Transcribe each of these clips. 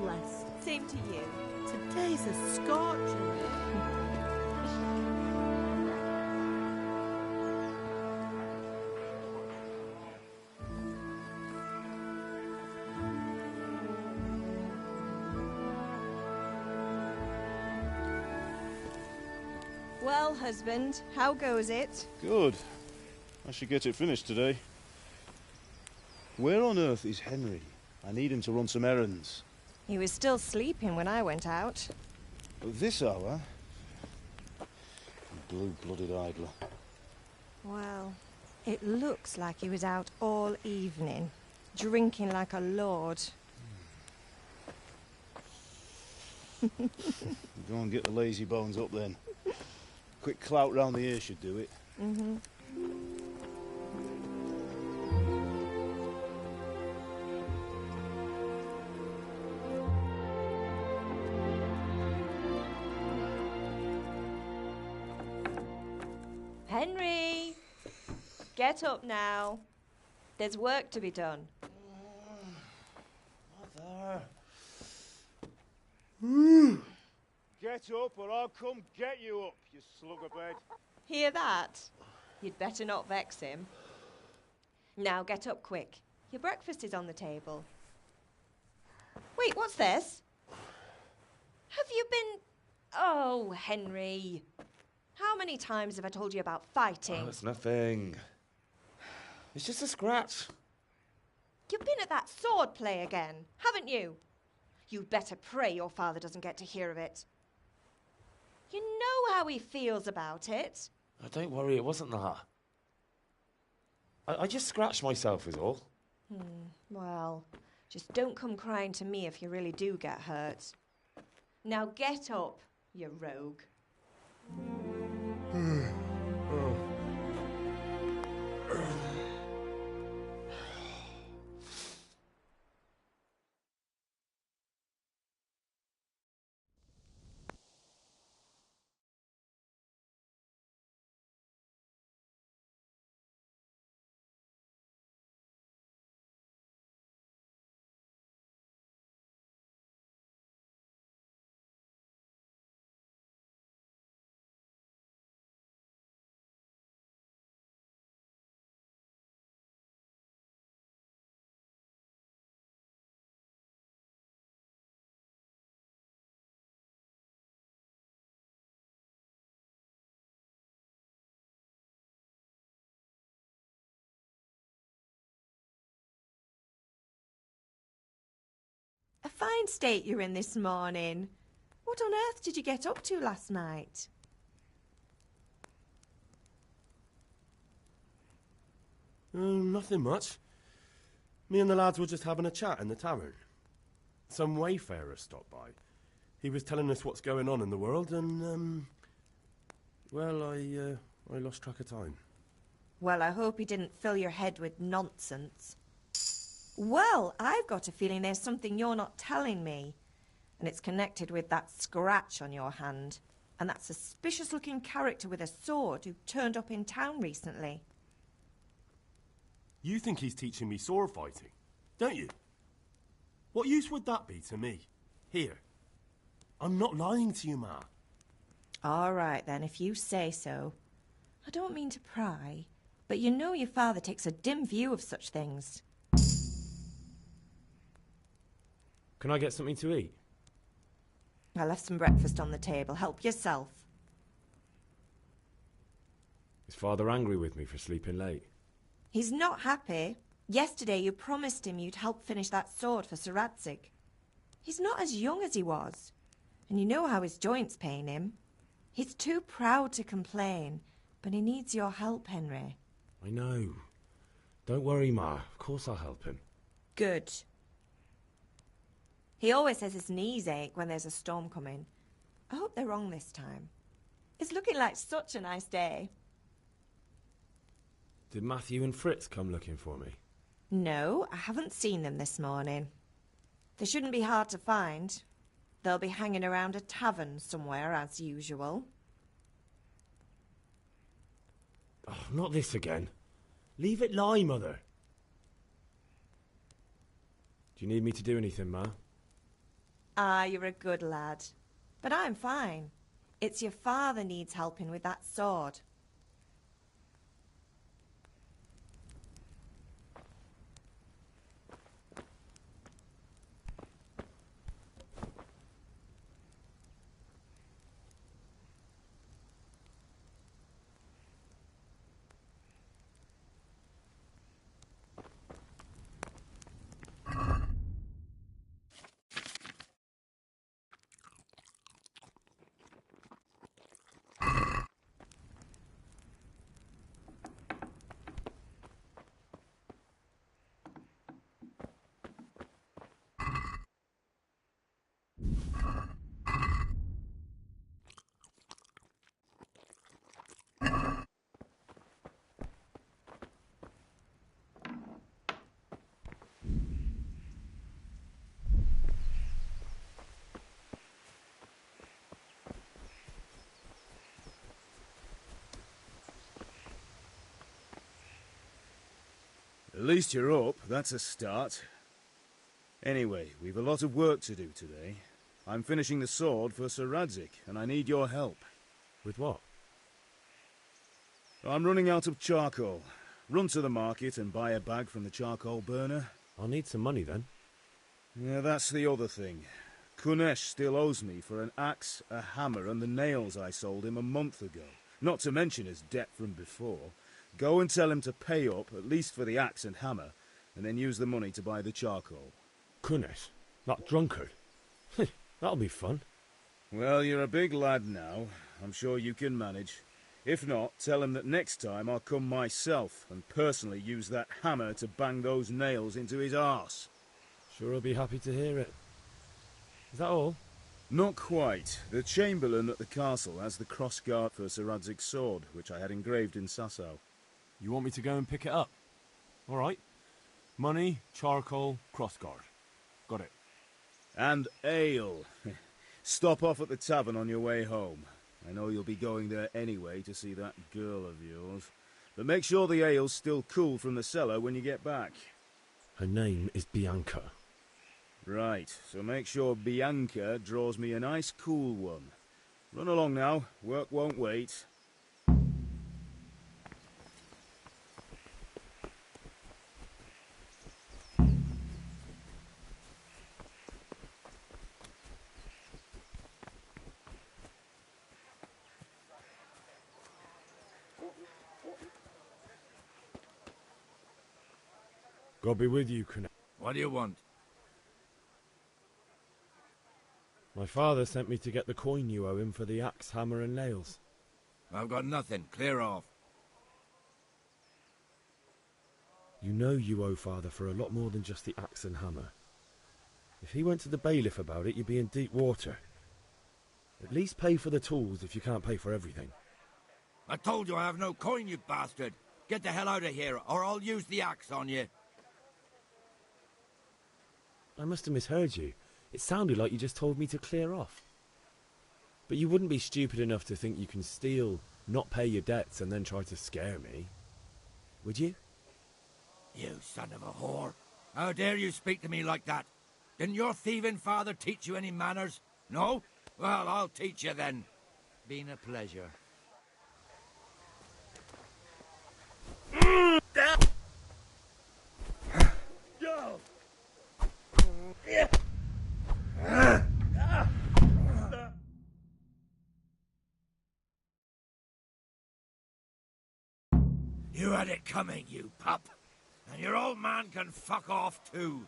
blessed. Same to you. Today's a scorcher. Well, husband, how goes it? Good. I should get it finished today. Where on earth is Henry? I need him to run some errands. He was still sleeping when I went out. At this hour? Blue-blooded idler. Well, it looks like he was out all evening, drinking like a lord. Go and get the lazy bones up then. Quick clout round the ear should do it. Mm-hmm. Henry! Get up now. There's work to be done. Mother. Get up or I'll come get you up, you slugabed. Hear that? You'd better not vex him. Now get up quick. Your breakfast is on the table. Wait, what's this? Have you been... Oh, Henry. How many times have I told you about fighting? Oh, it's nothing. It's just a scratch. You've been at that sword play again, haven't you? You'd better pray your father doesn't get to hear of it. You know how he feels about it. Oh, don't worry, it wasn't that. I just scratched myself is all. Well, just don't come crying to me if you really do get hurt. Now get up, you rogue. A fine state you're in this morning. What on earth did you get up to last night? Nothing much. Me and the lads were just having a chat in the tavern. Some wayfarer stopped by. He was telling us what's going on in the world and, well, I lost track of time. Well, I hope he didn't fill your head with nonsense. Well, I've got a feeling there's something you're not telling me. And it's connected with that scratch on your hand. And that suspicious-looking character with a sword who turned up in town recently. You think he's teaching me sword fighting, don't you? What use would that be to me? Here. I'm not lying to you, Ma. All right, then, if you say so. I don't mean to pry, but you know your father takes a dim view of such things. Can I get something to eat? I left some breakfast on the table. Help yourself. Is Father angry with me for sleeping late? He's not happy. Yesterday you promised him you'd help finish that sword for Sir Radzig. He's not as young as he was, and you know how his joints pain him. He's too proud to complain, but he needs your help, Henry. I know. Don't worry, Ma. Of course I'll help him. Good. He always says his knees ache when there's a storm coming. I hope they're wrong this time. It's looking like such a nice day. Did Matthew and Fritz come looking for me? No, I haven't seen them this morning. They shouldn't be hard to find. They'll be hanging around a tavern somewhere, as usual. Oh, not this again. Leave it lie, Mother. Do you need me to do anything, Ma? Ah, you're a good lad. But I'm fine. It's your father needs helping with that sword. At least you're up. That's a start. Anyway, we've a lot of work to do today. I'm finishing the sword for Sir Radzig, and I need your help. With what? I'm running out of charcoal. Run to the market and buy a bag from the charcoal burner. I'll need some money then. Yeah, that's the other thing. Kunesh still owes me for an axe, a hammer, and the nails I sold him a month ago. Not to mention his debt from before. Go and tell him to pay up, at least for the axe and hammer, and then use the money to buy the charcoal. Kunesh? That drunkard? That'll be fun. Well, you're a big lad now. I'm sure you can manage. If not, tell him that next time I'll come myself and personally use that hammer to bang those nails into his arse. Sure I'll be happy to hear it. Is that all? Not quite. The Chamberlain at the castle has the crossguard for Sir Radzig's sword, which I had engraved in Sasau. You want me to go and pick it up? All right. Money, charcoal, crossguard. Got it. And ale. Stop off at the tavern on your way home. I know you'll be going there anyway to see that girl of yours. But make sure the ale's still cool from the cellar when you get back. Her name is Bianca. Right, so make sure Bianca draws me a nice cool one. Run along now. Work won't wait. God be with you, Kunesh. What do you want? My father sent me to get the coin you owe him for the axe, hammer and nails. I've got nothing. Clear off. You know you owe father for a lot more than just the axe and hammer. If he went to the bailiff about it, you'd be in deep water. At least pay for the tools if you can't pay for everything. I told you I have no coin, you bastard. Get the hell out of here, or I'll use the axe on you. I must have misheard you. It sounded like you just told me to clear off. But you wouldn't be stupid enough to think you can steal, not pay your debts, and then try to scare me. Would you? You son of a whore. How dare you speak to me like that? Didn't your thieving father teach you any manners? No? Well, I'll teach you then. Been a pleasure. You had it coming, you pup. And your old man can fuck off too.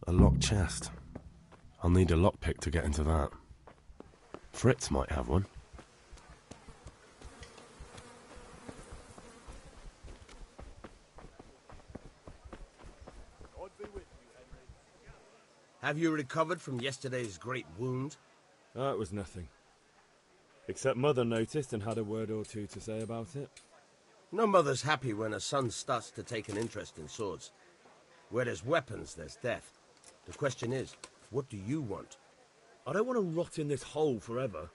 A locked chest. I'll need a lockpick to get into that. Fritz might have one. Have you recovered from yesterday's great wound? It was nothing. Except Mother noticed and had a word or two to say about it. No mother's happy when a son starts to take an interest in swords. Where there's weapons, there's death. The question is, what do you want? I don't want to rot in this hole forever.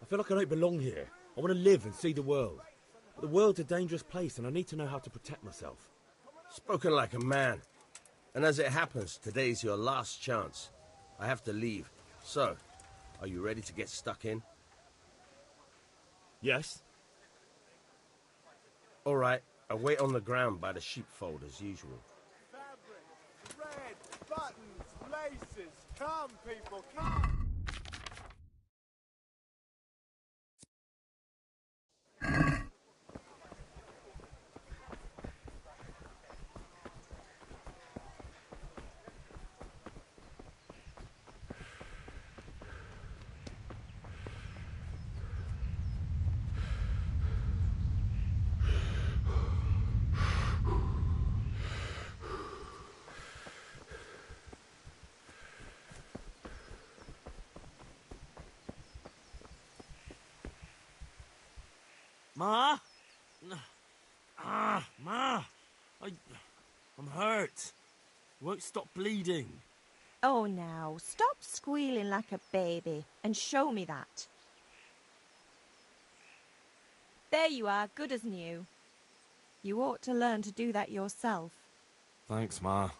I feel like I don't belong here. I want to live and see the world. But the world's a dangerous place and I need to know how to protect myself. Spoken like a man. And as it happens, today's your last chance. I have to leave. So, are you ready to get stuck in? Yes? All right, I'll wait on the ground by the sheepfold as usual. Fabrics, red, buttons, laces. Come, people, come! Ma? Ma! I'm hurt. Won't stop bleeding. Oh, now, stop squealing like a baby and show me that. There you are, good as new. You ought to learn to do that yourself. Thanks, Ma.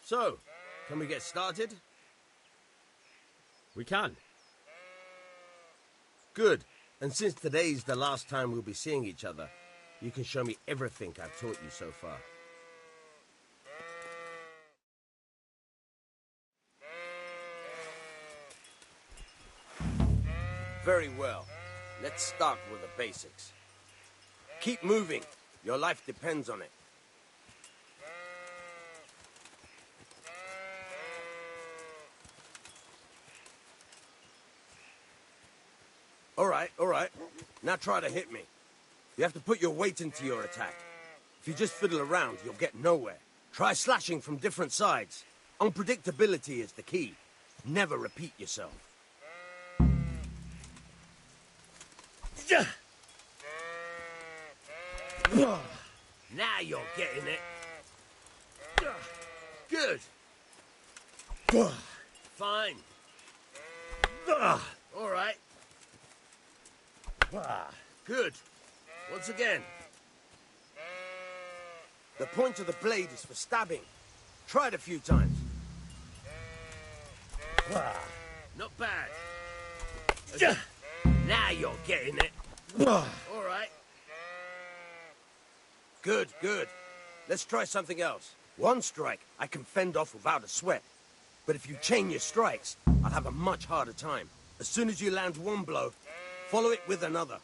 So, can we get started? We can. Good. And since today's the last time we'll be seeing each other, you can show me everything I've taught you so far. Very well. Let's start with the basics. Keep moving. Your life depends on it. All right. Now try to hit me. You have to put your weight into your attack. If you just fiddle around, you'll get nowhere. Try slashing from different sides. Unpredictability is the key. Never repeat yourself. Now you're getting it. Good. Fine. All right. Good. Once again. The point of the blade is for stabbing. Try it a few times. Not bad. Okay. Now you're getting it. All right. Good. Let's try something else. One strike I can fend off without a sweat. But if you chain your strikes, I'll have a much harder time. As soon as you land one blow, follow it with another.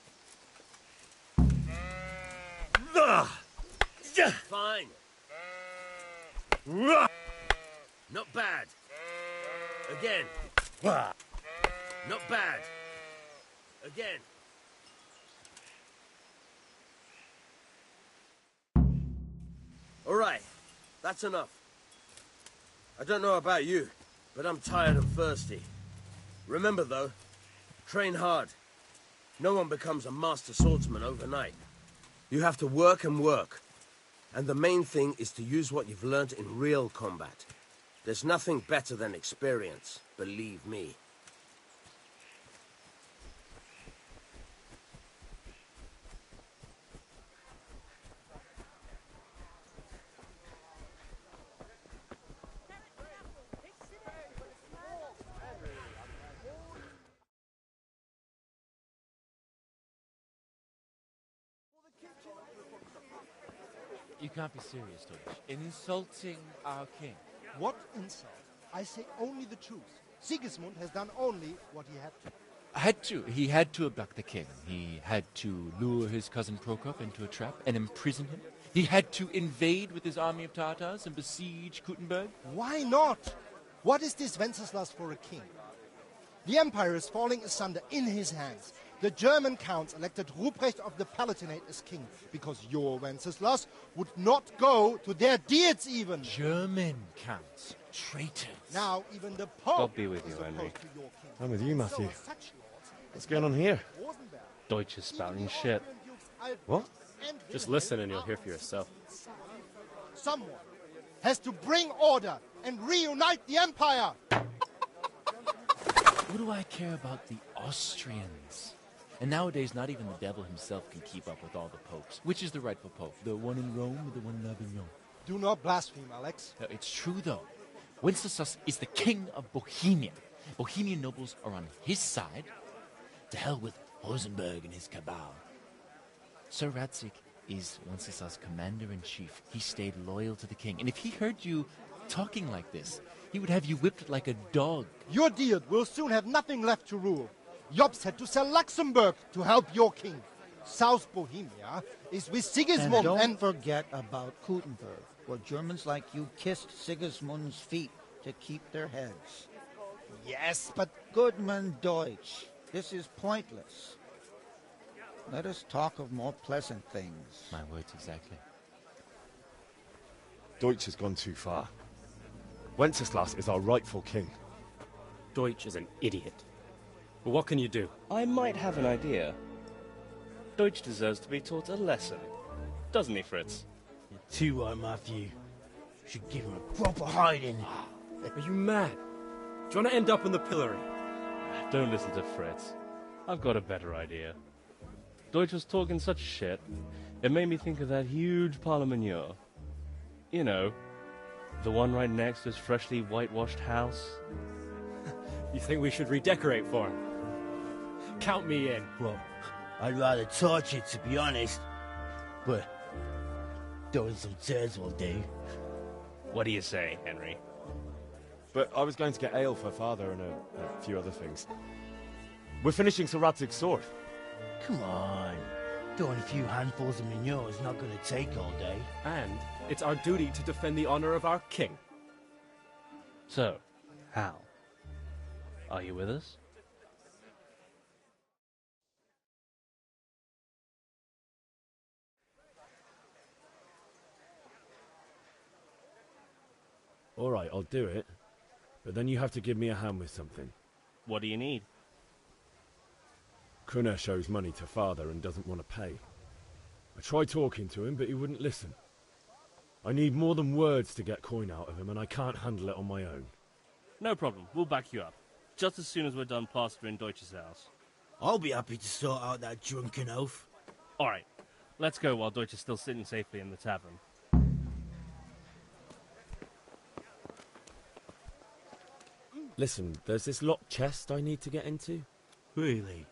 Fine. Not bad. Again. Not bad. Again. All right. That's enough. I don't know about you, but I'm tired and thirsty. Remember, though, train hard. No one becomes a master swordsman overnight. You have to work and work. And the main thing is to use what you've learned in real combat. There's nothing better than experience, believe me. You can't be serious, Deutsch. In insulting our king. What insult? I say only the truth. Sigismund has done only what he had to. Had to. He had to abduct the king. He had to lure his cousin Prokop into a trap and imprison him. He had to invade with his army of Tatars and besiege Kuttenberg? Why not? What is this Wenceslas for a king? The empire is falling asunder in his hands. The German counts elected Ruprecht of the Palatinate as king because your Wenceslas would not go to their deeds even. German counts. Traitors. Now even the Pope God be with you, is Henry. opposed to your king. I'm with you, Matthew. So are such lords What's going on here? as Rosenberg, Deutsch is spouting shit. What? and Just Wilhelm listen and you'll are hear for yourself. Someone has to bring order and reunite the empire. What do I care about the Austrians? And nowadays, not even the devil himself can keep up with all the popes. Which is the rightful pope? The one in Rome or the one in Avignon? Do not blaspheme, Alex. No, it's true, though. Wenceslas is the king of Bohemia. Bohemian nobles are on his side. To hell with Rosenberg and his cabal. Sir Radzik is Wenceslas' commander-in-chief. He stayed loyal to the king. And if he heard you talking like this, he would have you whipped like a dog. Your Diet will soon have nothing left to rule. Jobst had to sell Luxembourg to help your king. South Bohemia is with Sigismund And don't forget about Kuttenberg, where Germans like you kissed Sigismund's feet to keep their heads. Yes, but Goodman Deutsch, this is pointless. Let us talk of more pleasant things. My words exactly. Deutsch has gone too far. Wenceslas is our rightful king. Deutsch is an idiot. But what can you do? I might have an idea. Deutsch deserves to be taught a lesson. Doesn't he, Fritz? You're too right, Matthew. Should give him a proper hiding. Are you mad? Do you want to end up in the pillory? Don't listen to Fritz. I've got a better idea. Deutsch was talking such shit, it made me think of that huge parliament. You know, the one right next to his freshly whitewashed house. You think we should redecorate for him? Count me in. Well, I'd rather torch it, to be honest. But throwing some tears will do. What do you say, Henry? But I was going to get ale for father and a few other things. We're finishing Sir Radzig's sword. Come on. Throwing a few handfuls of manure is not going to take all day. And it's our duty to defend the honor of our king. So, Hal, are you with us? All right, I'll do it. But then you have to give me a hand with something. What do you need? Kunesh owes money to father and doesn't want to pay. I tried talking to him, but he wouldn't listen. I need more than words to get coin out of him, and I can't handle it on my own. No problem, we'll back you up. Just as soon as we're done plastering Deutsch's house. I'll be happy to sort out that drunken oaf. Alright, let's go while Deutsch is still sitting safely in the tavern. Listen, there's this locked chest I need to get into. Really?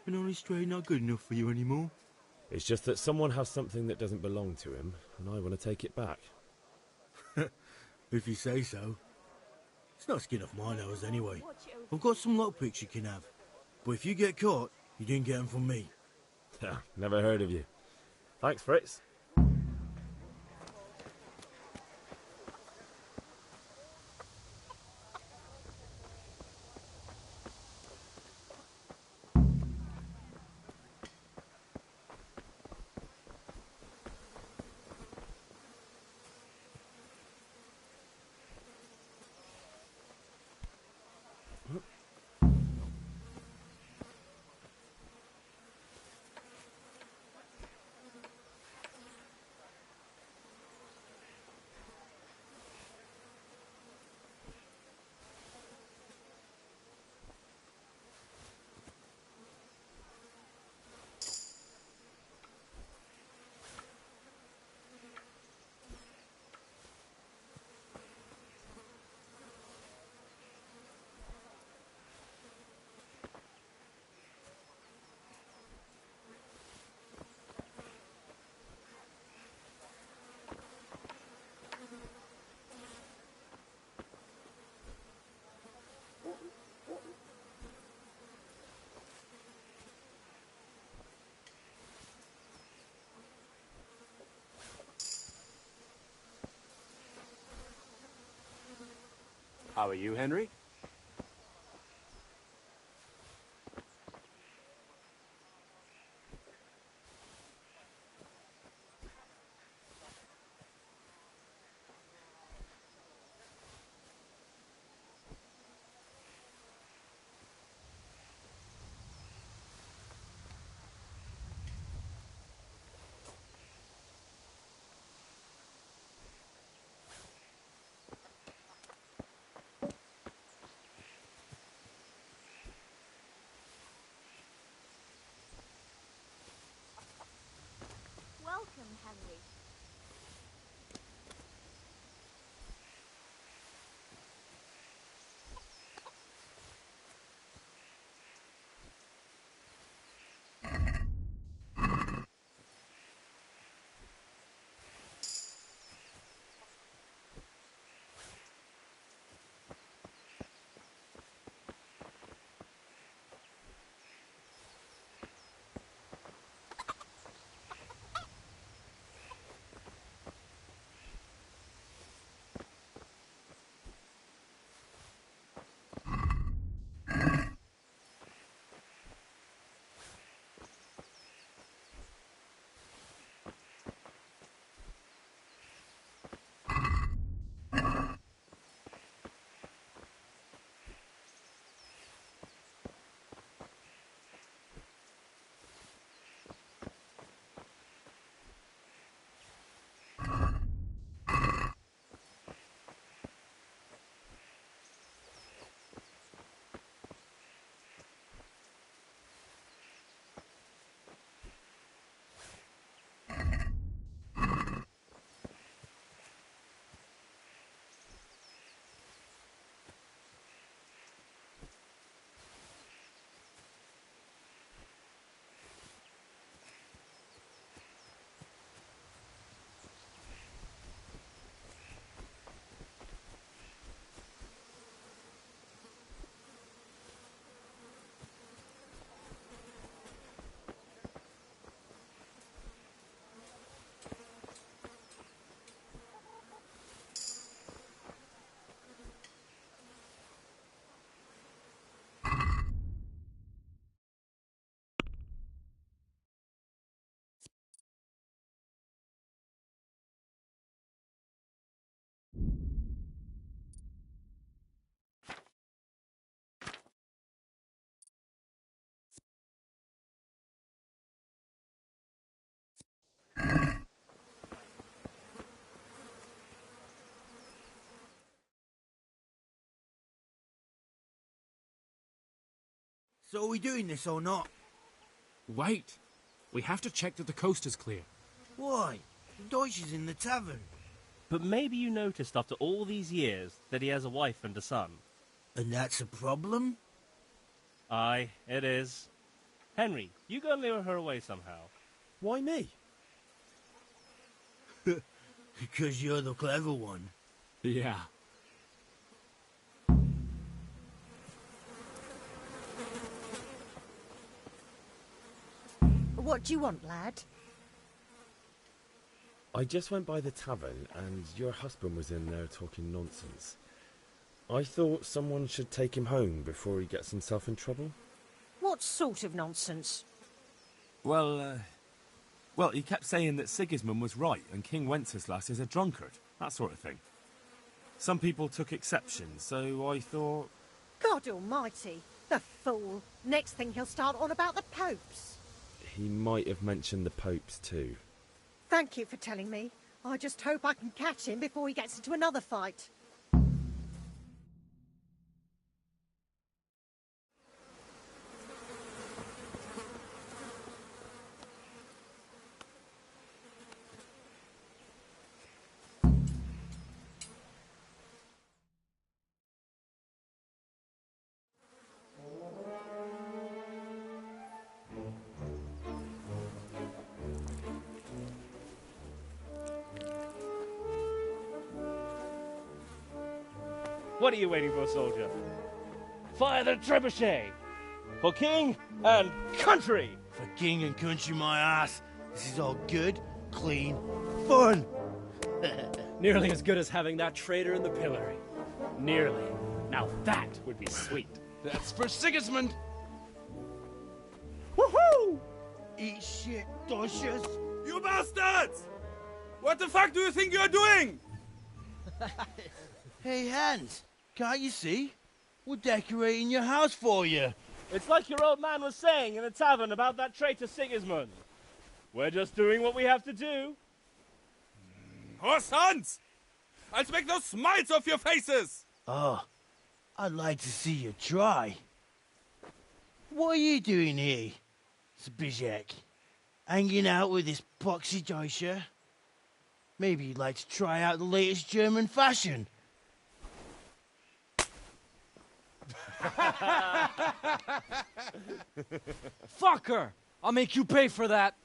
And only straight not good enough for you anymore? It's just that someone has something that doesn't belong to him, and I want to take it back. If you say so. It's not skin off my nose anyway. I've got some lockpicks you can have. But if you get caught, you didn't get them from me. Never heard of you. Thanks, Fritz. How are you, Henry? Welcome, Henry. So are we doing this or not? Wait. We have to check that the coast is clear. Why? Deutsch is in the tavern. But maybe you noticed after all these years that he has a wife and a son. And that's a problem? Aye, it is. Henry, you go and lure her away somehow. Why me? Because you're the clever one. Yeah. What do you want, lad? I just went by the tavern and your husband was in there talking nonsense. I thought someone should take him home before he gets himself in trouble. What sort of nonsense? Well, he kept saying that Sigismund was right and King Wenceslas is a drunkard, that sort of thing. Some people took exception, so I thought... God almighty, the fool. Next thing he'll start on about the popes. He might have mentioned the popes too. Thank you for telling me. I just hope I can catch him before he gets into another fight. What are you waiting for, soldier? Fire the trebuchet! For king and country! For king and country, my ass. This is all good, clean, fun. Nearly as good as having that traitor in the pillory. Nearly. Now that would be sweet. That's for Sigismund! Woohoo! Eat shit, Deutsches! You bastards! What the fuck do you think you're doing? Hey, Hans, can't you see? We're decorating your house for you. It's like your old man was saying in the tavern about that traitor Sigismund. We're just doing what we have to do. Horse Hans! I'll make those smiles off your faces! Oh, I'd like to see you try. What are you doing here, Zbigniew? Hanging out with this poxy Deutscher? Maybe you'd like to try out the latest German fashion. Fucker! I'll make you pay for that.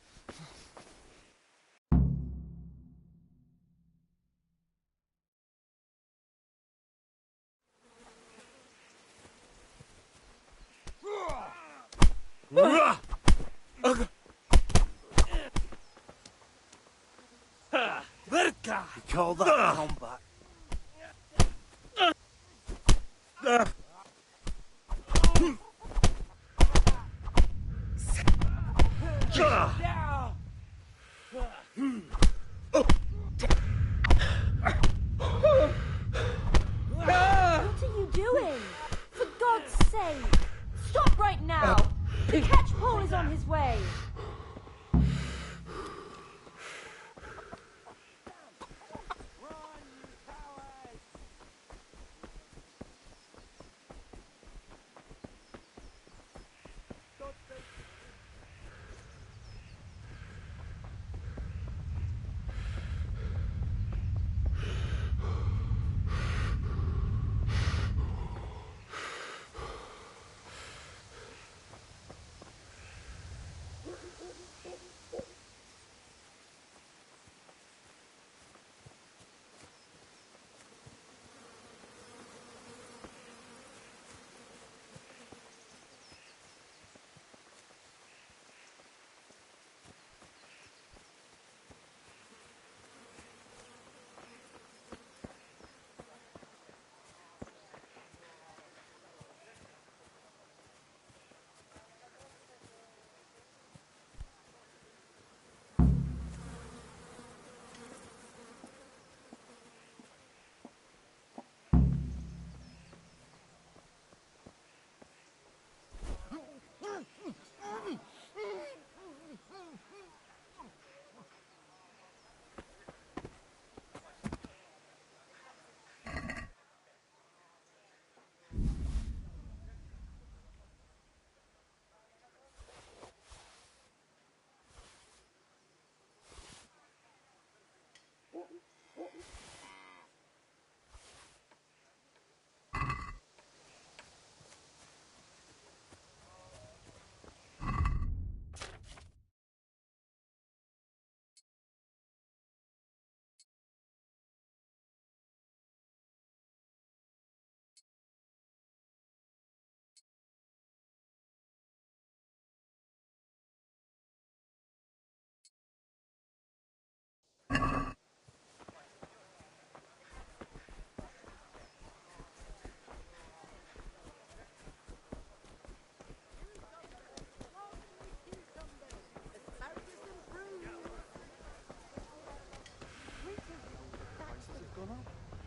You call that combat? What are you doing? For God's sake! Stop right now! The catchpole is on his way!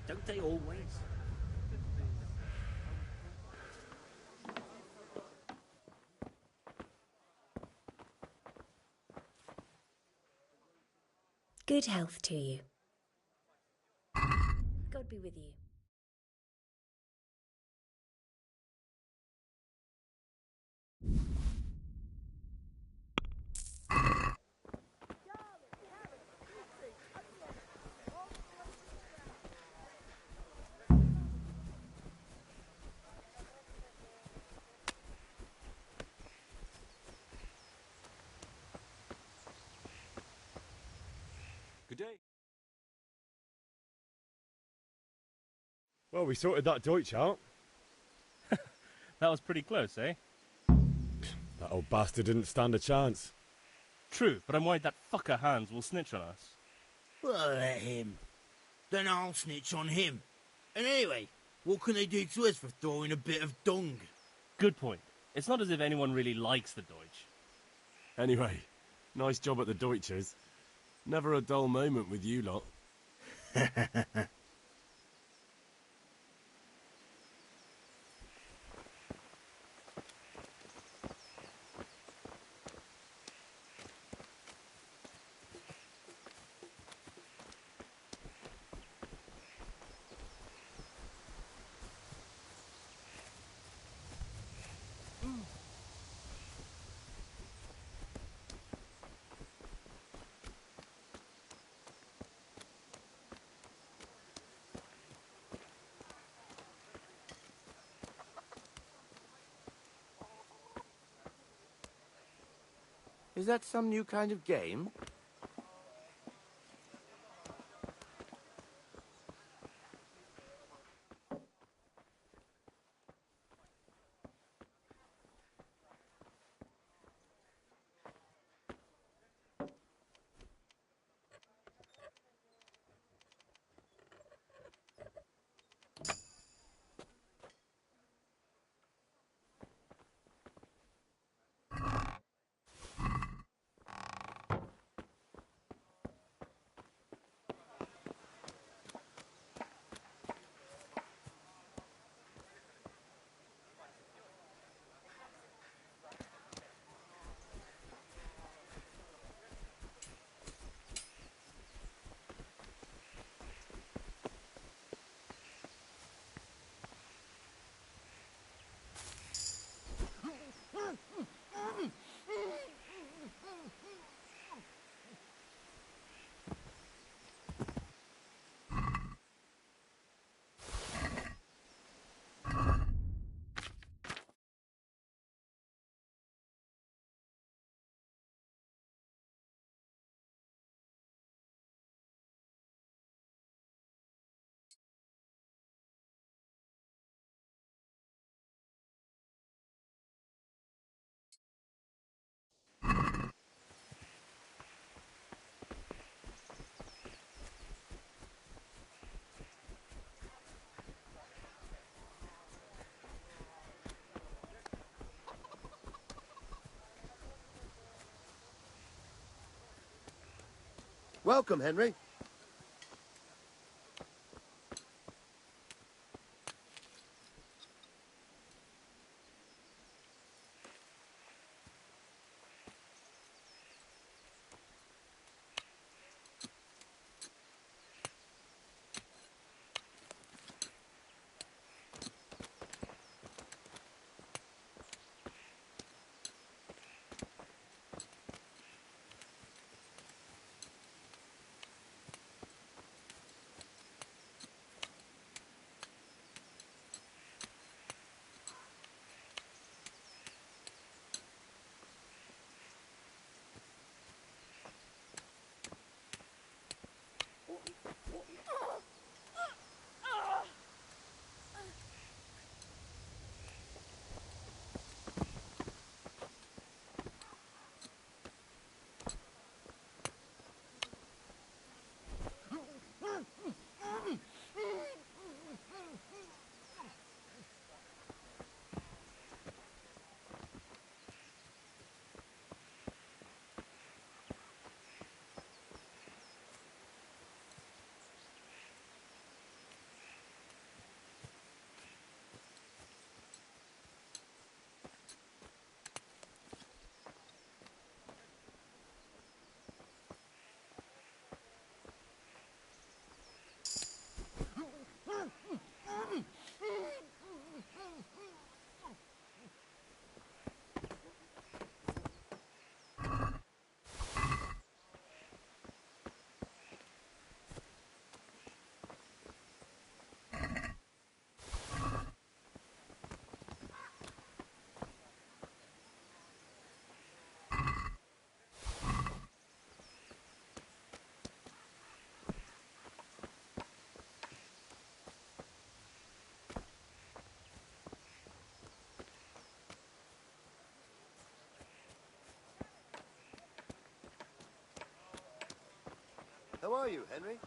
Don't they always? Good health to you. God be with you. Good day. Well, we sorted that Deutsch out. That was pretty close, eh? That old bastard didn't stand a chance. True, but I'm worried that fucker Hans will snitch on us. Well, let him. Then I'll snitch on him. And anyway, What can they do to us for throwing a bit of dung? Good point. It's not as if anyone really likes the Deutsch. Anyway, nice job at the Deutschers. Never a dull moment with you lot. Is that some new kind of game? Welcome, Henry. How are you, Henry?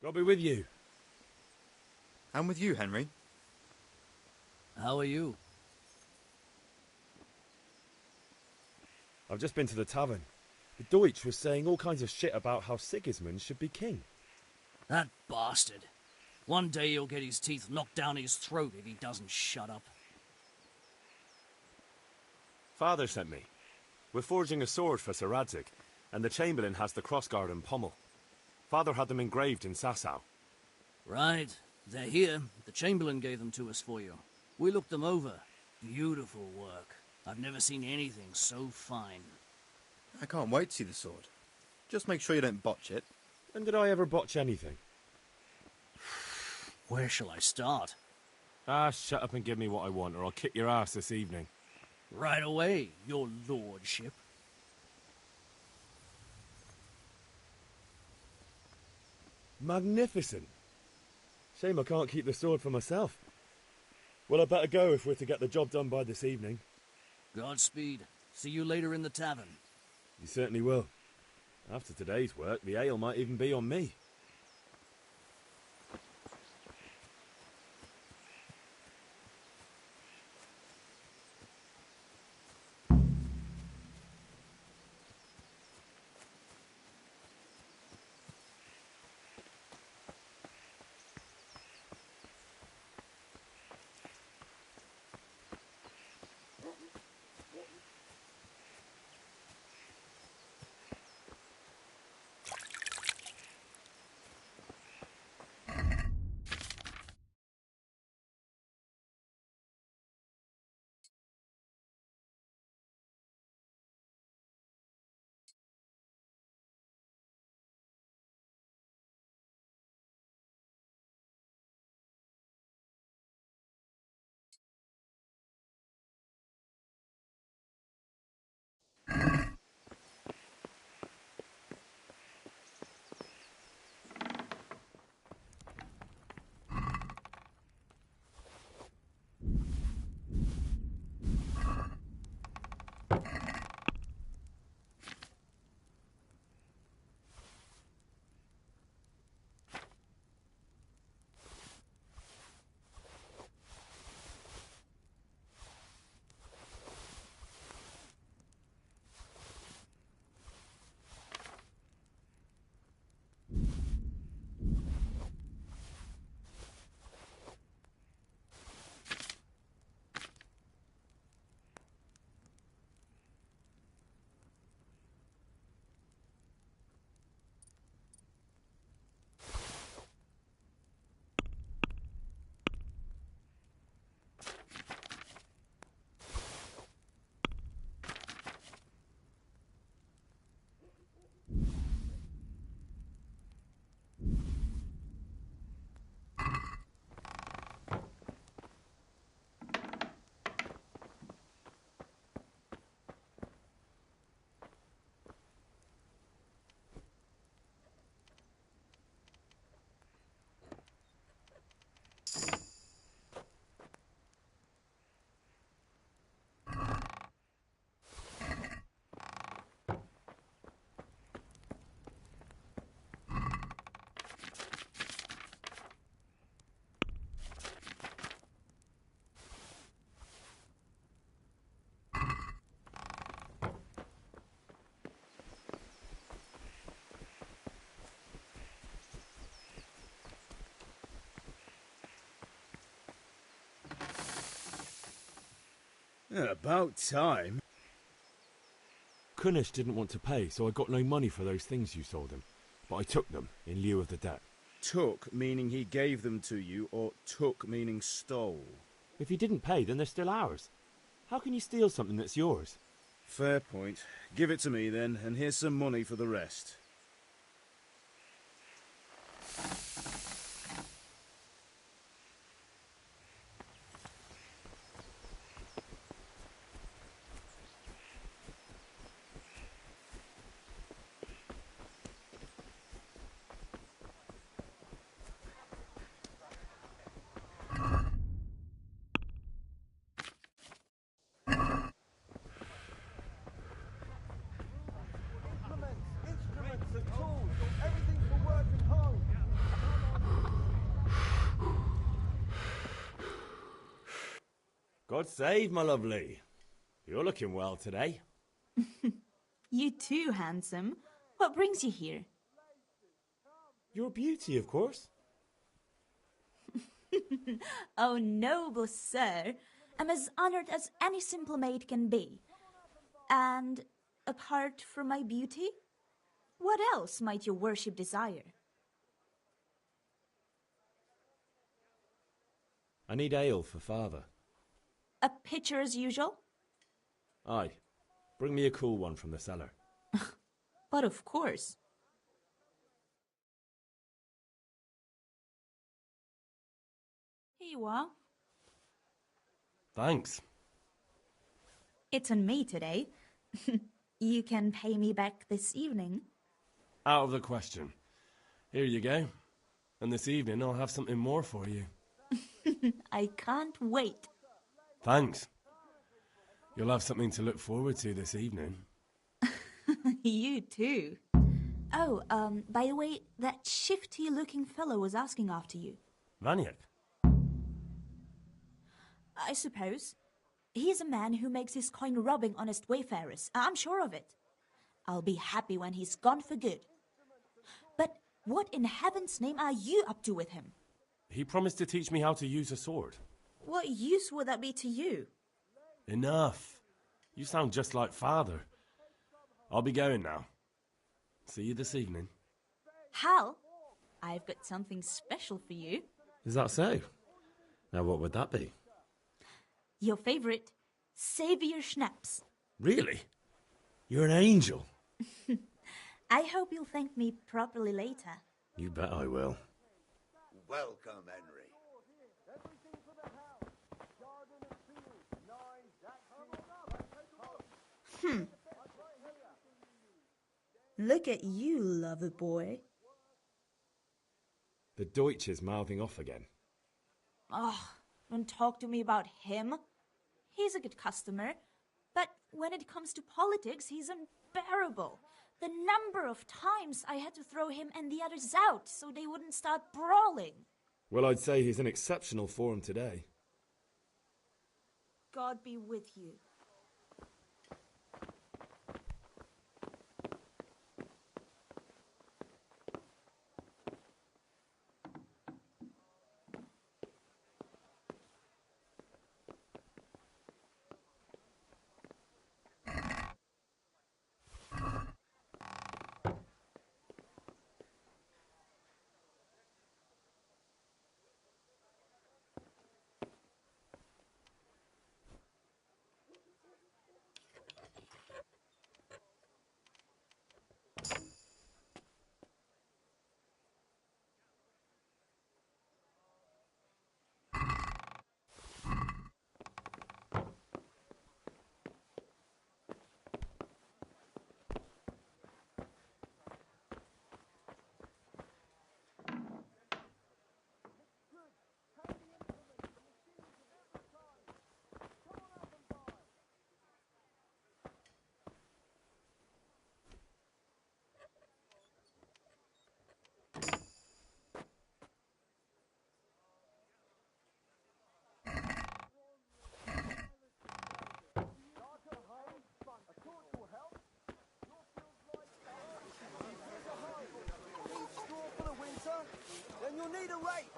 God be with you. And with you, Henry. How are you? I've just been to the tavern. The Deutsch was saying all kinds of shit about how Sigismund should be king. That bastard. One day he'll get his teeth knocked down his throat if he doesn't shut up. Father sent me. We're forging a sword for Sir Radzig, and the Chamberlain has the crossguard and pommel. Father had them engraved in Sasau. Right. They're here. The Chamberlain gave them to us for you. We looked them over. Beautiful work. I've never seen anything so fine. I can't wait to see the sword. Just make sure you don't botch it. When did I ever botch anything? Where shall I start? Ah, shut up and give me what I want, or I'll kick your ass this evening. Right away, your lordship. Magnificent. Shame I can't keep the sword for myself. Well, I better go if we're to get the job done by this evening. Godspeed. See you later in the tavern. You certainly will. After today's work, the ale might even be on me. Yeah, about time. Kunish didn't want to pay, so I got no money for those things you sold him. But I took them in lieu of the debt. Took meaning he gave them to you, or took meaning stole? If he didn't pay, then they're still ours. How can you steal something that's yours? Fair point. Give it to me then, and here's some money for the rest. God save, my lovely. You're looking well today. You too, handsome. What brings you here? Your beauty, of course. Oh, noble sir. I'm as honored as any simple maid can be. And apart from my beauty, what else might your worship desire? I need ale for father. A pitcher as usual? Aye. Bring me a cool one from the cellar. But of course. Here you are. Thanks. It's on me today. You can pay me back this evening. Out of the question. Here you go. And this evening I'll have something more for you. I can't wait. Thanks. You'll have something to look forward to this evening. You too. Oh, by the way, that shifty-looking fellow was asking after you. Vaniak? I suppose. He's a man who makes his coin robbing honest wayfarers. I'm sure of it. I'll be happy when he's gone for good. But what in heaven's name are you up to with him? He promised to teach me how to use a sword. What use would that be to you? Enough. You sound just like father. I'll be going now. See you this evening. Hal, I've got something special for you. Is that so? Now what would that be? Your favorite, Savior Schnapps. Really? You're an angel. I hope you'll thank me properly later. You bet I will. Welcome, Henry. Look at you, lover boy. The Deutsch is mouthing off again. Oh, don't talk to me about him. He's a good customer, but when it comes to politics, he's unbearable. The number of times I had to throw him and the others out so they wouldn't start brawling. Well, I'd say he's in exceptional form today. God be with you. Then you'll need a rake.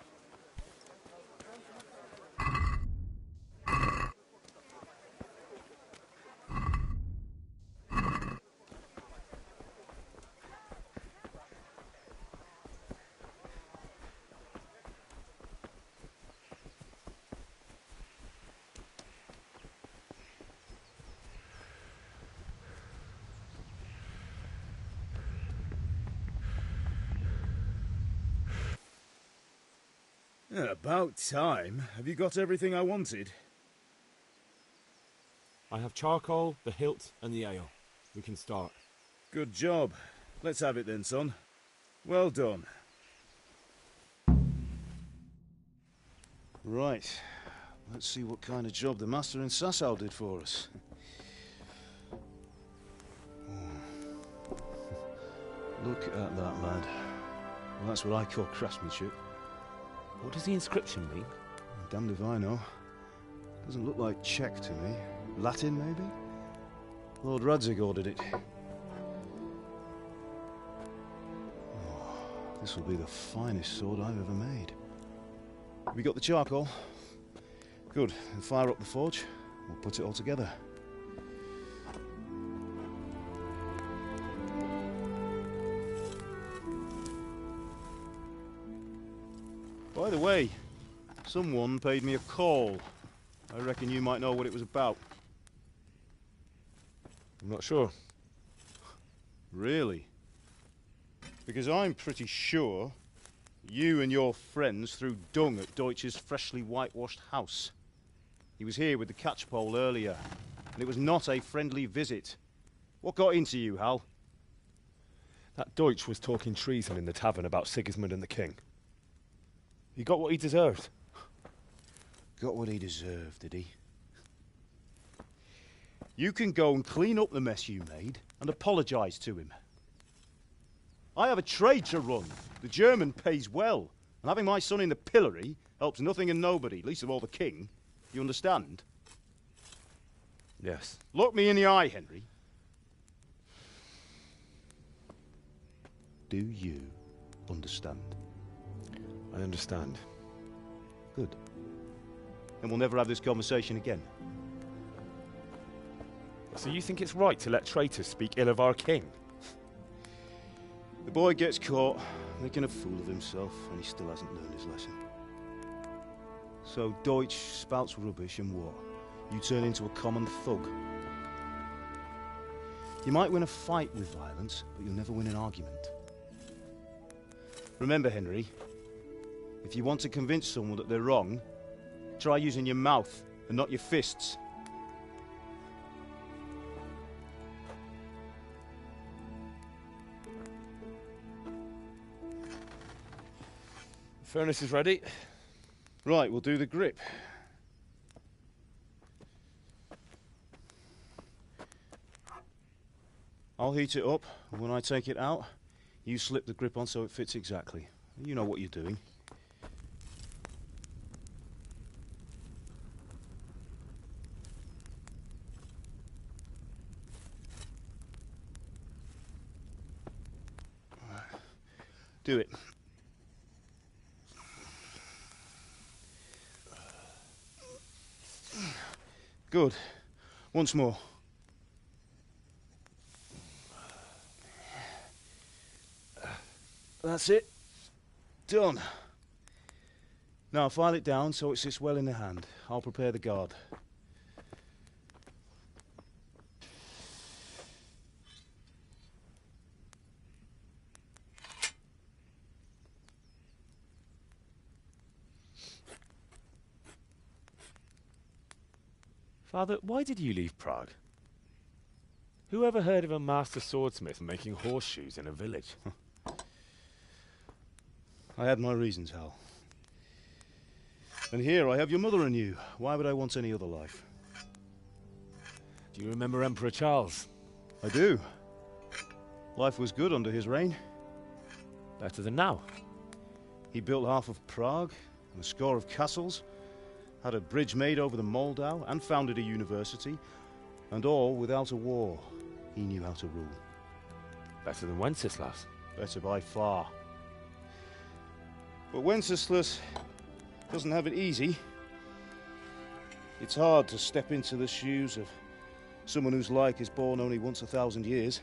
Yeah, about time. Have you got everything I wanted? I have charcoal, the hilt, and the ale. We can start. Good job. Let's have it then, son. Well done. Right. Let's see what kind of job the master in Sasau did for us. Look at that, lad. Well, that's what I call craftsmanship. What does the inscription mean? Damned if I know. Doesn't look like Czech to me. Latin, maybe? Lord Radzig ordered it. Oh, this will be the finest sword I've ever made. Have you got the charcoal? Good. Then fire up the forge. We'll put it all together. By the way, someone paid me a call. I reckon you might know what it was about. I'm not sure. Really? Because I'm pretty sure you and your friends threw dung at Deutsch's freshly whitewashed house. He was here with the catchpole earlier, and it was not a friendly visit. What got into you, Hal? That Deutsch was talking treason in the tavern about Sigismund and the king. He got what he deserved. Got what he deserved, did he? You can go and clean up the mess you made and apologise to him. I have a trade to run. The German pays well, and having my son in the pillory helps nothing and nobody, least of all the king. You understand? Yes. Look me in the eye, Henry. Do you understand? I understand. Good. Then we'll never have this conversation again. So you think it's right to let traitors speak ill of our king? The boy gets caught, making a fool of himself, and he still hasn't learned his lesson. So Deutsch spouts rubbish, and what? You turn into a common thug. You might win a fight with violence, but you'll never win an argument. Remember, Henry, if you want to convince someone that they're wrong, try using your mouth and not your fists. Furnace is ready. Right, we'll do the grip. I'll heat it up, and when I take it out, you slip the grip on so it fits exactly. You know what you're doing. Do it. Good. Once more. That's it. Done. Now file it down so it sits well in the hand. I'll prepare the guard. Father, why did you leave Prague? Who ever heard of a master swordsmith making horseshoes in a village? I had my reasons, Hal. And here I have your mother and you. Why would I want any other life? Do you remember Emperor Charles? I do. Life was good under his reign. Better than now. He built half of Prague and a score of castles, had a bridge made over the Moldau, and founded a university, and all without a war. He knew how to rule. Better than Wenceslas. Better by far. But Wenceslas doesn't have it easy. It's hard to step into the shoes of someone whose like is born only once 1,000 years.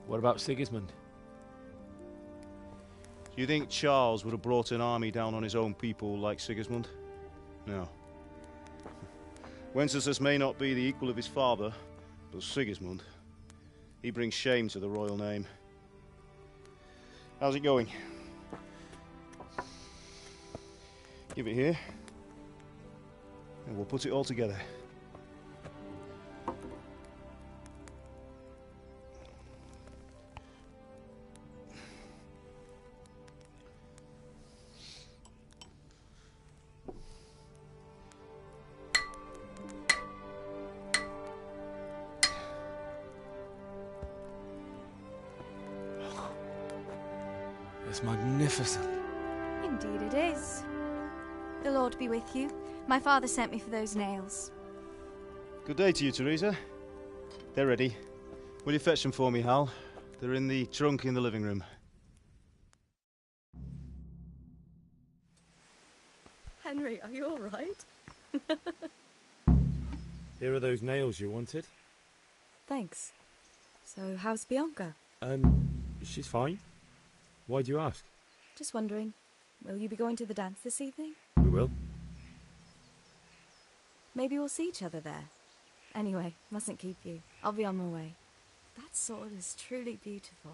What about Sigismund? Do you think Charles would have brought an army down on his own people like Sigismund? No. Wenceslas may not be the equal of his father, but Sigismund, he brings shame to the royal name. How's it going? Give it here, and we'll put it all together. It's magnificent. Indeed it is. The Lord be with you. My father sent me for those nails. Good day to you, Teresa. They're ready. Will you fetch them for me, Hal? They're in the trunk in the living room. Henry, are you all right? Here are those nails you wanted. Thanks. So, how's Bianca? She's fine. Why do you ask? Just wondering, will you be going to the dance this evening? We will. Maybe we'll see each other there. Anyway, mustn't keep you. I'll be on my way. That sword is truly beautiful.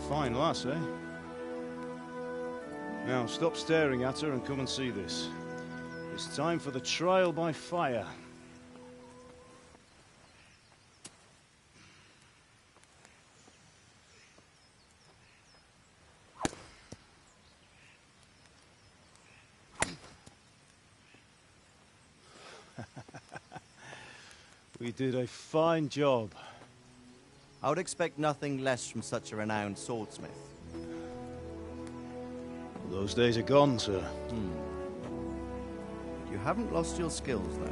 Fine lass, eh? Now, stop staring at her and come and see this. It's time for the trial by fire. We did a fine job. I would expect nothing less from such a renowned swordsmith. Well, those days are gone, sir. You haven't lost your skills, though.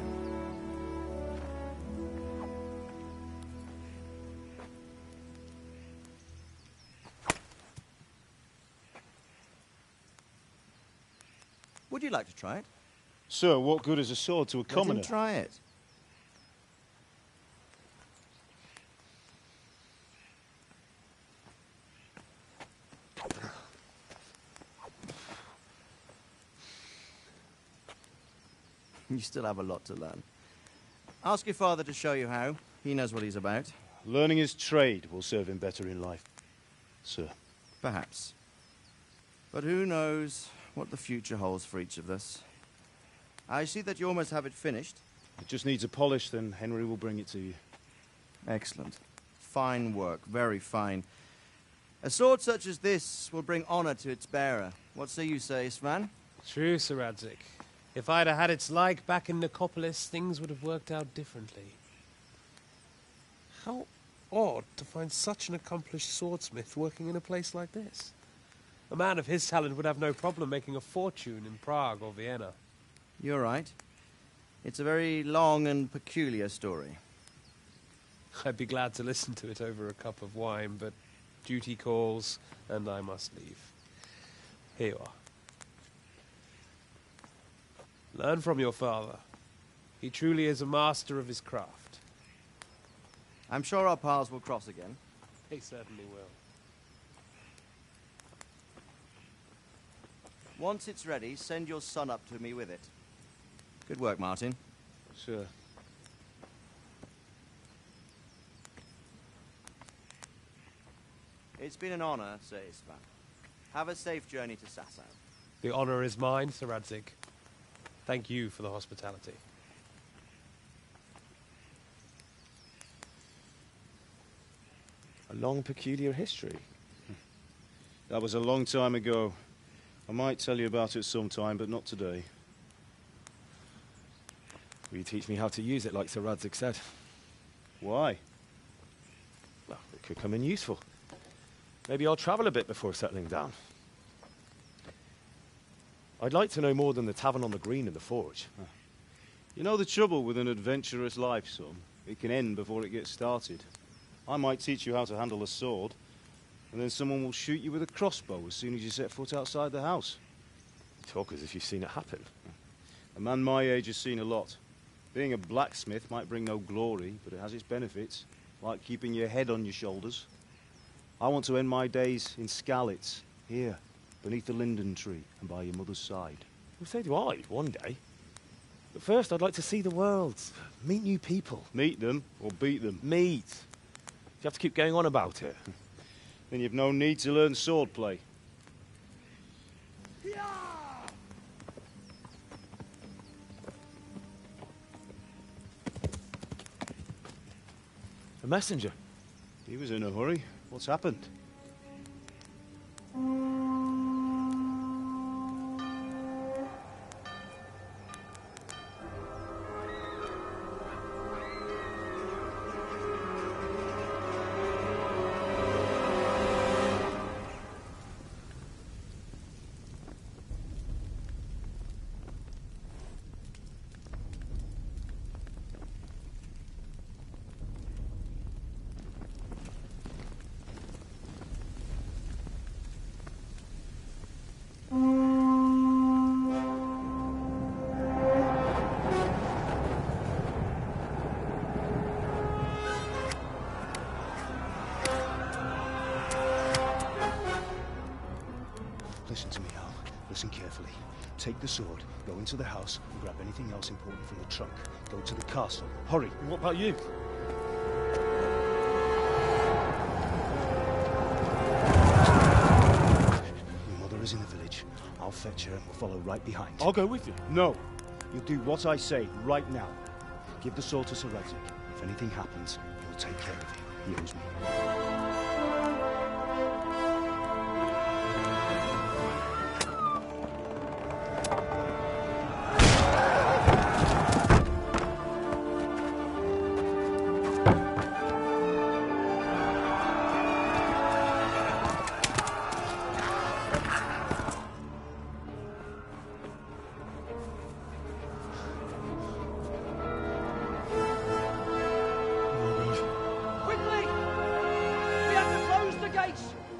Would you like to try it? Sir, what good is a sword to a commoner? Let him try it. You still have a lot to learn. Ask your father to show you how. He knows what he's about. Learning his trade will serve him better in life, sir. Perhaps. But who knows what the future holds for each of us. I see that you almost have it finished. It just needs a polish, then Henry will bring it to you. Excellent. Fine work, very fine. A sword such as this will bring honor to its bearer. What say you, Svan? True, Sir Radzik. If I'd have had its like back in Nicopolis, things would have worked out differently. How odd to find such an accomplished swordsmith working in a place like this. A man of his talent would have no problem making a fortune in Prague or Vienna. You're right. It's a very long and peculiar story. I'd be glad to listen to it over a cup of wine, but duty calls, and I must leave. Here you are. Learn from your father. He truly is a master of his craft. I'm sure our paths will cross again. They certainly will. Once it's ready, send your son up to me with it. Good work, Martin. Sir. It's been an honor, Sir Istvan. Have a safe journey to Sasau. The honor is mine, Sir Radzik. Thank you for the hospitality. A long, peculiar history. That was a long time ago. I might tell you about it sometime, but not today. Will you teach me how to use it, like Sir Radzik said? Why? Well, it could come in useful. Maybe I'll travel a bit before settling down. I'd like to know more than the tavern on the green and the forge. You know the trouble with an adventurous life, son? It can end before it gets started. I might teach you how to handle a sword, and then someone will shoot you with a crossbow as soon as you set foot outside the house. You talk as if you've seen it happen. A man my age has seen a lot. Being a blacksmith might bring no glory, but it has its benefits, like keeping your head on your shoulders. I want to end my days in Skalitz, here, beneath the linden tree and by your mother's side. Well, so do I, one day. But first, I'd like to see the world, meet new people. Meet them or beat them? Meet. You have to keep going on about it. Then you've no need to learn swordplay. A messenger. He was in a hurry. What's happened? Take the sword, go into the house, and grab anything else important from the trunk. Go to the castle. Hurry! What about you? Your mother is in the village. I'll fetch her and we'll follow right behind. I'll go with you. No! You'll do what I say right now. Give the sword to Sir Radzik. If anything happens, he'll take care of you. He owes me.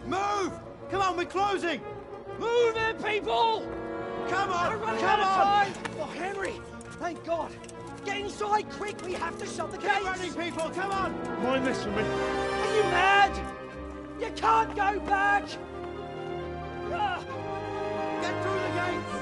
Move! Come on, we're closing! Move it, people! Come on! We're running Come out of on! time! Oh, Henry! Thank God! Get inside, quick! We have to shut the gates! Get running, people! Come on! Mind this for me. Are you mad? You can't go back! Ah. Get through the gates!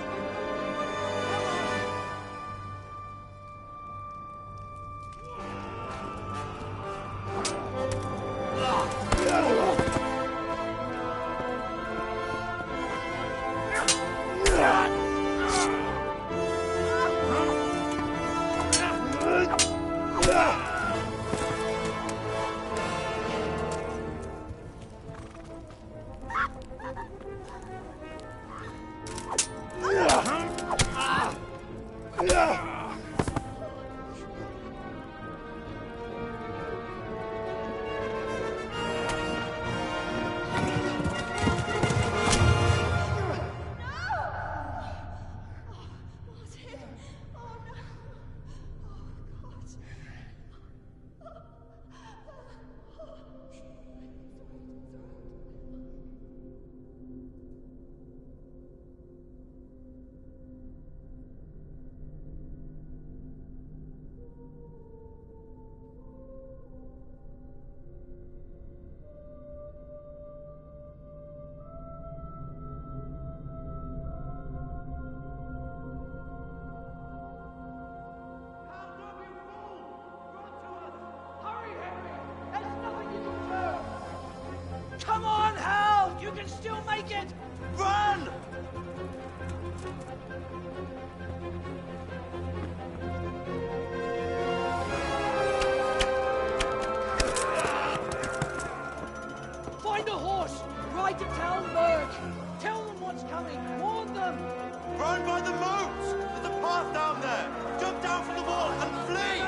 Come on, Hal! You can still make it! Run! Find a horse! Ride to Talmberg! Tell them what's coming! Warn them! Run by the moat! There's a path down there! Jump down from the wall and flee!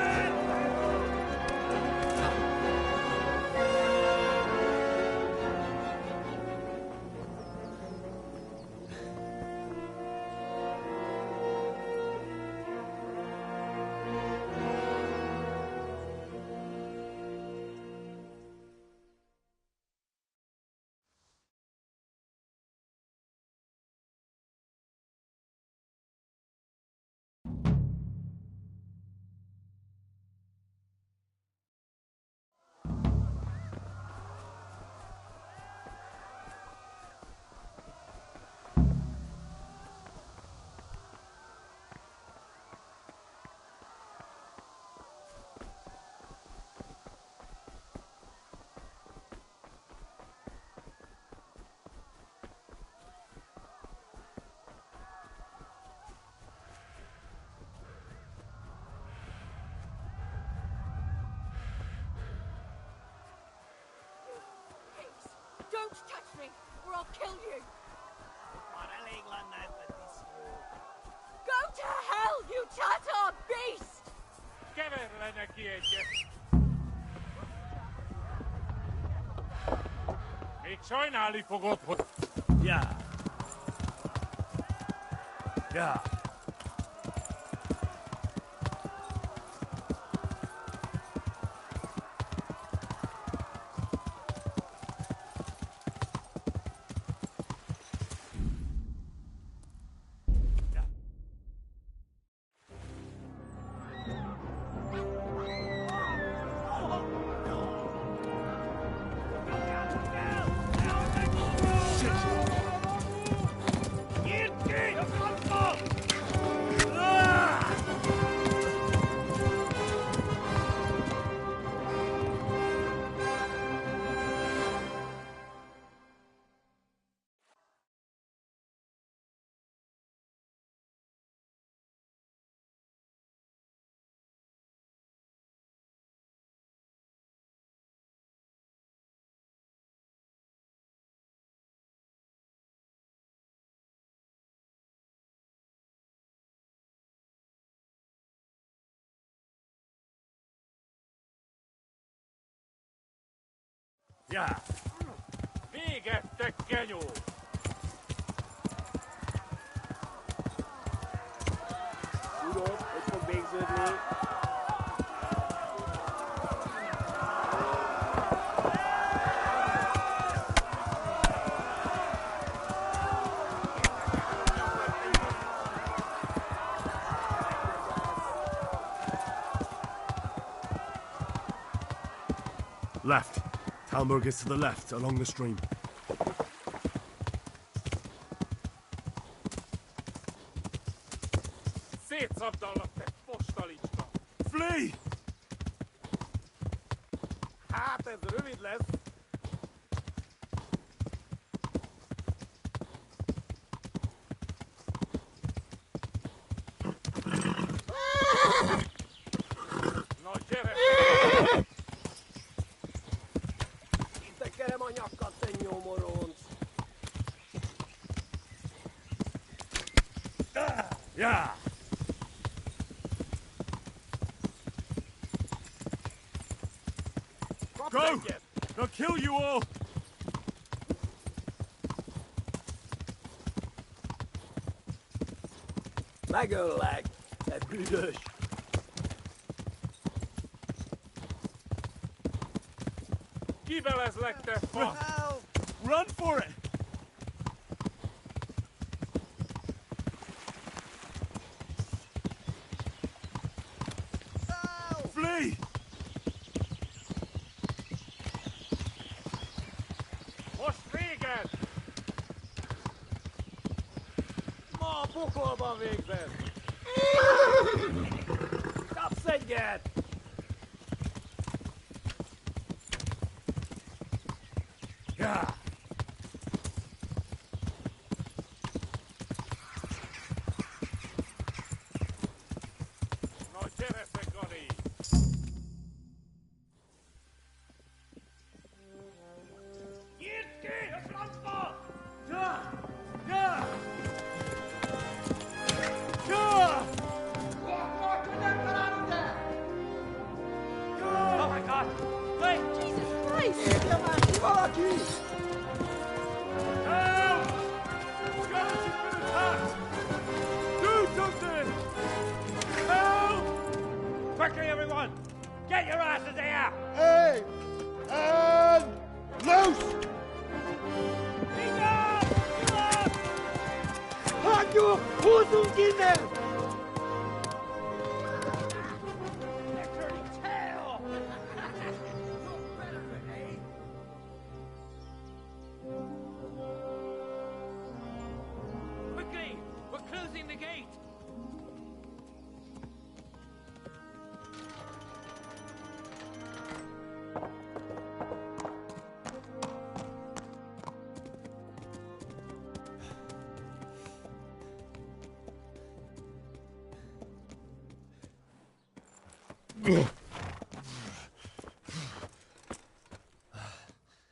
Don't touch me, or I'll kill you! Go to hell, you Tatar beast! Yeah. Yeah. Ja. Viget tekenu. Rudolf, it's for being with me. Left. Talmberg is to the left, along the stream. Flee! Ja. Go! They'll kill you all! Lago lag. Brüders. Gibeles lekte fast. Run for it! Flee! Ostrigen! Ma pokolban végzett! Kapsz egyet! Ja! No gyere, Szegari! Nyírt ki a francba! Ja! Ja! Ja! Oh my God! Wait! Jesus Christ! Help! Skeleton's been attacked! Do something! Help! Quickly, everyone! Get your asses here! Hey! And loose! Halt you! Hosenkinder! Quickly! We're closing the gate!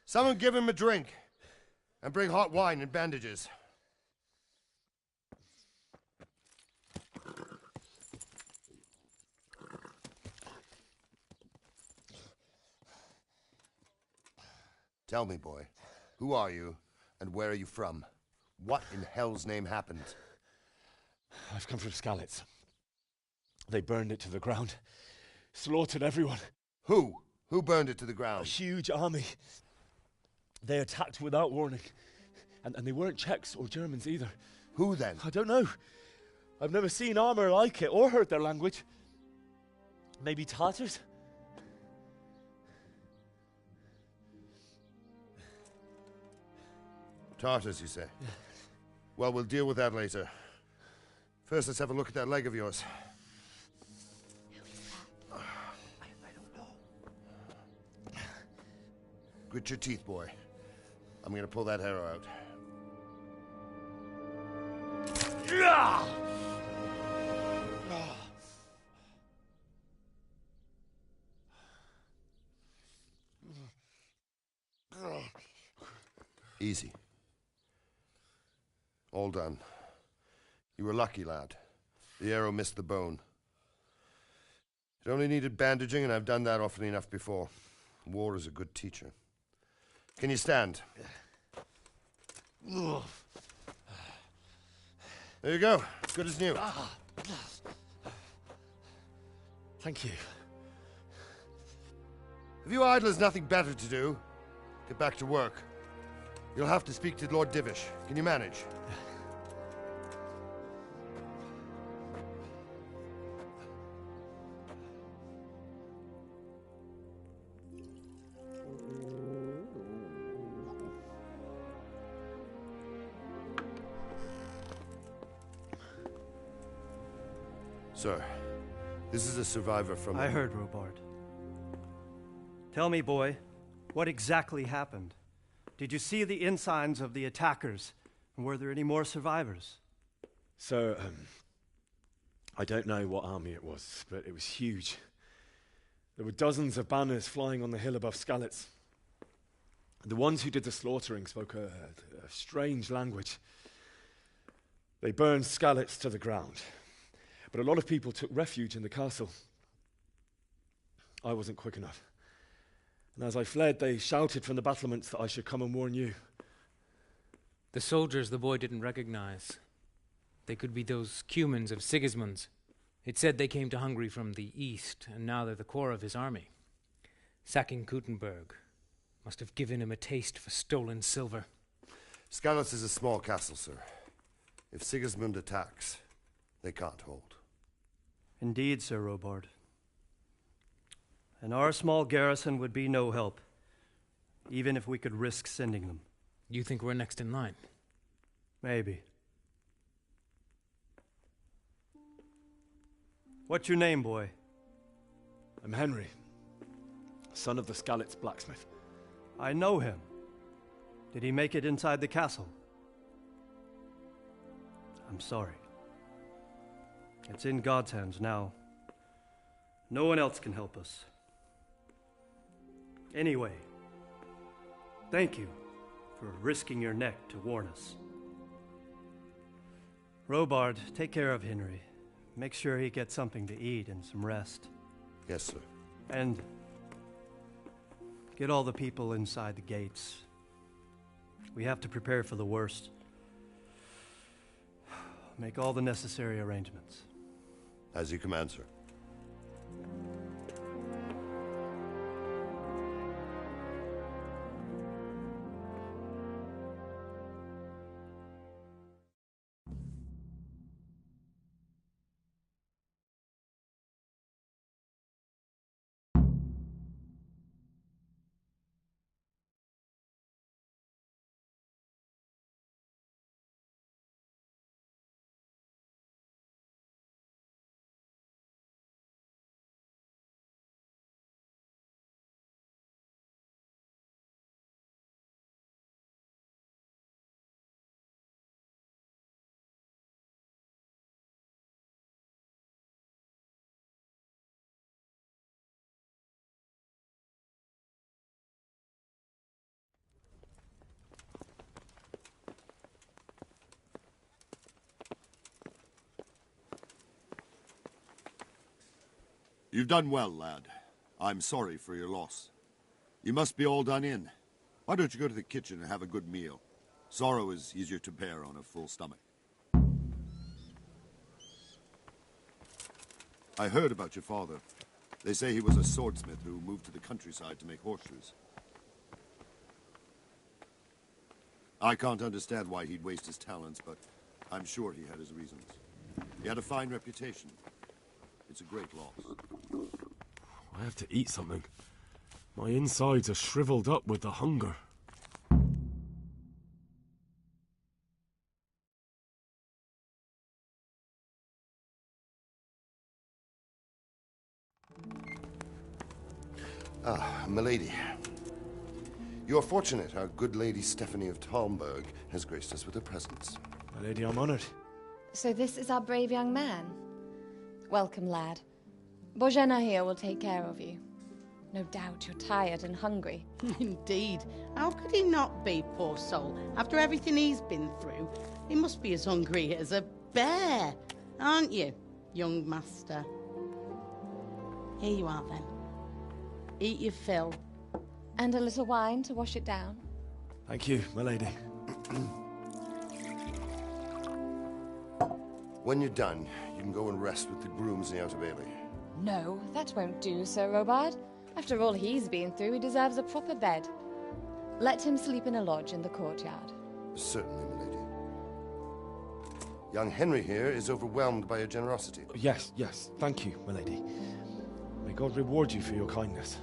Someone give him a drink. And bring hot wine and bandages. Tell me, boy, who are you, and where are you from? What in hell's name happened? I've come from Skalitz. They burned it to the ground. Slaughtered everyone. Who? Who burned it to the ground? A huge army. They attacked without warning. And they weren't Czechs or Germans either. Who then? I don't know. I've never seen armor like it or heard their language. Maybe Tatars? Tartars, you say? Yeah. Well, we'll deal with that later. First, let's have a look at that leg of yours. Grit your teeth, boy. I'm gonna pull that arrow out. Yeah! Easy. All done. You were lucky, lad. The arrow missed the bone. It only needed bandaging, and I've done that often enough before. War is a good teacher. Can you stand? There you go. As good as new. Thank you. Have you idlers nothing better to do? Get back to work. You'll have to speak to Lord Divish. Can you manage? Sir, this is a survivor from... I heard, Robard. Tell me, boy, what exactly happened? Did you see the ensigns of the attackers? And were there any more survivors? Sir, I don't know what army it was, but it was huge. There were dozens of banners flying on the hill above Skalitz. The ones who did the slaughtering spoke a strange language. They burned Skalitz to the ground. But a lot of people took refuge in the castle. I wasn't quick enough. And as I fled, they shouted from the battlements that I should come and warn you. The soldiers the boy didn't recognize. They could be those Cumans of Sigismund's. It said they came to Hungary from the east, and now they're the core of his army. Sacking Kuttenberg must have given him a taste for stolen silver. Skalitz is a small castle, sir. If Sigismund attacks, they can't hold. Indeed, Sir Robard. And our small garrison would be no help, even if we could risk sending them. You think we're next in line? Maybe. What's your name, boy? I'm Henry, son of the Skalitz blacksmith. I know him. Did he make it inside the castle? I'm sorry. It's in God's hands now. No one else can help us. Anyway, thank you for risking your neck to warn us. Robard, take care of Henry. Make sure he gets something to eat and some rest. Yes, sir. And get all the people inside the gates. We have to prepare for the worst. Make all the necessary arrangements. As you command, sir. You've done well, lad. I'm sorry for your loss. You must be all done in. Why don't you go to the kitchen and have a good meal? Sorrow is easier to bear on a full stomach. I heard about your father. They say he was a swordsmith who moved to the countryside to make horseshoes. I can't understand why he'd waste his talents, but I'm sure he had his reasons. He had a fine reputation. It's a great loss. I have to eat something. My insides are shriveled up with the hunger. Ah, milady. You're fortunate our good lady Stephanie of Talmberg has graced us with her presence. My lady, I'm honored. So this is our brave young man. Welcome, lad. Bozhena here will take care of you. No doubt you're tired and hungry. Indeed. How could he not be, poor soul? After everything he's been through, he must be as hungry as a bear, aren't you, young master? Here you are, then. Eat your fill. And a little wine to wash it down. Thank you, my lady. When you're done, you can go and rest with the grooms in the Outer Bailey. No, that won't do, Sir Robard. After all he's been through, he deserves a proper bed. Let him sleep in a lodge in the courtyard. Certainly, my lady. Young Henry here is overwhelmed by your generosity. Yes, thank you, my lady. May God reward you for your kindness.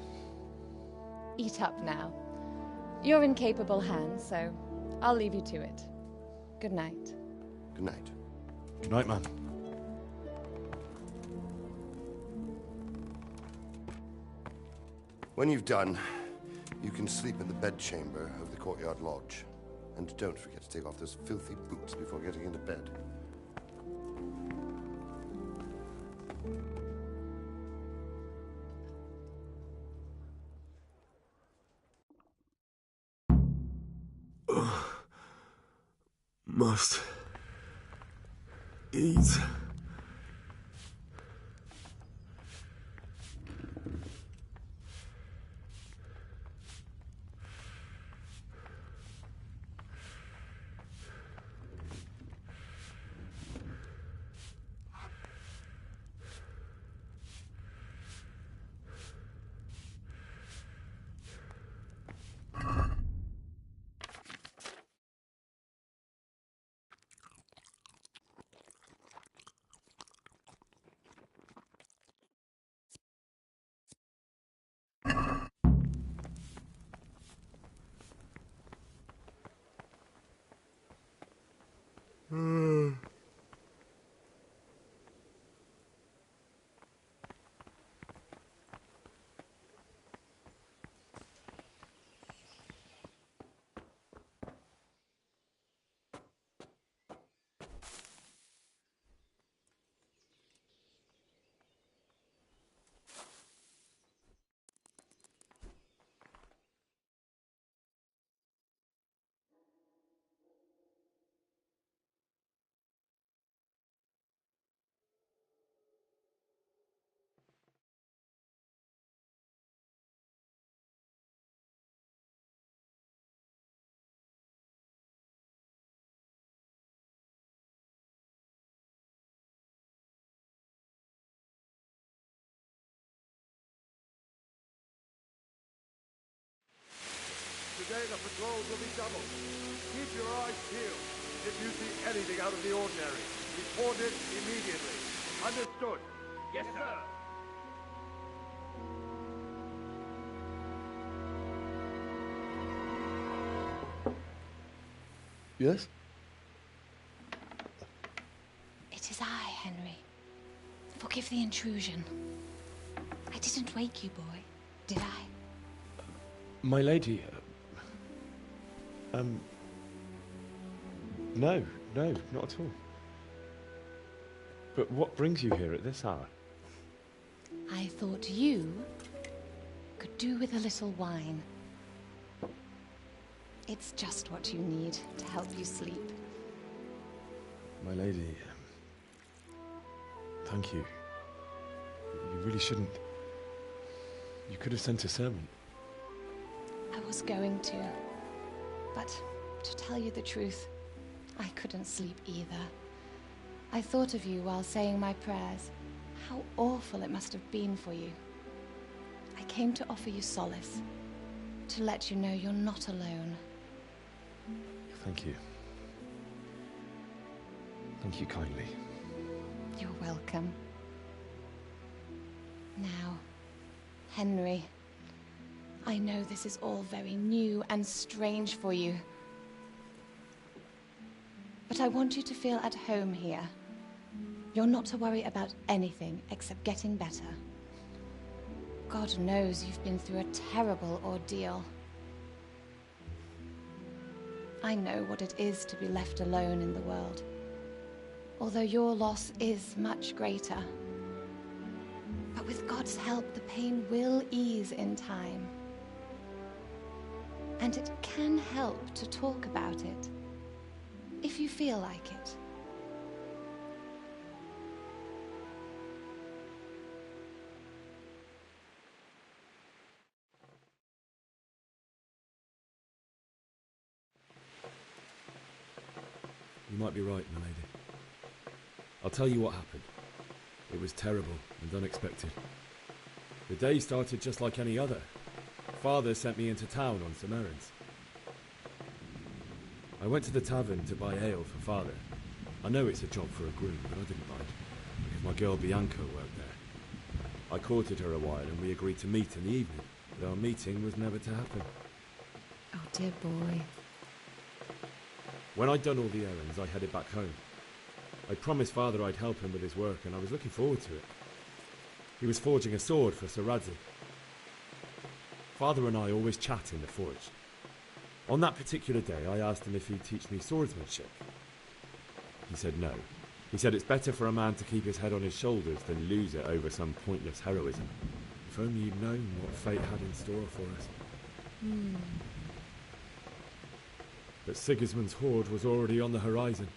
Eat up now. You're in capable hands, so I'll leave you to it. Good night. Good night. Good night, ma'am. When you've done, you can sleep in the bedchamber of the courtyard lodge. And don't forget to take off those filthy boots before getting into bed. Must eat. Today the patrols will be doubled. Keep your eyes peeled. If you see anything out of the ordinary, report it immediately. Understood? Yes, sir. Yes? It is I, Henry. Forgive the intrusion. I didn't wake you, boy, did I? My lady, no, not at all. But what brings you here at this hour? I thought you could do with a little wine. It's just what you need to help you sleep. My lady, thank you. You really shouldn't. You could have sent a servant. I was going to, but to tell you the truth, I couldn't sleep either. I thought of you while saying my prayers. How awful it must have been for you. I came to offer you solace, to let you know you're not alone. Thank you. Thank you kindly. You're welcome. Now, Henry, I know this is all very new and strange for you. But I want you to feel at home here. You're not to worry about anything except getting better. God knows you've been through a terrible ordeal. I know what it is to be left alone in the world, although your loss is much greater. But with God's help, the pain will ease in time. And it can help to talk about it, if you feel like it. You might be right, my lady. I'll tell you what happened. It was terrible and unexpected. The day started just like any other. Father sent me into town on some errands. I went to the tavern to buy ale for Father. I know it's a job for a groom, but I didn't mind, because my girl Bianca worked there. I courted her a while and we agreed to meet in the evening, but our meeting was never to happen. Oh, dear boy. When I'd done all the errands, I headed back home. I promised Father I'd help him with his work, and I was looking forward to it. He was forging a sword for Sir Radzik. Father and I always chat in the forge. On that particular day, I asked him if he'd teach me swordsmanship. He said no. He said it's better for a man to keep his head on his shoulders than lose it over some pointless heroism. If only you'd known what fate had in store for us. But Sigismund's horde was already on the horizon,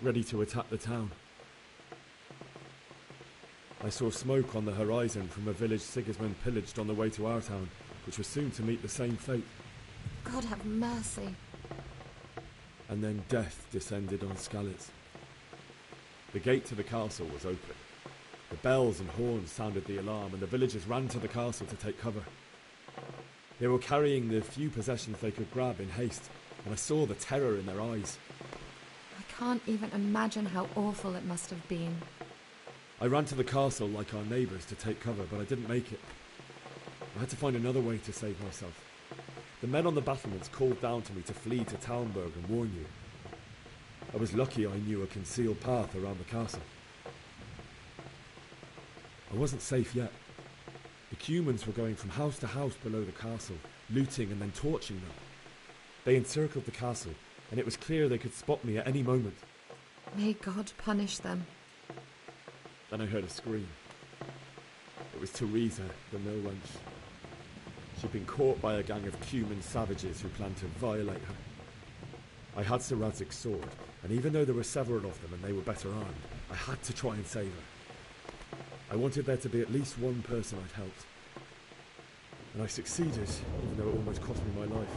ready to attack the town. I saw smoke on the horizon from a village Sigismund pillaged on the way to our town, which was soon to meet the same fate. God have mercy. And then death descended on Skalitz. The gate to the castle was open. The bells and horns sounded the alarm, and the villagers ran to the castle to take cover. They were carrying the few possessions they could grab in haste, and I saw the terror in their eyes. I can't even imagine how awful it must have been. I ran to the castle like our neighbours to take cover, but I didn't make it. I had to find another way to save myself. The men on the battlements called down to me to flee to Talmberg and warn you. I was lucky I knew a concealed path around the castle. I wasn't safe yet. The Cumans were going from house to house below the castle, looting and then torching them. They encircled the castle, and it was clear they could spot me at any moment. May God punish them. Then I heard a scream. It was Teresa, the mill wench. She'd been caught by a gang of Cuman savages who planned to violate her. I had Sir Radzik's sword, and even though there were several of them and they were better armed, I had to try and save her. I wanted there to be at least one person I'd helped. And I succeeded, even though it almost cost me my life.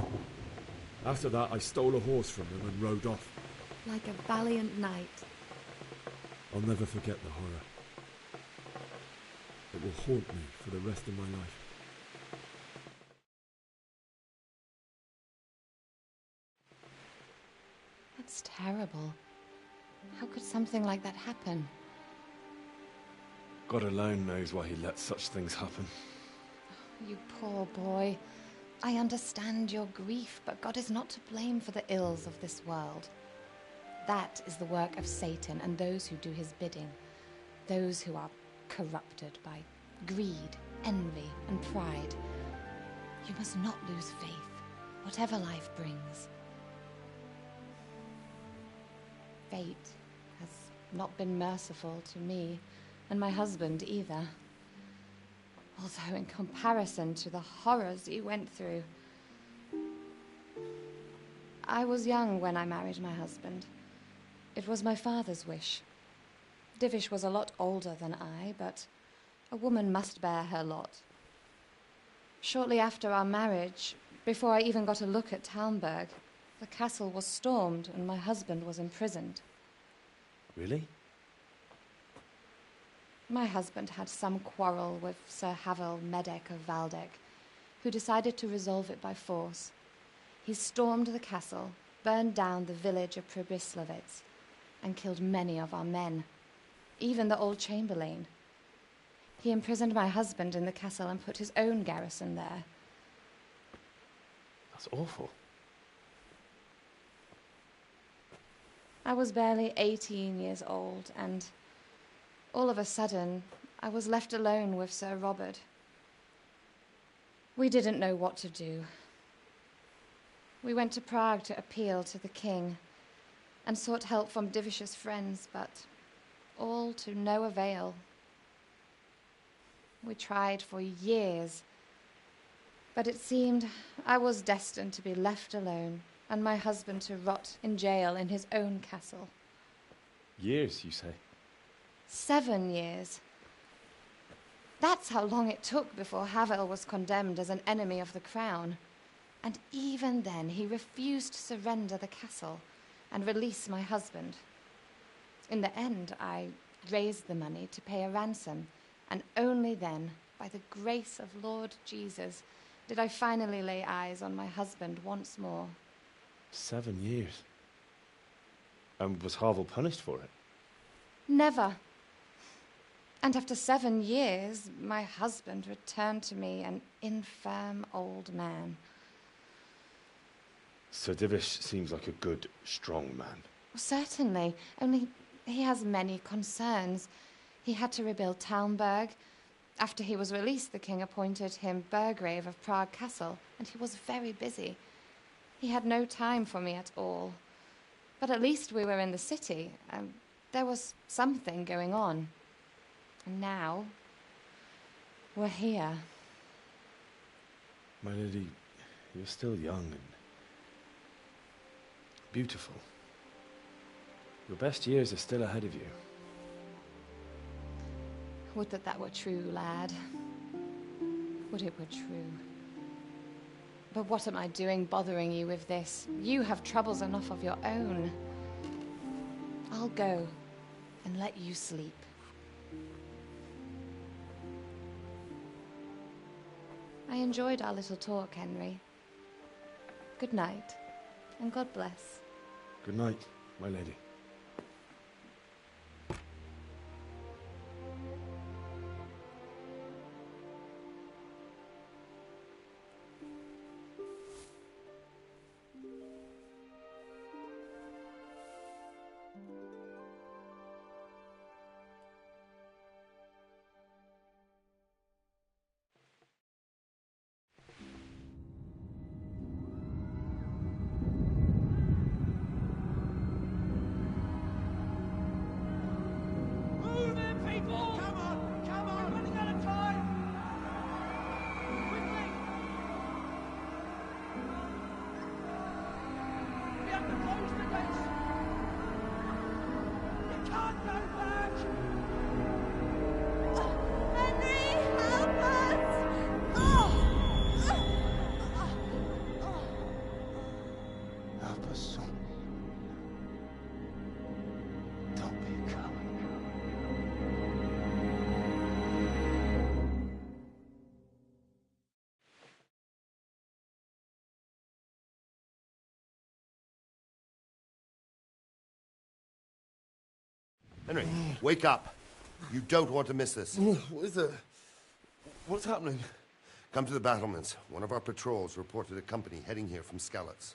After that, I stole a horse from them and rode off. Like a valiant knight. I'll never forget the horror. It will haunt me for the rest of my life. That's terrible. How could something like that happen? God alone knows why he lets such things happen. You poor boy. I understand your grief, but God is not to blame for the ills of this world. That is the work of Satan and those who do his bidding. Those who are corrupted by greed, envy, and pride. You must not lose faith, whatever life brings. Fate has not been merciful to me, and my husband either. Although in comparison to the horrors he went through. I was young when I married my husband. It was my father's wish. Divish was a lot older than I, but a woman must bear her lot. Shortly after our marriage, before I even got a look at Talmberg, the castle was stormed and my husband was imprisoned. Really? My husband had some quarrel with Sir Havel Medek of Valdek, who decided to resolve it by force. He stormed the castle, burned down the village of Pribyslavitz, and killed many of our men, even the old chamberlain. He imprisoned my husband in the castle and put his own garrison there. That's awful. I was barely 18 years old, and all of a sudden, I was left alone with Sir Robert. We didn't know what to do. We went to Prague to appeal to the king and sought help from Divish's friends, but all to no avail. We tried for years, but it seemed I was destined to be left alone and my husband to rot in jail in his own castle. Years, you say? 7 years. That's how long it took before Havel was condemned as an enemy of the crown. And even then he refused to surrender the castle and release my husband, In the end, I raised the money to pay a ransom, and only then, by the grace of Lord Jesus, did I finally lay eyes on my husband once more. 7 years? And was Harville punished for it? Never. And after 7 years, my husband returned to me an infirm old man. Sir Divish seems like a good, strong man. Certainly, only he has many concerns. He had to rebuild Talmberg. After he was released, the king appointed him Burgrave of Prague Castle, and he was very busy. He had no time for me at all. But at least we were in the city, and there was something going on. And now, we're here. My lady, you're still young and beautiful. Your best years are still ahead of you. Would that that were true, lad. Would it were true. But what am I doing bothering you with this? You have troubles enough of your own. I'll go and let you sleep. I enjoyed our little talk, Henry. Good night, and God bless. Good night, my lady. Move it, people! Come on! Come on! We're running out of time! Quickly! We have to close the gates! You can't go back! Henry, help us! Help us, son. Don't be a coward. Henry, wake up. You don't want to miss this. What is it? What's happening? Come to the battlements. One of our patrols reported a company heading here from Skalitz.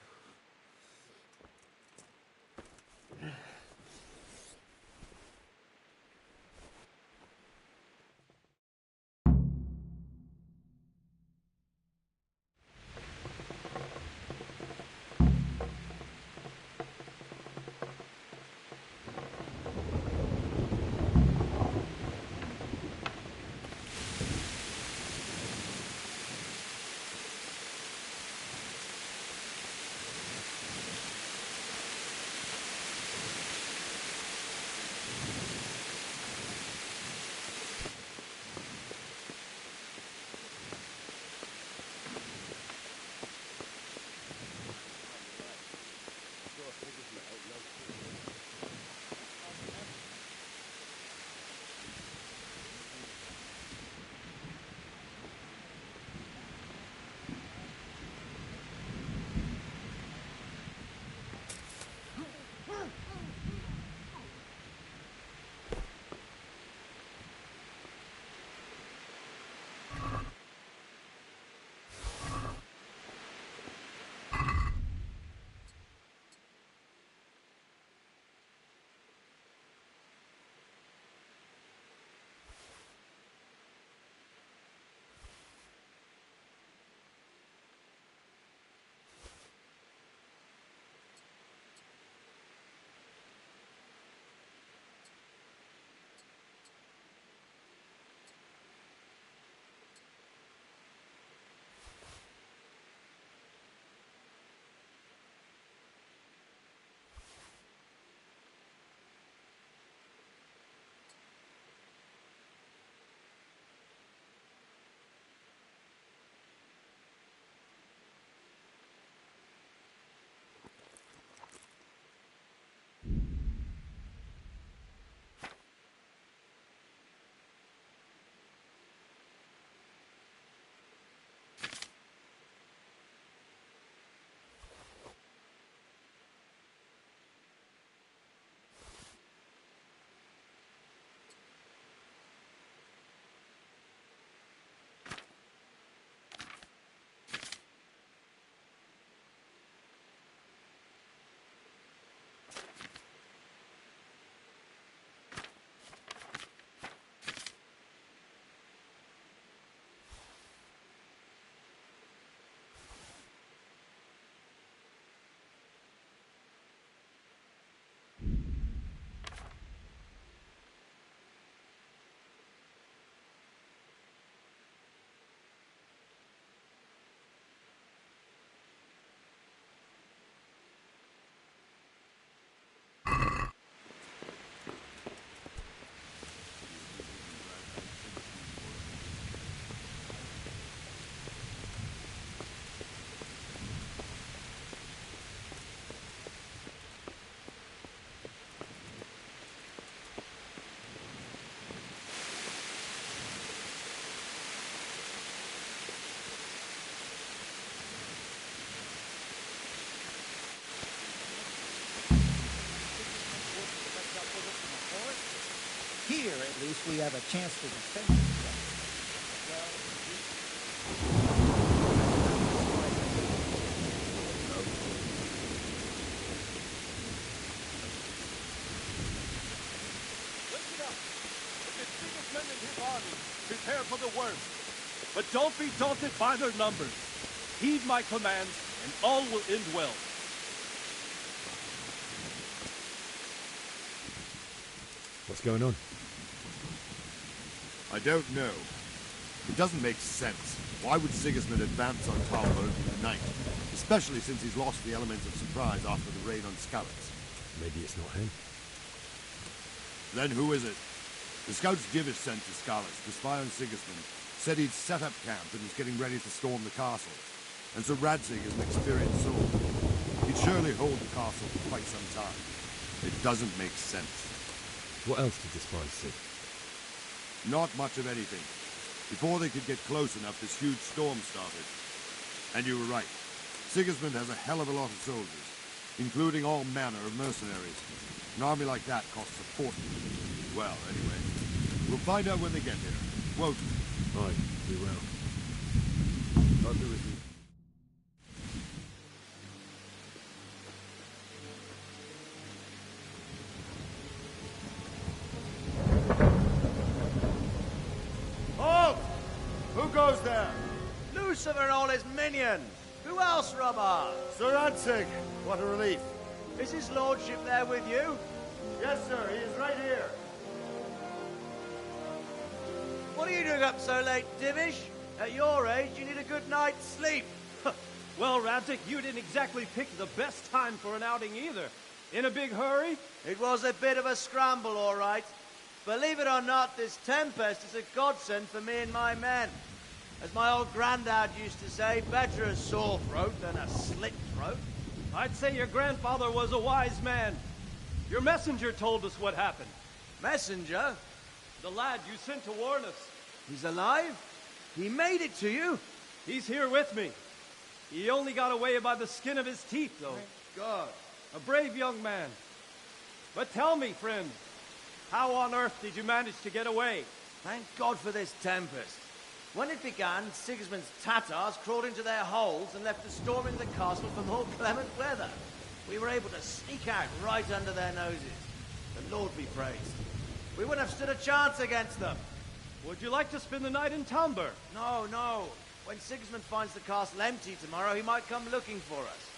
least we have a chance to defend ourselves. Listen up. If it's Sigismund and his army, prepare for the worst. But don't be daunted by their numbers. Heed my commands, and all will end well. What's going on? I don't know. It doesn't make sense. Why would Sigismund advance on Talbot in the night? Especially since he's lost the element of surprise after the raid on Skalitz. Maybe it's not him. Then who is it? The scouts Divish sent to Skalitz to spy on Sigismund said he'd set up camp and was getting ready to storm the castle. And Sir Radzig is an experienced soldier. He'd surely hold the castle for quite some time. It doesn't make sense. What else did the spies see? Not much of anything. Before they could get close enough, this huge storm started. And you were right. Sigismund has a hell of a lot of soldiers, including all manner of mercenaries. An army like that costs a fortune. Well, anyway, we'll find out when they get here, won't we? Aye, we will. I'll be with you. Halt! Who goes there? Lucifer and all his minions. Who else, Robber? Sir Radzig, what a relief. Is his lordship there with you? Yes, sir, he is right here. What are you doing up so late, Divish? At your age, you need a good night's sleep. Well, Radzig, you didn't exactly pick the best time for an outing either. In a big hurry? It was a bit of a scramble, all right. Believe it or not, this tempest is a godsend for me and my men. As my old granddad used to say, better a sore throat than a slit throat. I'd say your grandfather was a wise man. Your messenger told us what happened. Messenger? The lad you sent to warn us. He's alive? He made it to you? He's here with me. He only got away by the skin of his teeth, though. Thank God. A brave young man. But tell me, friend, how on earth did you manage to get away? Thank God for this tempest. When it began, Sigismund's Tatars crawled into their holes and left us storming the castle for more clement weather. We were able to sneak out right under their noses. The Lord be praised. We wouldn't have stood a chance against them. Would you like to spend the night in Talbot? No, no. When Sigismund finds the castle empty tomorrow, he might come looking for us.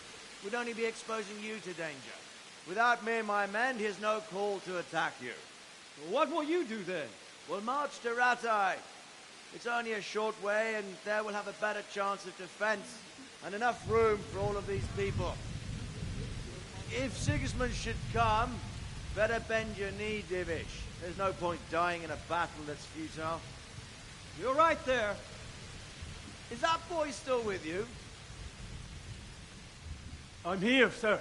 We'd only be exposing you to danger. Without me and my men, he has no call to attack you. What will you do then? We'll march to Rattay. It's only a short way, and there we'll have a better chance of defense, and enough room for all of these people. If Sigismund should come, better bend your knee, Divish. There's no point dying in a battle that's futile. You're right there. Is that boy still with you? I'm here, sir.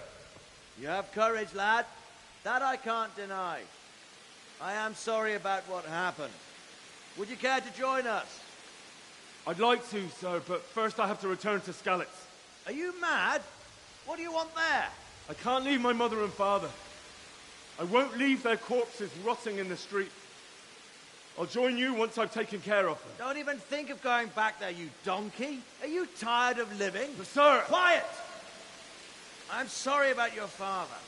You have courage, lad. That I can't deny. I am sorry about what happened. Would you care to join us? I'd like to, sir, but first I have to return to Skalitz. Are you mad? What do you want there? I can't leave my mother and father. I won't leave their corpses rotting in the street. I'll join you once I've taken care of them. Don't even think of going back there, you donkey. Are you tired of living? But sir! Quiet! I'm sorry about your father,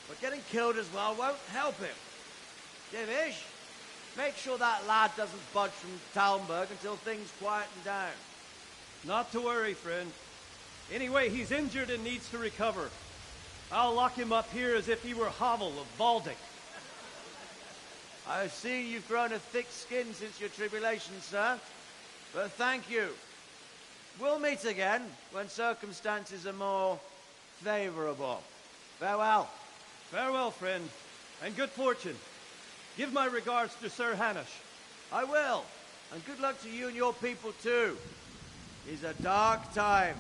but getting killed as well won't help him. Divish, make sure that lad doesn't budge from Talmberg until things quieten down. Not to worry, friend. Anyway, he's injured and needs to recover. I'll lock him up here as if he were Havel of Valdic. I've seen you've grown a thick skin since your tribulation, sir. But thank you. We'll meet again when circumstances are more favorable. Farewell. Farewell, friend, and good fortune. Give my regards to Sir Hanush. I will. And good luck to you and your people, too. These are dark times.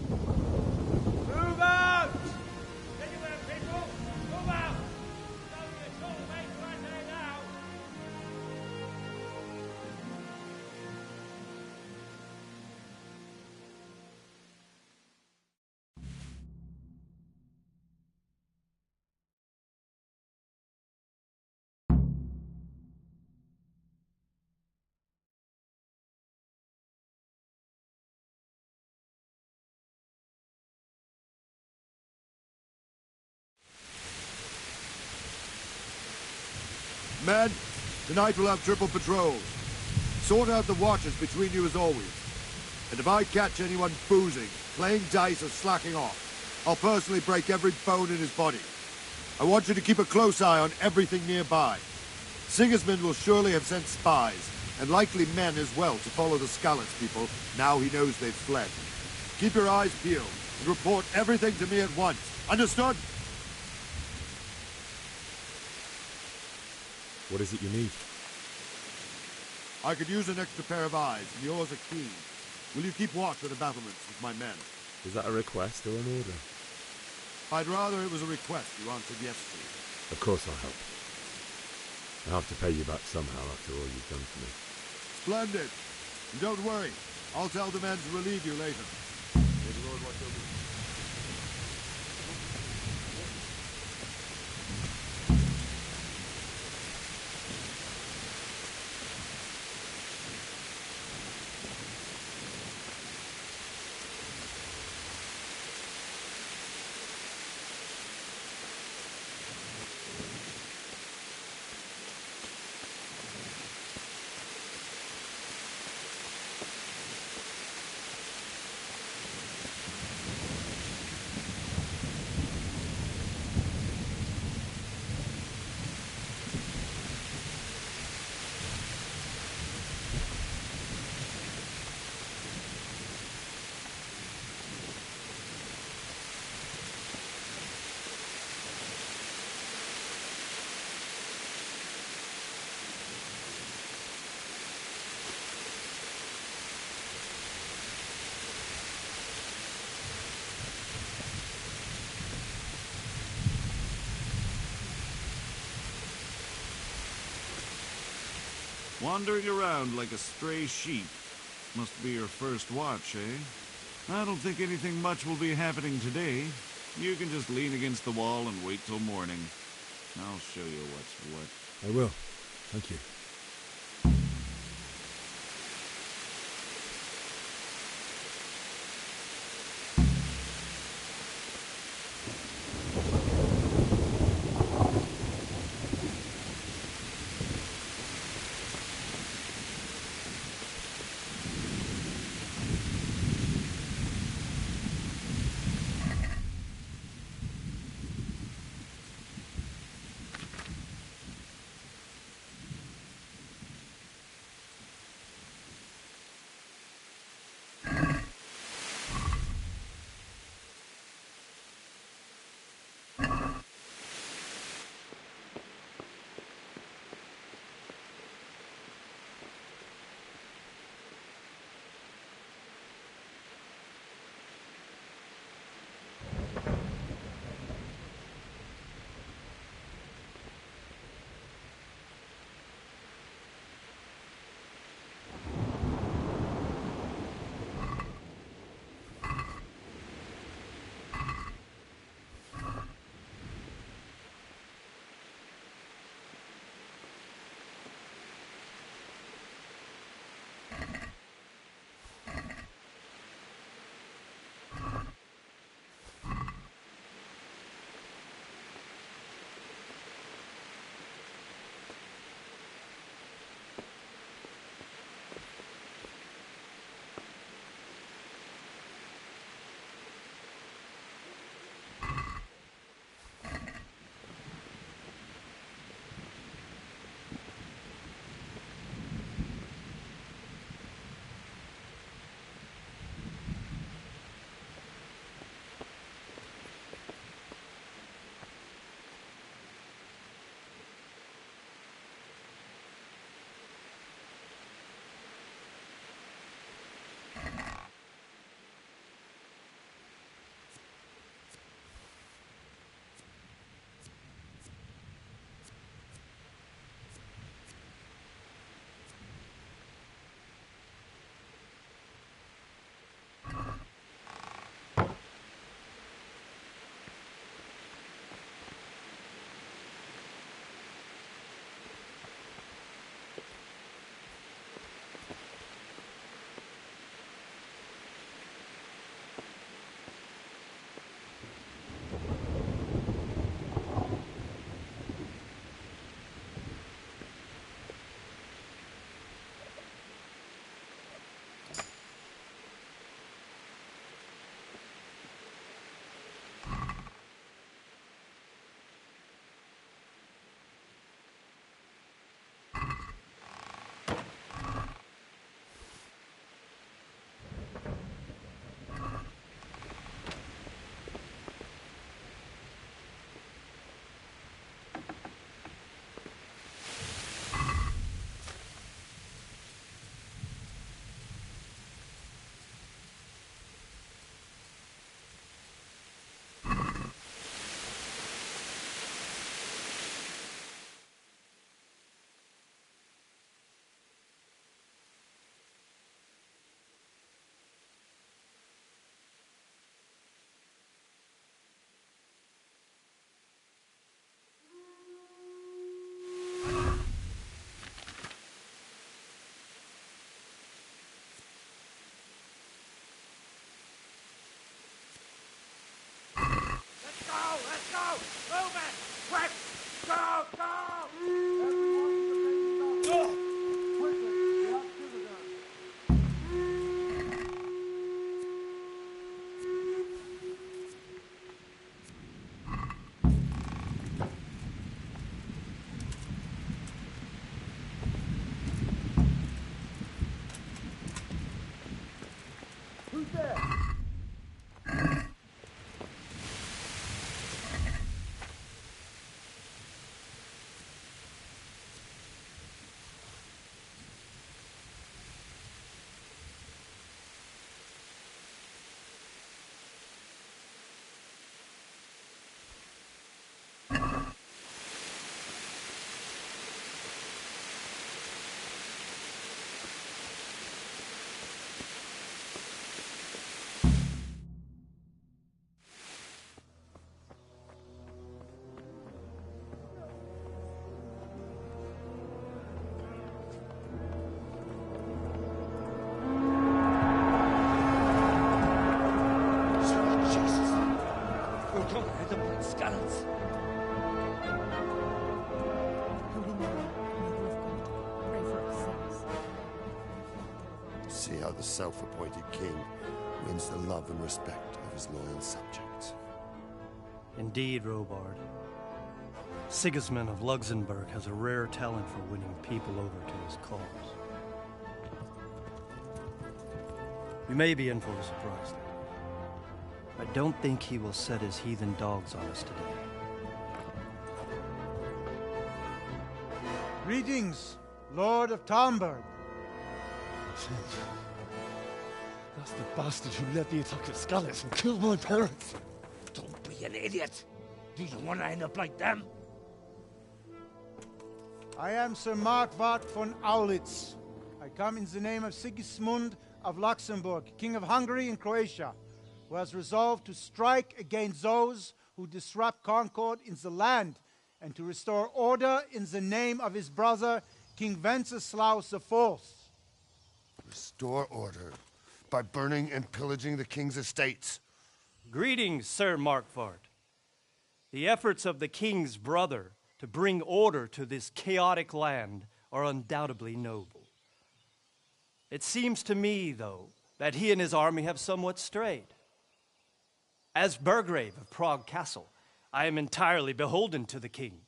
Move out! Anywhere, people! Move out! Don't get all late right there now! Men, tonight we'll have triple patrols. Sort out the watches between you as always. And if I catch anyone boozing, playing dice or slacking off, I'll personally break every bone in his body. I want you to keep a close eye on everything nearby. Sigismund will surely have sent spies, and likely men as well, to follow the Skalitz people, now he knows they've fled. Keep your eyes peeled, and report everything to me at once. Understood? What is it you need? I could use an extra pair of eyes, and yours are keen. Will you keep watch at the battlements with my men? Is that a request or an order? I'd rather it was a request you answered yes to. Of course I'll help. I have to pay you back somehow after all you've done for me. Splendid. And don't worry, I'll tell the men to relieve you later. May the Lord watch over you. Wandering around like a stray sheep. Must be your first watch, eh? I don't think anything much will be happening today. You can just lean against the wall and wait till morning. I'll show you what's what. I will. Thank you. See how the self-appointed king wins the love and respect of his loyal subjects. Indeed, Robard. Sigismund of Luxembourg has a rare talent for winning people over to his cause. You may be in for a surprise, though. I don't think he will set his heathen dogs on us today. Greetings, Lord of Talmberg. That's the bastard who led the attack at Skalitz and killed my parents. Don't be an idiot. Do you want to end up like them? I am Sir Markwart von Aulitz. I come in the name of Sigismund of Luxembourg, King of Hungary and Croatia, who has resolved to strike against those who disrupt concord in the land and to restore order in the name of his brother, King Wenceslaus IV. Restore order by burning and pillaging the king's estates. Greetings, Sir Markwart. The efforts of the king's brother to bring order to this chaotic land are undoubtedly noble. It seems to me, though, that he and his army have somewhat strayed. As Burgrave of Prague Castle, I am entirely beholden to the king,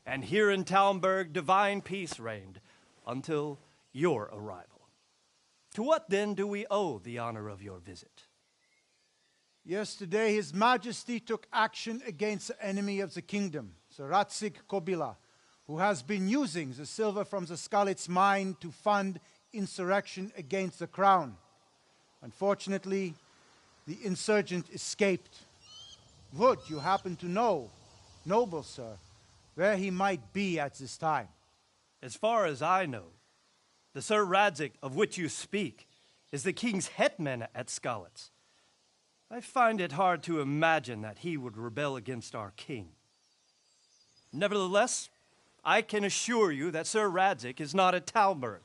and here in Talmberg divine peace reigned until your arrival. To what then do we owe the honor of your visit? Yesterday, His Majesty took action against the enemy of the kingdom, Sir Radzik Kobila, who has been using the silver from the Skalitz mine to fund insurrection against the crown. Unfortunately, the insurgent escaped. Would you happen to know, noble sir, where he might be at this time? As far as I know, the Sir Radzik of which you speak is the king's hetman at Skalitz. I find it hard to imagine that he would rebel against our king. Nevertheless, I can assure you that Sir Radzik is not at Talmberg.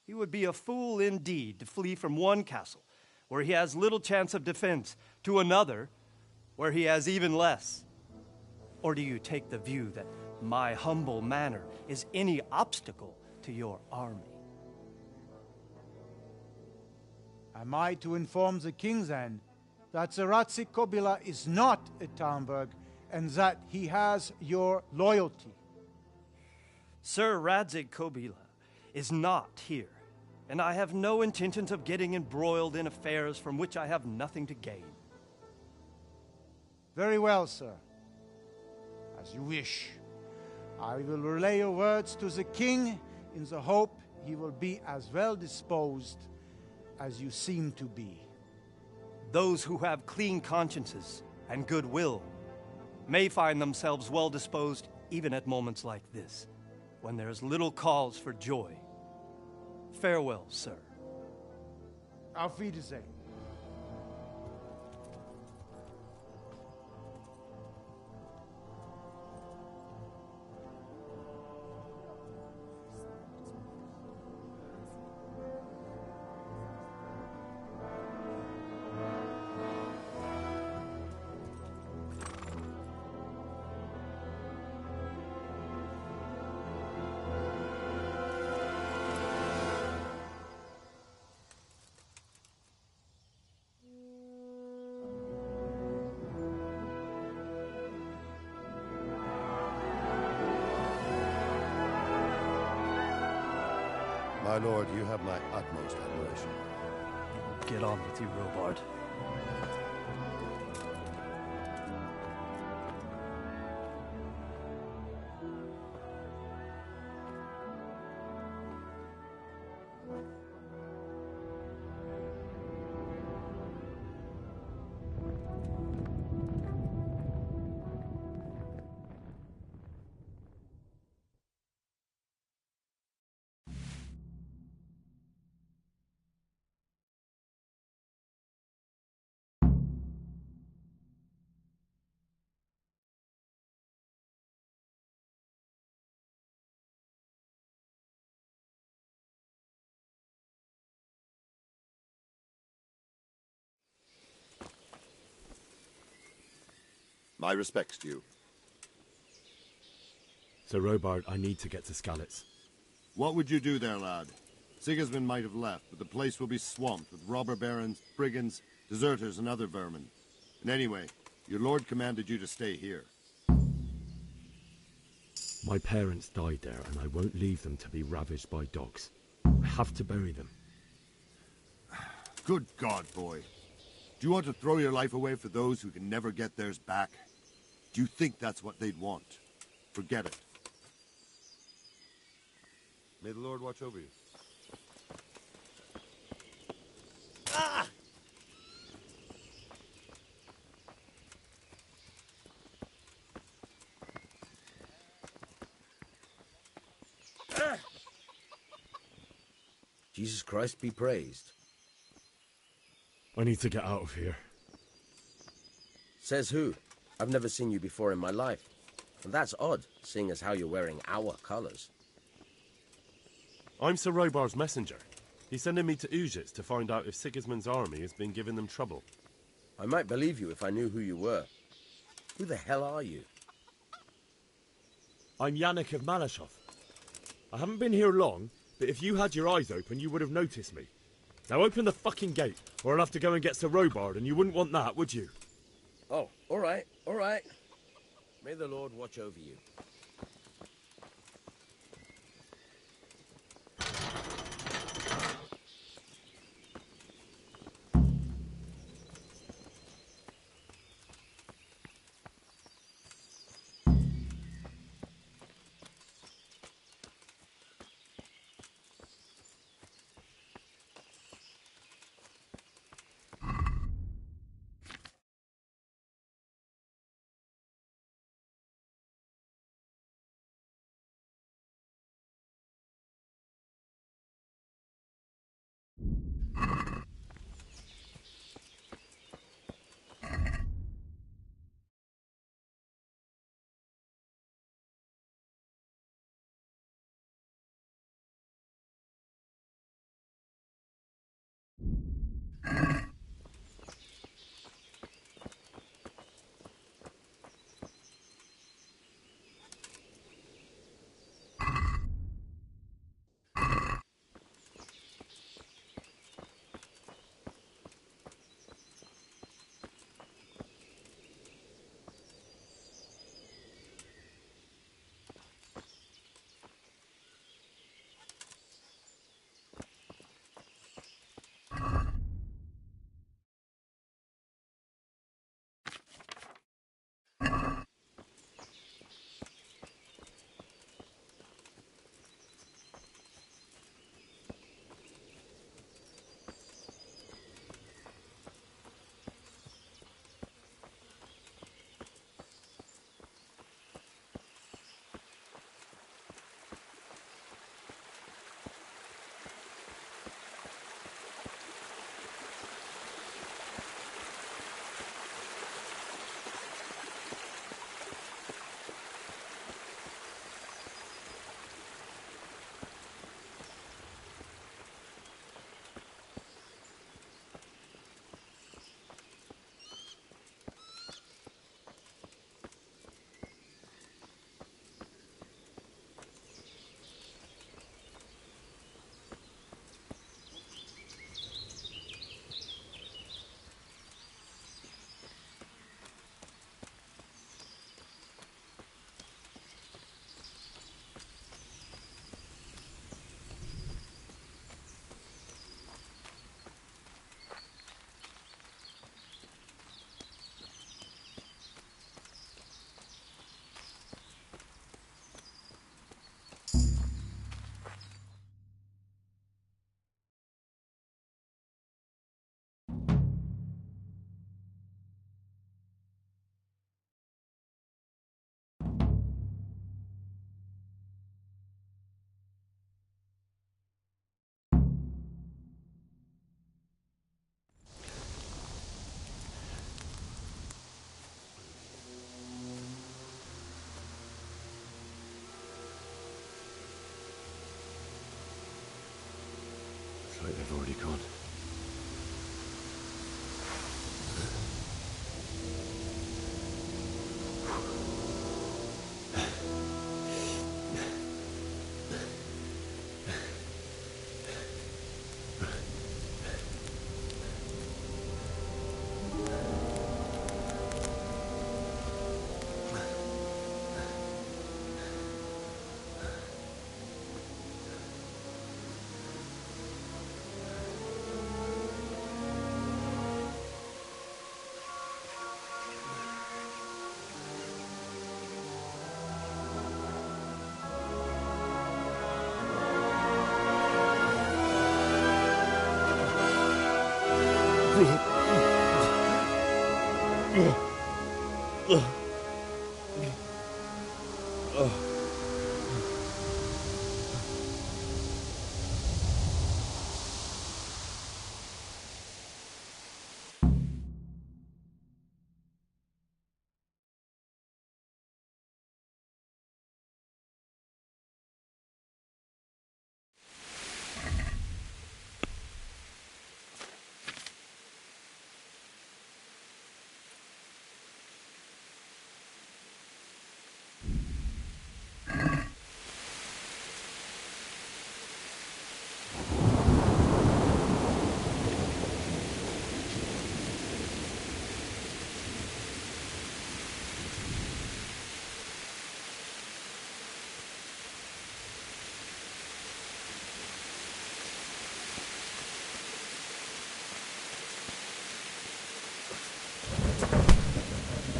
He would be a fool indeed to flee from one castle, where he has little chance of defense, to another, where he has even less. Or do you take the view that my humble manner is any obstacle to your army? Am I to inform the king then that Sir Radzik Kobila is not at Talmberg and that he has your loyalty? Sir Radzik Kobila is not here, and I have no intentions of getting embroiled in affairs from which I have nothing to gain. Very well, sir. As you wish. I will relay your words to the king in the hope he will be as well disposed as you seem to be. Those who have clean consciences and goodwill may find themselves well disposed even at moments like this, when there is little cause for joy. Farewell, sir. Auf Wiedersehen. My lord, you have my utmost admiration. Get on with you, Robard. My respects to you. Sir Robard, I need to get to Skalitz. What would you do there, lad? Sigismund might have left, but the place will be swamped with robber barons, brigands, deserters, and other vermin. And anyway, your lord commanded you to stay here. My parents died there, and I won't leave them to be ravaged by dogs. I have to bury them. Good God, boy. Do you want to throw your life away for those who can never get theirs back? Do you think that's what they'd want? Forget it. May the Lord watch over you. Ah! Jesus Christ be praised. I need to get out of here. Says who? I've never seen you before in my life. And that's odd, seeing as how you're wearing our colours. I'm Sir Robard's messenger. He's sending me to Ujits to find out if Sigismund's army has been giving them trouble. I might believe you if I knew who you were. Who the hell are you? I'm Yannick of Malashov. I haven't been here long, but if you had your eyes open, you would have noticed me. Now open the fucking gate, or I'll have to go and get Sir Robard, and you wouldn't want that, would you? Oh, all right, all right. May the Lord watch over you.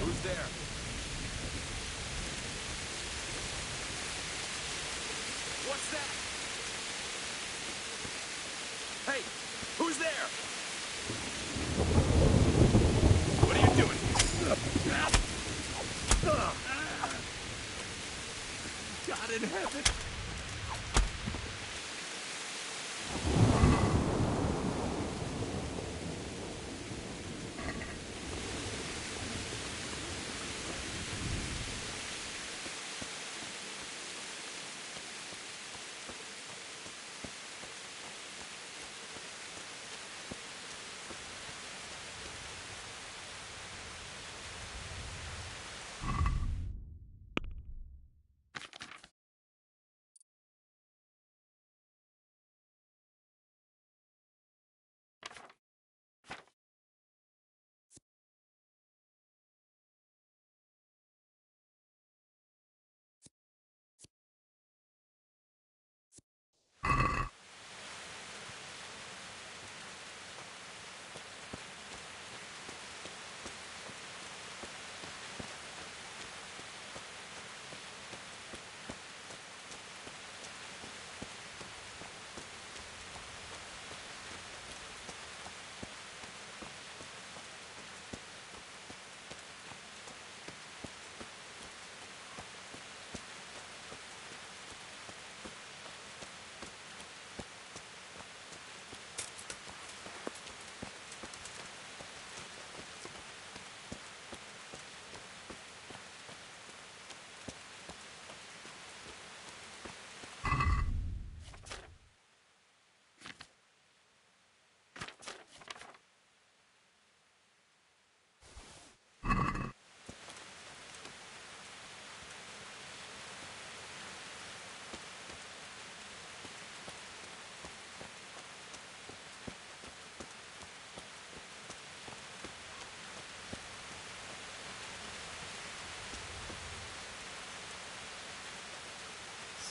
Who's there? What's that? Hey, who's there? What are you doing? God in heaven!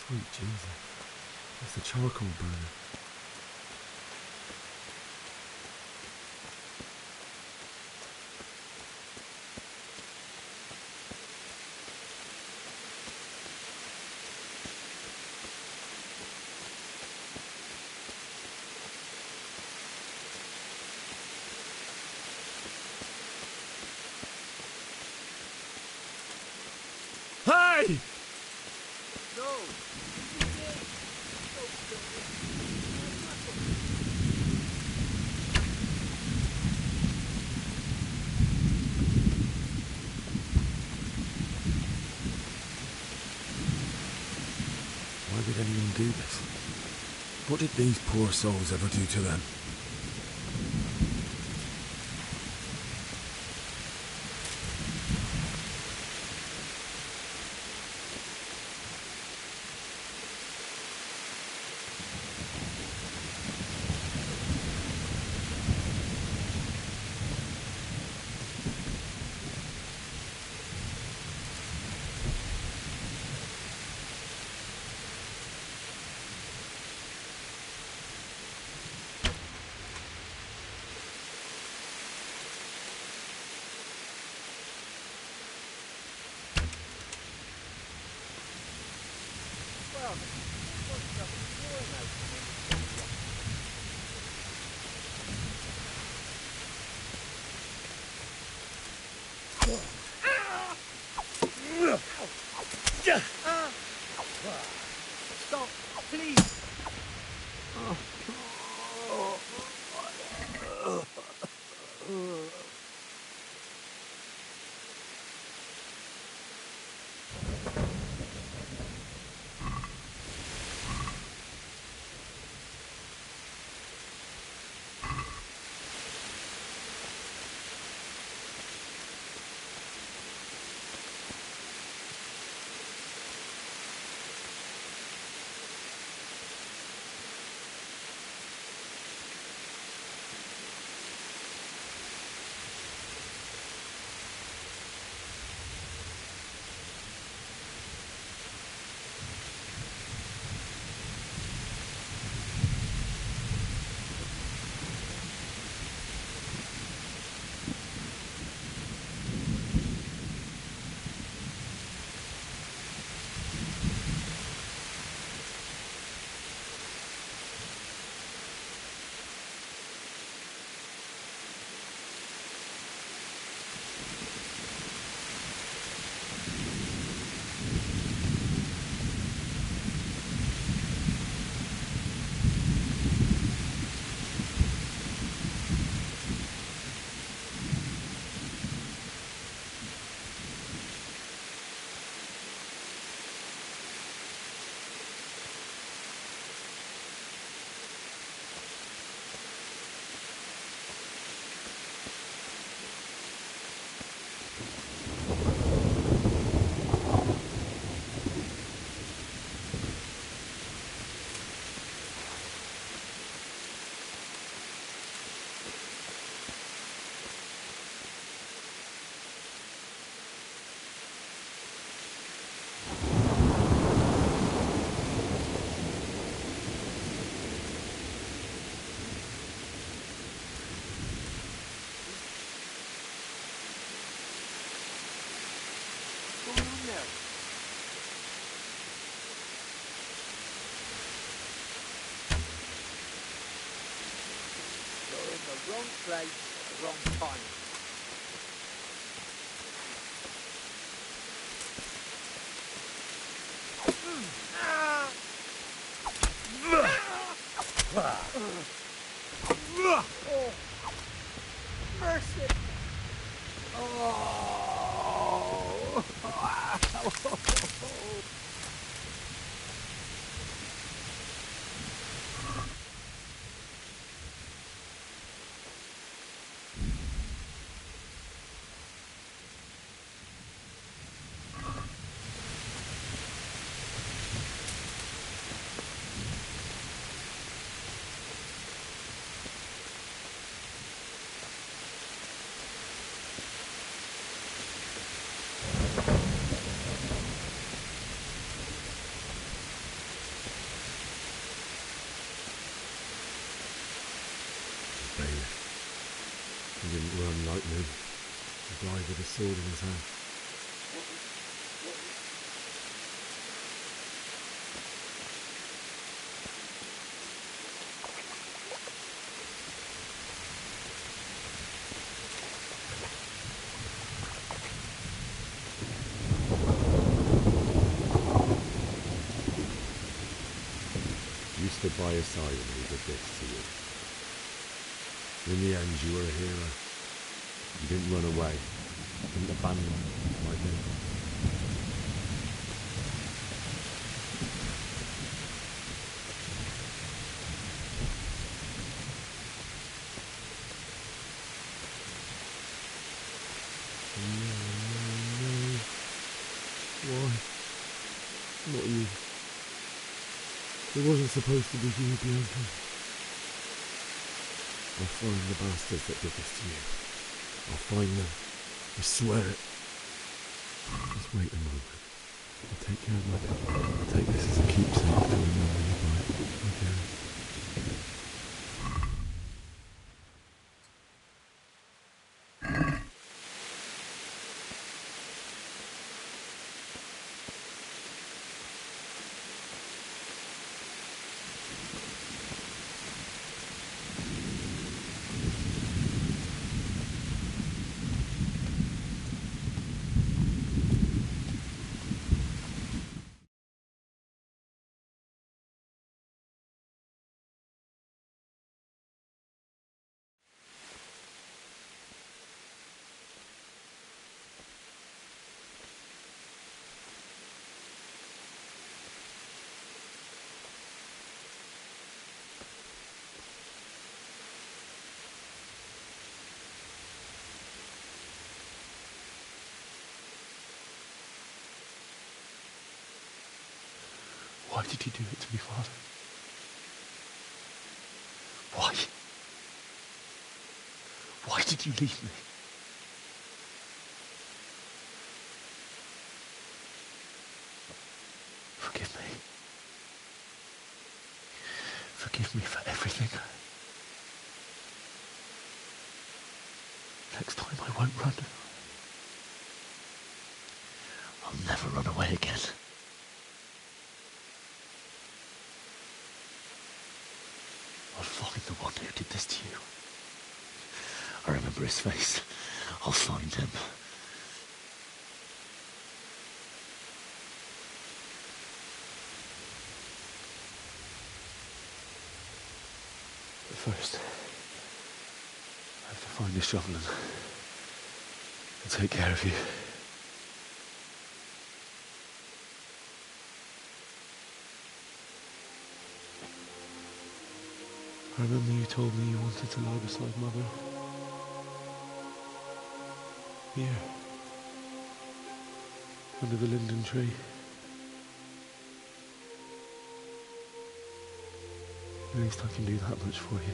Sweet Jesus. That's the charcoal burner. Hey! Why would anyone do this? What did these poor souls ever do to them? Wrong place, wrong time. Mercy! He didn't run like me. He died with a sword in his hand. You stood by his side when he did this to you. In the end, you were a hero. You didn't run away. You didn't abandon him like me. No. Why? Not you. It wasn't supposed to be you, Bianca. I'll find the bastards that did this to you. I'll find them. I swear it. Just wait a moment. I'll take care of my people. I'll take this as a keepsake to remember you by. Okay. Why did you do it to me, Father? Why? Why did you leave me? Forgive me. Forgive me for everything. Next time I won't run. I'll never run away again. I'll find the one who did this to you. I remember his face. I'll find him. But first, I have to find a shovel and take care of you. I remember you told me you wanted to lie beside Mother. Here. Under the linden tree. At least I can do that much for you.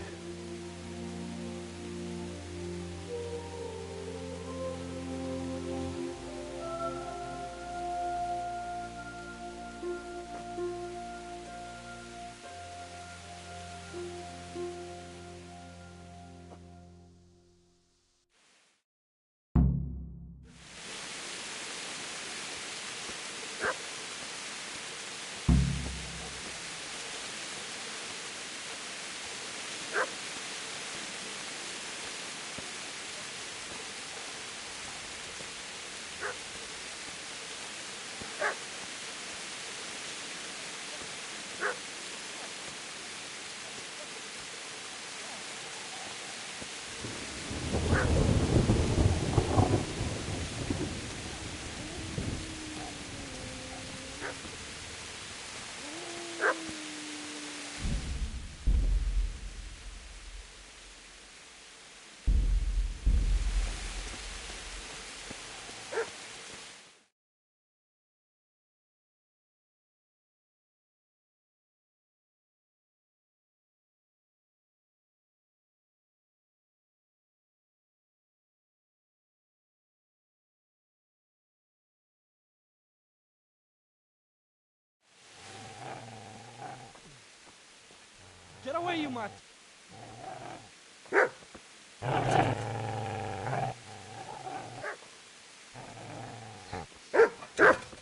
Get away, you mutt!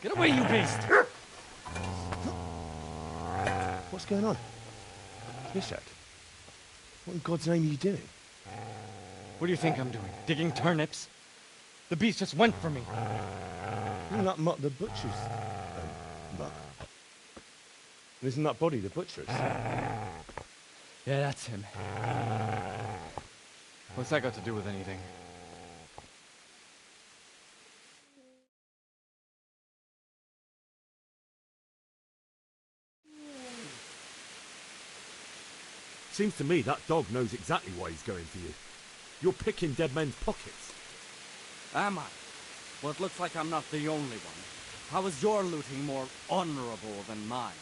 Get away, you beast! What's going on? Zbyszek, what in God's name are you doing? What do you think I'm doing? Digging turnips? The beast just went for me. Isn't that Mutt the butcher's? Mutt? Isn't that body the butcher's? Yeah, that's him. What's that got to do with anything? Seems to me that dog knows exactly why he's going for you. You're picking dead men's pockets. Am I? Well, it looks like I'm not the only one. How is your looting more honorable than mine?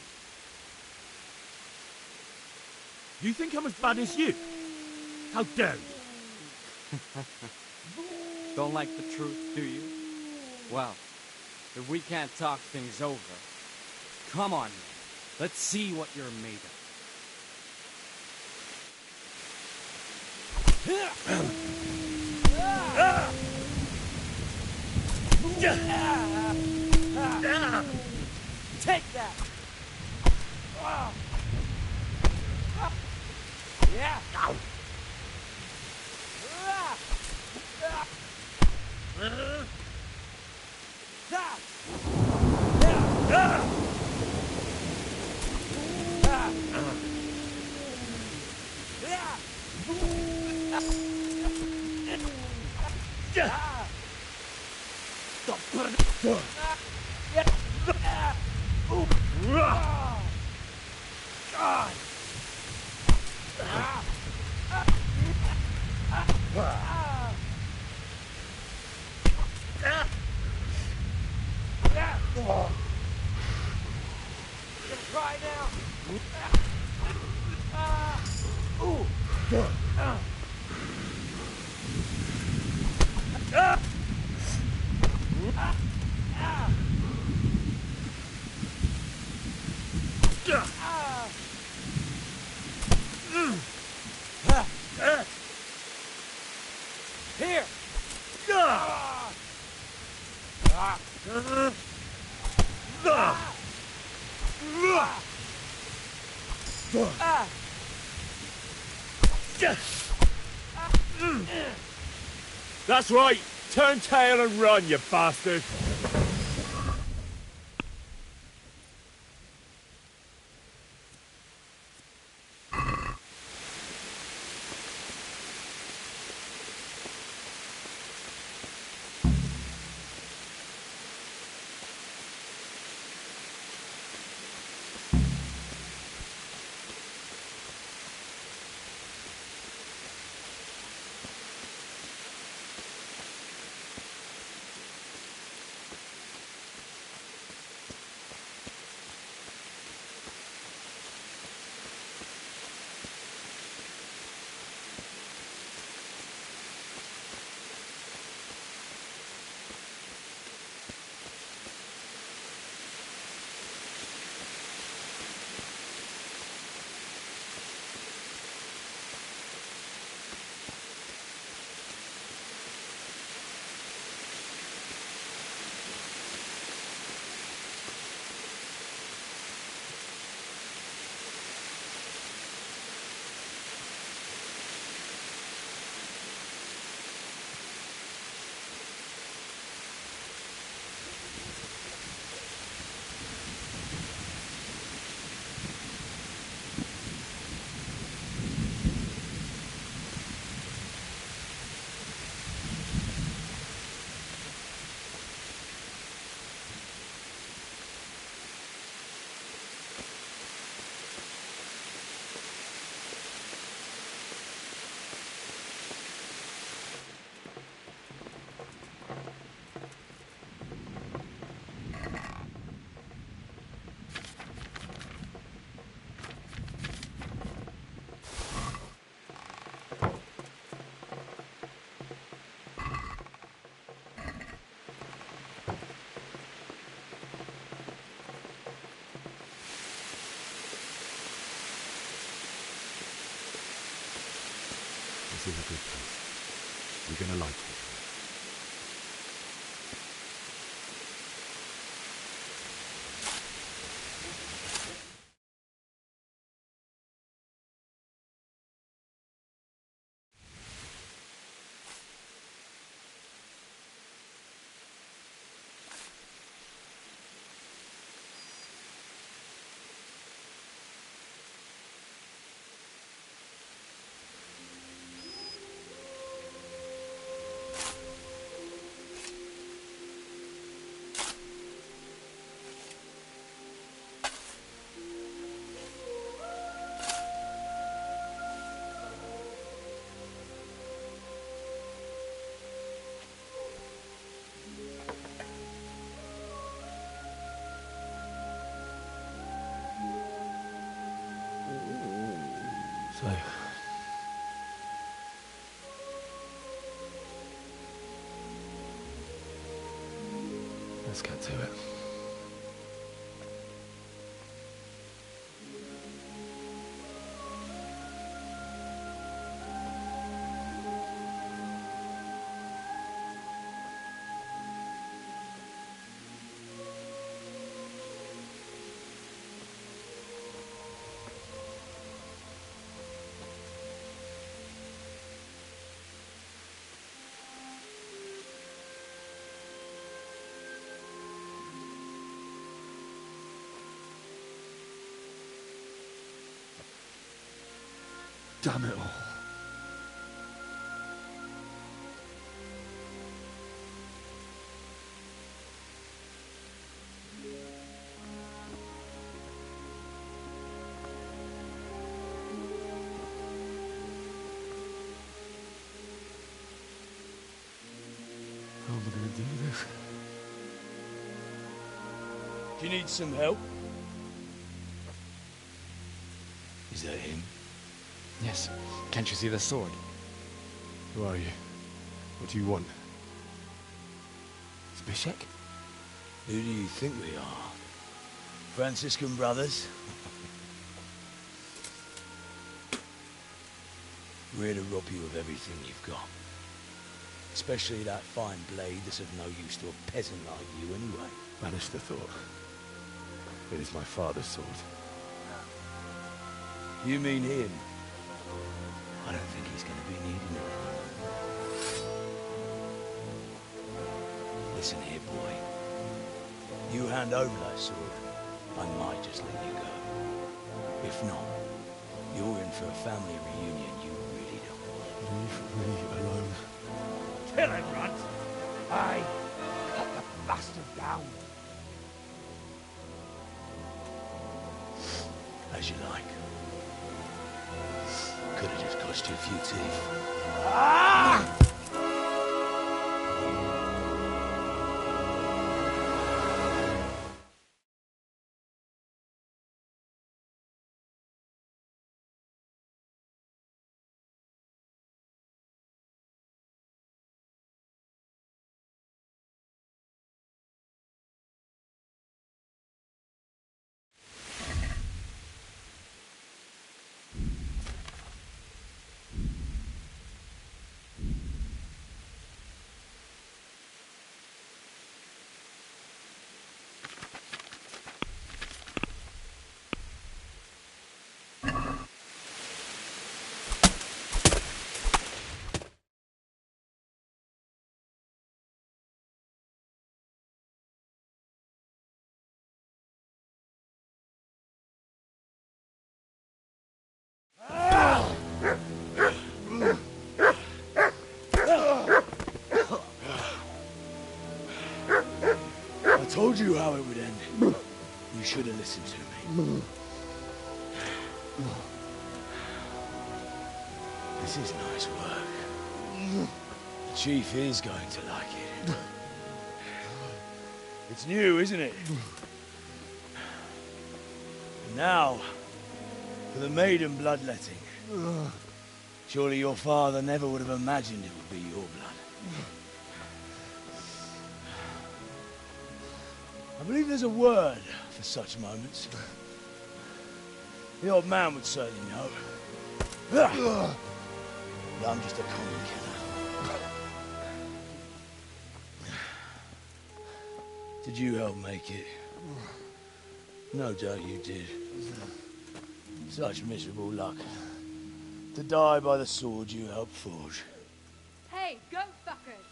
You think I'm as bad as you? How dare you? Don't like the truth, do you? Well, if we can't talk things over, come on, man. Let's see what you're made of. Take that! Yeah! Try now! Here! That's right! Turn tail and run, you bastard! This is a good place. You're gonna like it. So, let's get to it. Damn it all. How am I going to do this? Do you need some help? Is that him? Yes. Can't you see the sword? Who are you? What do you want? Zbyszek? Who do you think we are? Franciscan brothers? We're here to rob you of everything you've got. Especially that fine blade that's of no use to a peasant like you anyway. Banish the thought. It is my father's sword. You mean him? I don't think he's going to be needing it. Listen here, boy. You hand over that sword, I might just let you go. If not, you're in for a family reunion you really don't want. Leave me alone. Kill him, Runt! Aye. Cut the bastard down. As you like. Could have just cost you a few teeth. Ah! I told you how it would end. You should have listened to me. This is nice work. The chief is going to like it. It's new, isn't it? And now, for the maiden bloodletting. Surely your father never would have imagined it would be your blood. I believe there's a word for such moments. The old man would certainly know. I'm just a common killer. Did you help make it? No doubt you did. Such miserable luck. To die by the sword you helped forge. Hey, go fuckers!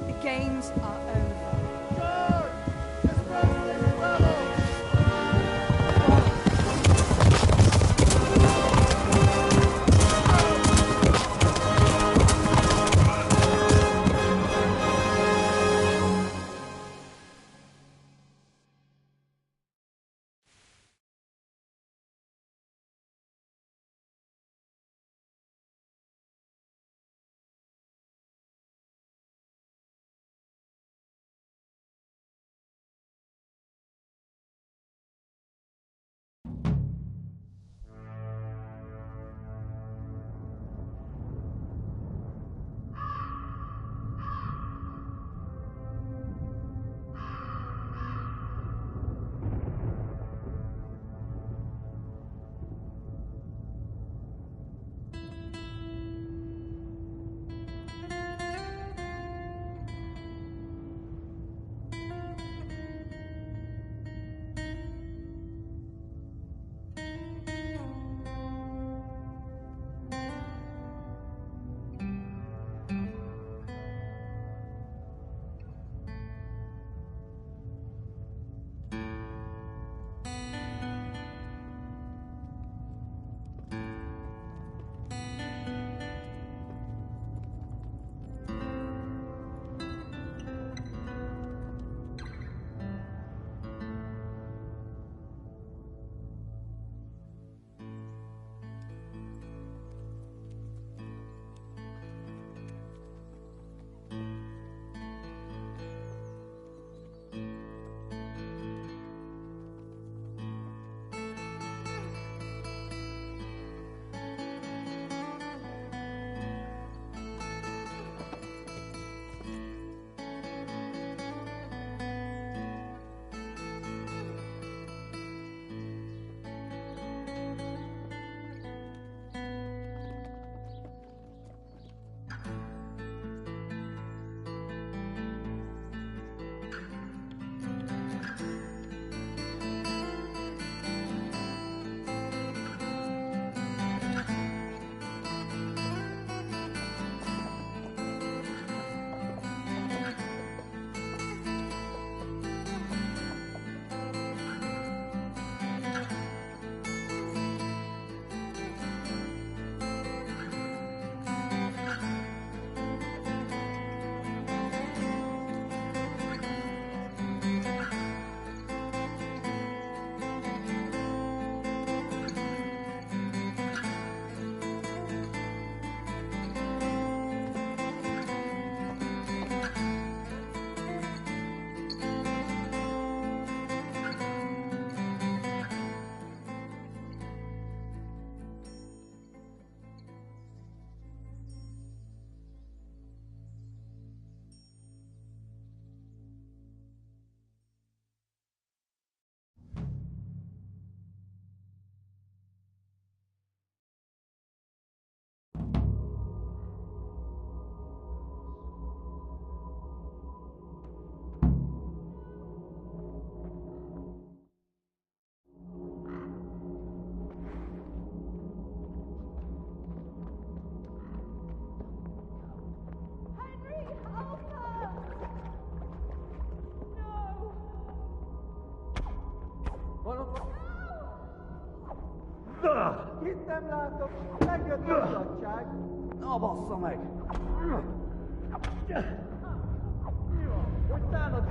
The games are over. Itt nem látok, megjött a szabadság. Na bassza meg! Hogy tánod?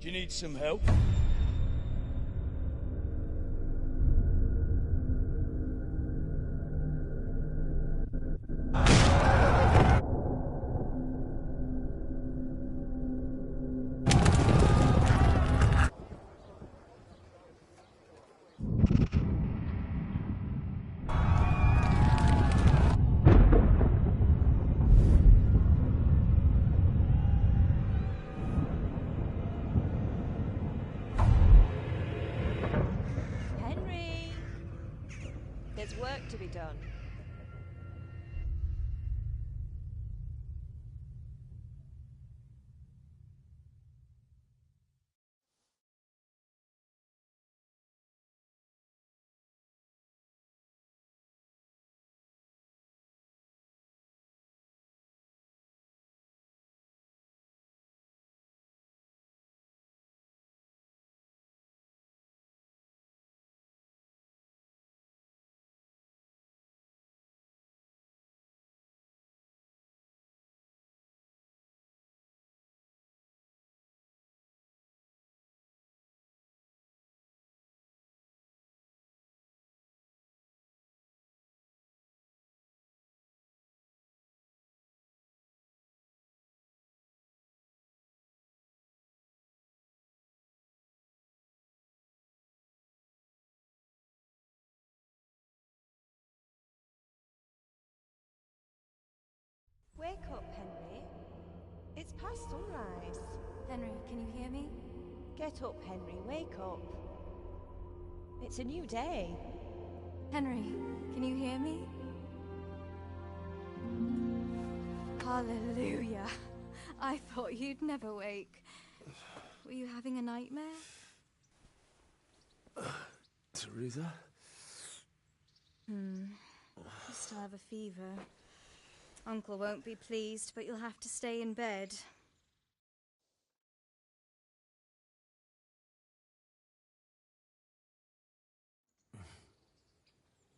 Do you need some help? past sunrise. Henry, can you hear me? Get up, Henry, wake up. It's a new day. Henry, can you hear me? Hallelujah. I thought you'd never wake. Were you having a nightmare? Teresa? You still have a fever. Uncle won't be pleased, but you'll have to stay in bed.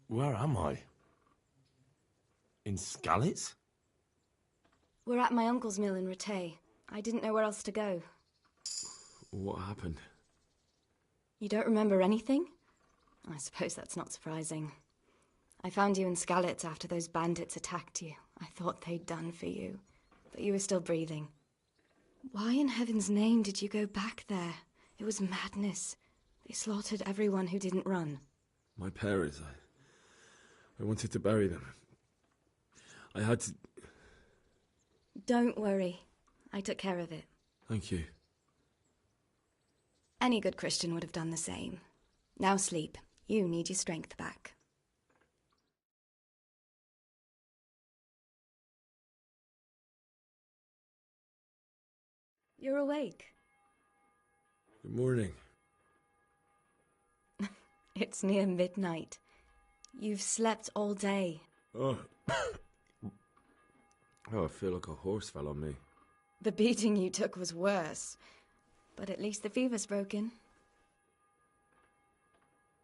Where am I? In Skalitz? We're at my uncle's mill in Rattay. I didn't know where else to go. What happened? You don't remember anything? I suppose that's not surprising. I found you in Skalitz after those bandits attacked you. I thought they'd done for you, but you were still breathing. Why in heaven's name did you go back there? It was madness. They slaughtered everyone who didn't run. My parents, I wanted to bury them. I had to... Don't worry. I took care of it. Thank you. Any good Christian would have done the same. Now sleep. You need your strength back. You're awake. Good morning. It's near midnight. You've slept all day. Oh. Oh, I feel like a horse fell on me. The beating you took was worse. But at least the fever's broken.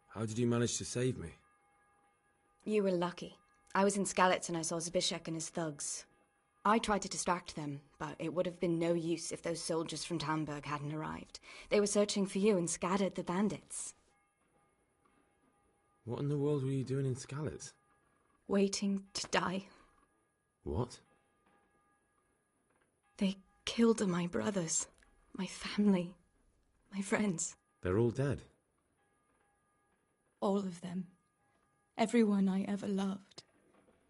How did you manage to save me? You were lucky. I was in Skalitz and I saw Zbyszek and his thugs. I tried to distract them, but it would have been no use if those soldiers from Tamburg hadn't arrived. They were searching for you and scattered the bandits. What in the world were you doing in Skalitz? Waiting to die. What? They killed my brothers, my family, my friends. They're all dead. All of them. Everyone I ever loved.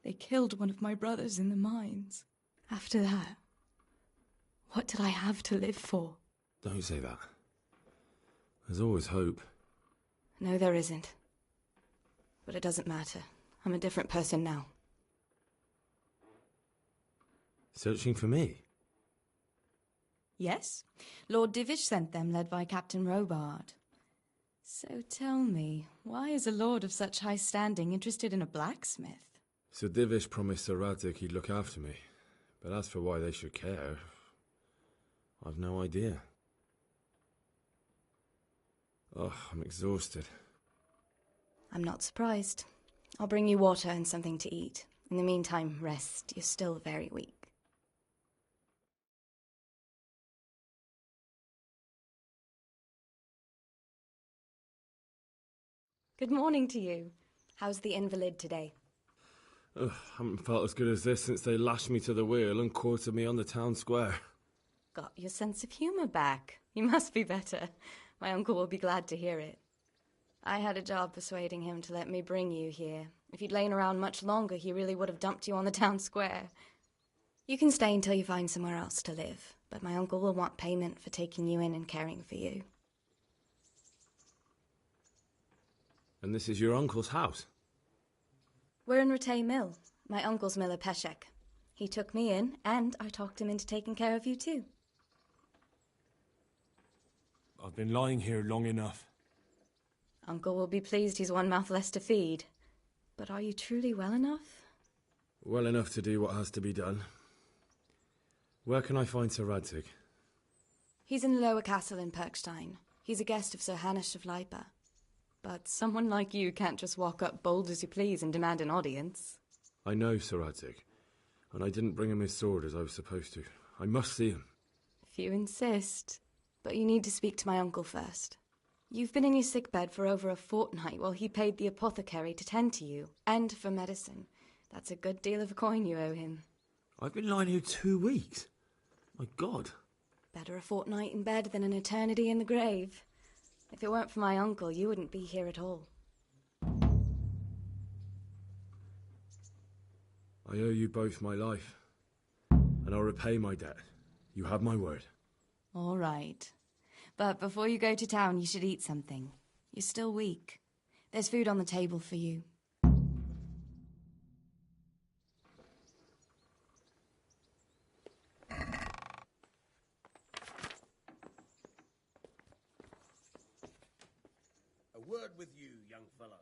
They killed one of my brothers in the mines. After that, what did I have to live for? Don't say that. There's always hope. No, there isn't. But it doesn't matter. I'm a different person now. Searching for me? Yes. Lord Divish sent them, led by Captain Robard. So tell me, why is a lord of such high standing interested in a blacksmith? Sir Divish promised Sir Radzig he'd look after me. But as for why they should care, I've no idea. Oh, I'm exhausted. I'm not surprised. I'll bring you water and something to eat. In the meantime, rest. You're still very weak. Good morning to you. How's the invalid today? Ugh, haven't felt as good as this since they lashed me to the wheel and quartered me on the town square. Got your sense of humour back. You must be better. My uncle will be glad to hear it. I had a job persuading him to let me bring you here. If you'd lain around much longer, he really would have dumped you on the town square. You can stay until you find somewhere else to live, but my uncle will want payment for taking you in and caring for you. And this is your uncle's house? We're in Rattay Mill, my uncle's mill at Peshek. He took me in, and I talked him into taking care of you too. I've been lying here long enough. Uncle will be pleased he's one mouth less to feed. But are you truly well enough? Well enough to do what has to be done. Where can I find Sir Radzig? He's in the lower castle in Perkstein. He's a guest of Sir Hanush of Leipa. But someone like you can't just walk up bold as you please and demand an audience. I know Sir Radzig, and I didn't bring him his sword as I was supposed to. I must see him. If you insist. But you need to speak to my uncle first. You've been in your sickbed for over a fortnight while he paid the apothecary to tend to you, and for medicine. That's a good deal of coin you owe him. I've been lying here 2 weeks. My God. Better a fortnight in bed than an eternity in the grave. If it weren't for my uncle, you wouldn't be here at all. I owe you both my life, and I'll repay my debt. You have my word. All right. But before you go to town, you should eat something. You're still weak. There's food on the table for you. A word with you, young fellow.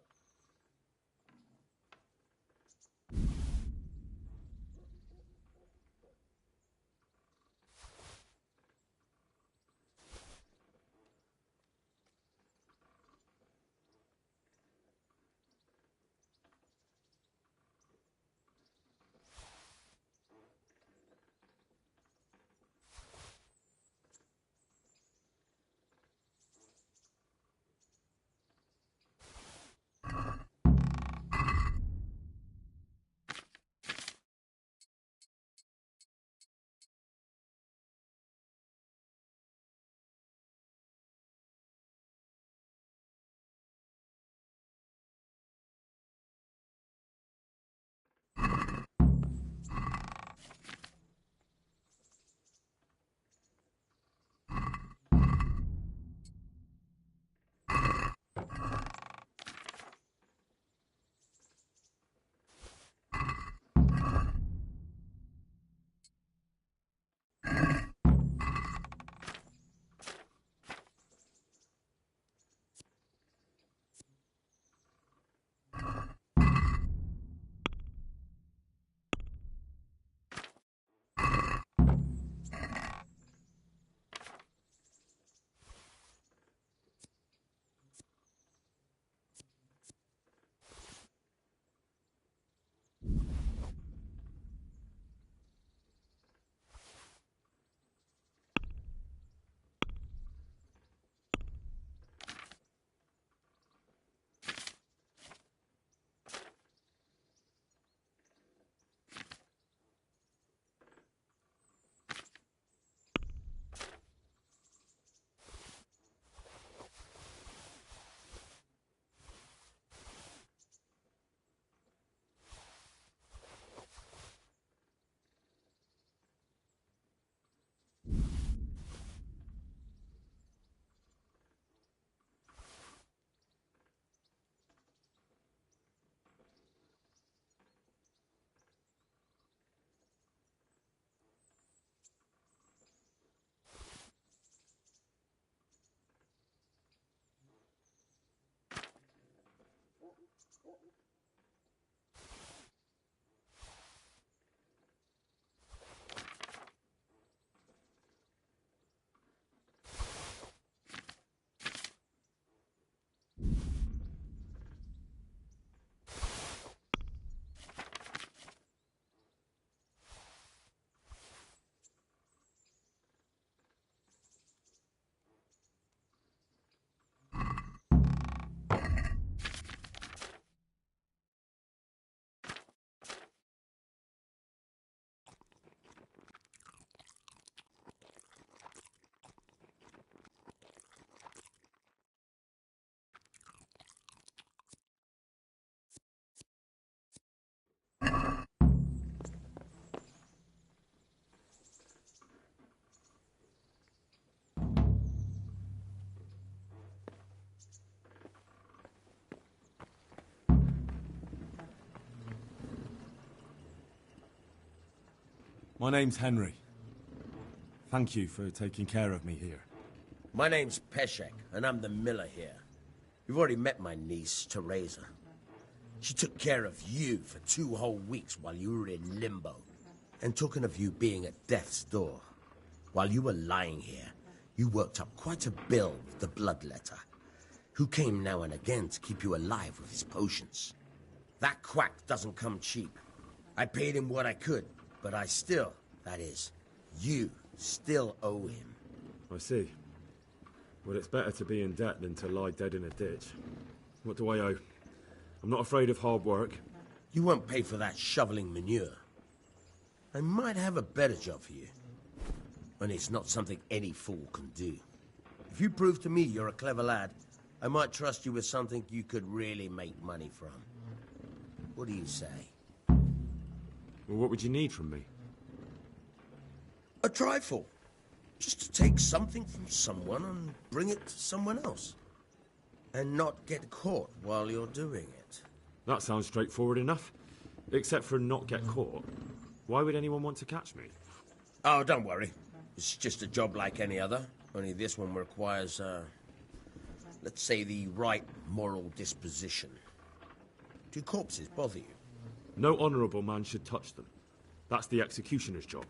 My name's Henry. Thank you for taking care of me here. My name's Peshek, and I'm the miller here. You've already met my niece, Teresa. She took care of you for 2 whole weeks while you were in limbo. And talking of you being at death's door, while you were lying here, you worked up quite a bill with the bloodletter, who came now and again to keep you alive with his potions. That quack doesn't come cheap. I paid him what I could, but I still, that is, you still owe him. I see. Well, it's better to be in debt than to lie dead in a ditch. What do I owe? I'm not afraid of hard work. You won't pay for that shoveling manure. I might have a better job for you. And it's not something any fool can do. If you prove to me you're a clever lad, I might trust you with something you could really make money from. What do you say? Well, what would you need from me? A trifle. Just to take something from someone and bring it to someone else. And not get caught while you're doing it. That sounds straightforward enough. Except for not get caught. Why would anyone want to catch me? Oh, don't worry. It's just a job like any other. Only this one requires, let's say, the right moral disposition. Do corpses bother you? No honourable man should touch them. That's the executioner's job.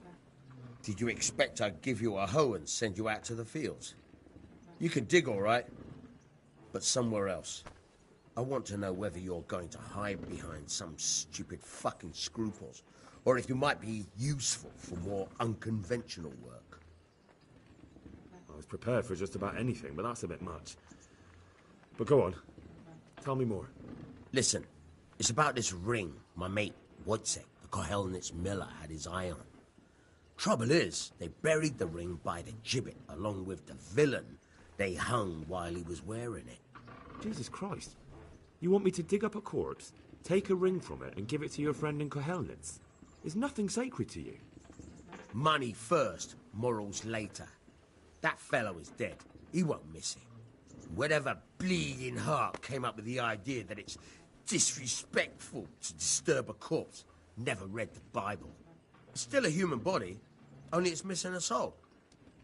Did you expect I'd give you a hoe and send you out to the fields? You can dig all right, but somewhere else. I want to know whether you're going to hide behind some stupid fucking scruples, or if you might be useful for more unconventional work. I was prepared for just about anything, but that's a bit much. But go on. Tell me more. Listen, it's about this ring my mate Wojciech, the Kohelnitz miller, had his eye on. Trouble is, they buried the ring by the gibbet, along with the villain they hung while he was wearing it. Jesus Christ. You want me to dig up a corpse, take a ring from it, and give it to your friend in Kohelnitz? Is nothing sacred to you? Money first, morals later. That fellow is dead. He won't miss it. Whatever bleeding heart came up with the idea that it's disrespectful to disturb a corpse never read the Bible. It's still a human body, only it's missing a soul.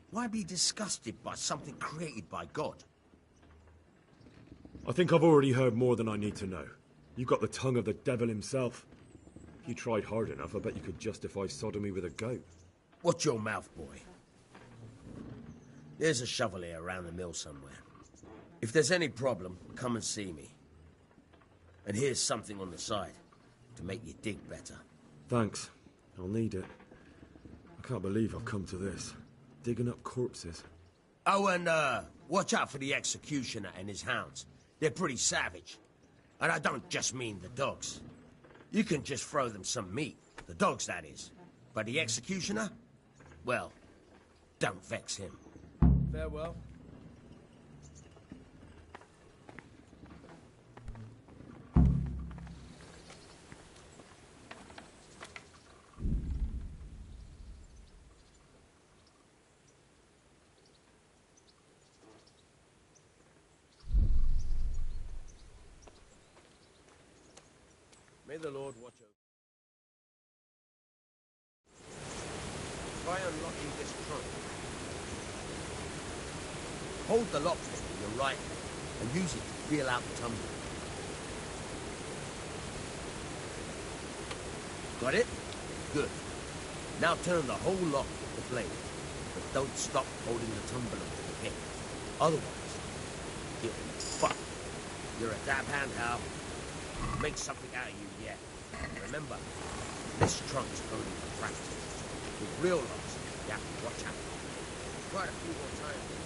Why be disgusted by something created by God? I think I've already heard more than I need to know. You've got the tongue of the devil himself. If you tried hard enough, I bet you could justify sodomy with a goat. Watch your mouth, boy. There's a shovel here around the mill somewhere. If there's any problem, come and see me. And here's something on the side to make you dig better. Thanks. I'll need it. I can't believe I've come to this. Digging up corpses. Oh, and watch out for the executioner and his hounds. They're pretty savage. And I don't just mean the dogs. You can just throw them some meat. The dogs, that is. But the executioner? Well, don't vex him. Farewell. May the Lord watch over. Try unlocking this trunk. Hold the lockpick with your right hand and use it to feel out the tumbler. Got it? Good. Now turn the whole lock with the blade, but don't stop holding the tumbler to the pin. Otherwise, you'll be fucked. You're a dab hand, Hal. Make something out of you yet. Remember, this trunk's only for practice. With real locks, you have to watch out. Try it a few more times.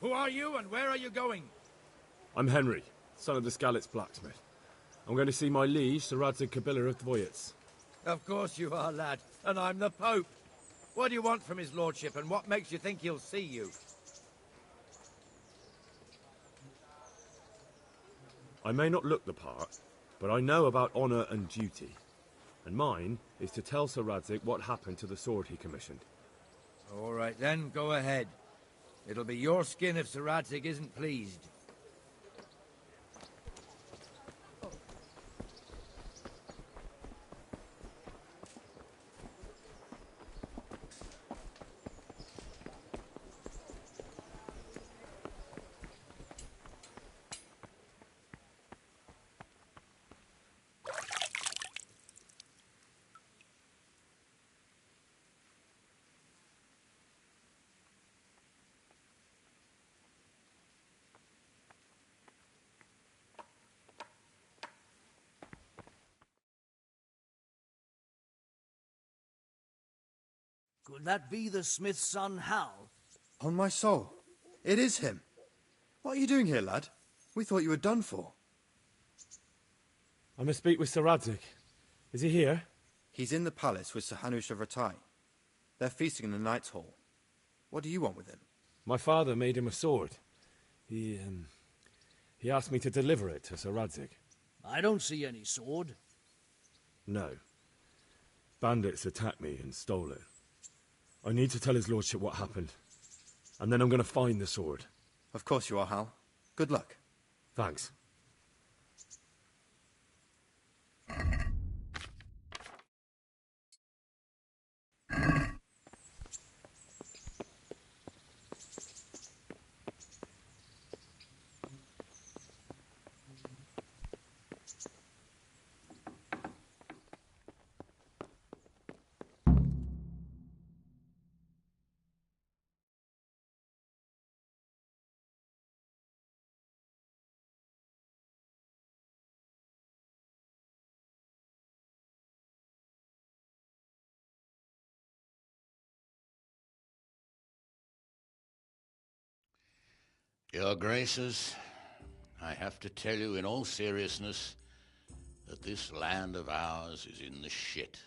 Who are you and where are you going? I'm Henry, son of the Skalitz blacksmith. I'm going to see my liege, Sir Radzig Kobyla of Dvoyets. Of course you are, lad. And I'm the Pope. What do you want from his lordship, and what makes you think he'll see you? I may not look the part, but I know about honour and duty. And mine is to tell Sir Radzig what happened to the sword he commissioned. All right then, go ahead. It'll be your skin if Sir Radzig isn't pleased. Could that be the smith's son, Hal? On my soul, it is him. What are you doing here, lad? We thought you were done for. I must speak with Sir Radzig. Is he here? He's in the palace with Sir Hanush of Rattay. They're feasting in the Knight's Hall. What do you want with him? My father made him a sword. He asked me to deliver it to Sir Radzig. I don't see any sword. No. Bandits attacked me and stole it. I need to tell his lordship what happened. And then I'm going to find the sword. Of course you are, Hal. Good luck. Thanks. Your Graces, I have to tell you in all seriousness that this land of ours is in the shit.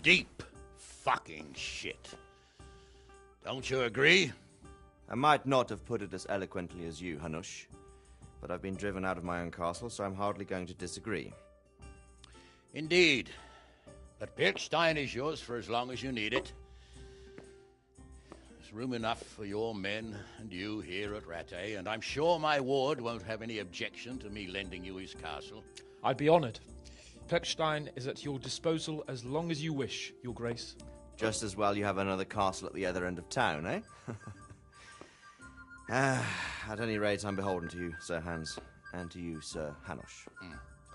Deep fucking shit. Don't you agree? I might not have put it as eloquently as you, Hanush, but I've been driven out of my own castle, so I'm hardly going to disagree. Indeed. But Pilchstein is yours for as long as you need it. There's room enough for your men and you here at Rattay, and I'm sure my ward won't have any objection to me lending you his castle. I'd be honoured. Pechstein is at your disposal as long as you wish, Your Grace. Just as well you have another castle at the other end of town, eh? At any rate, I'm beholden to you, Sir Hans, and to you, Sir Hanush.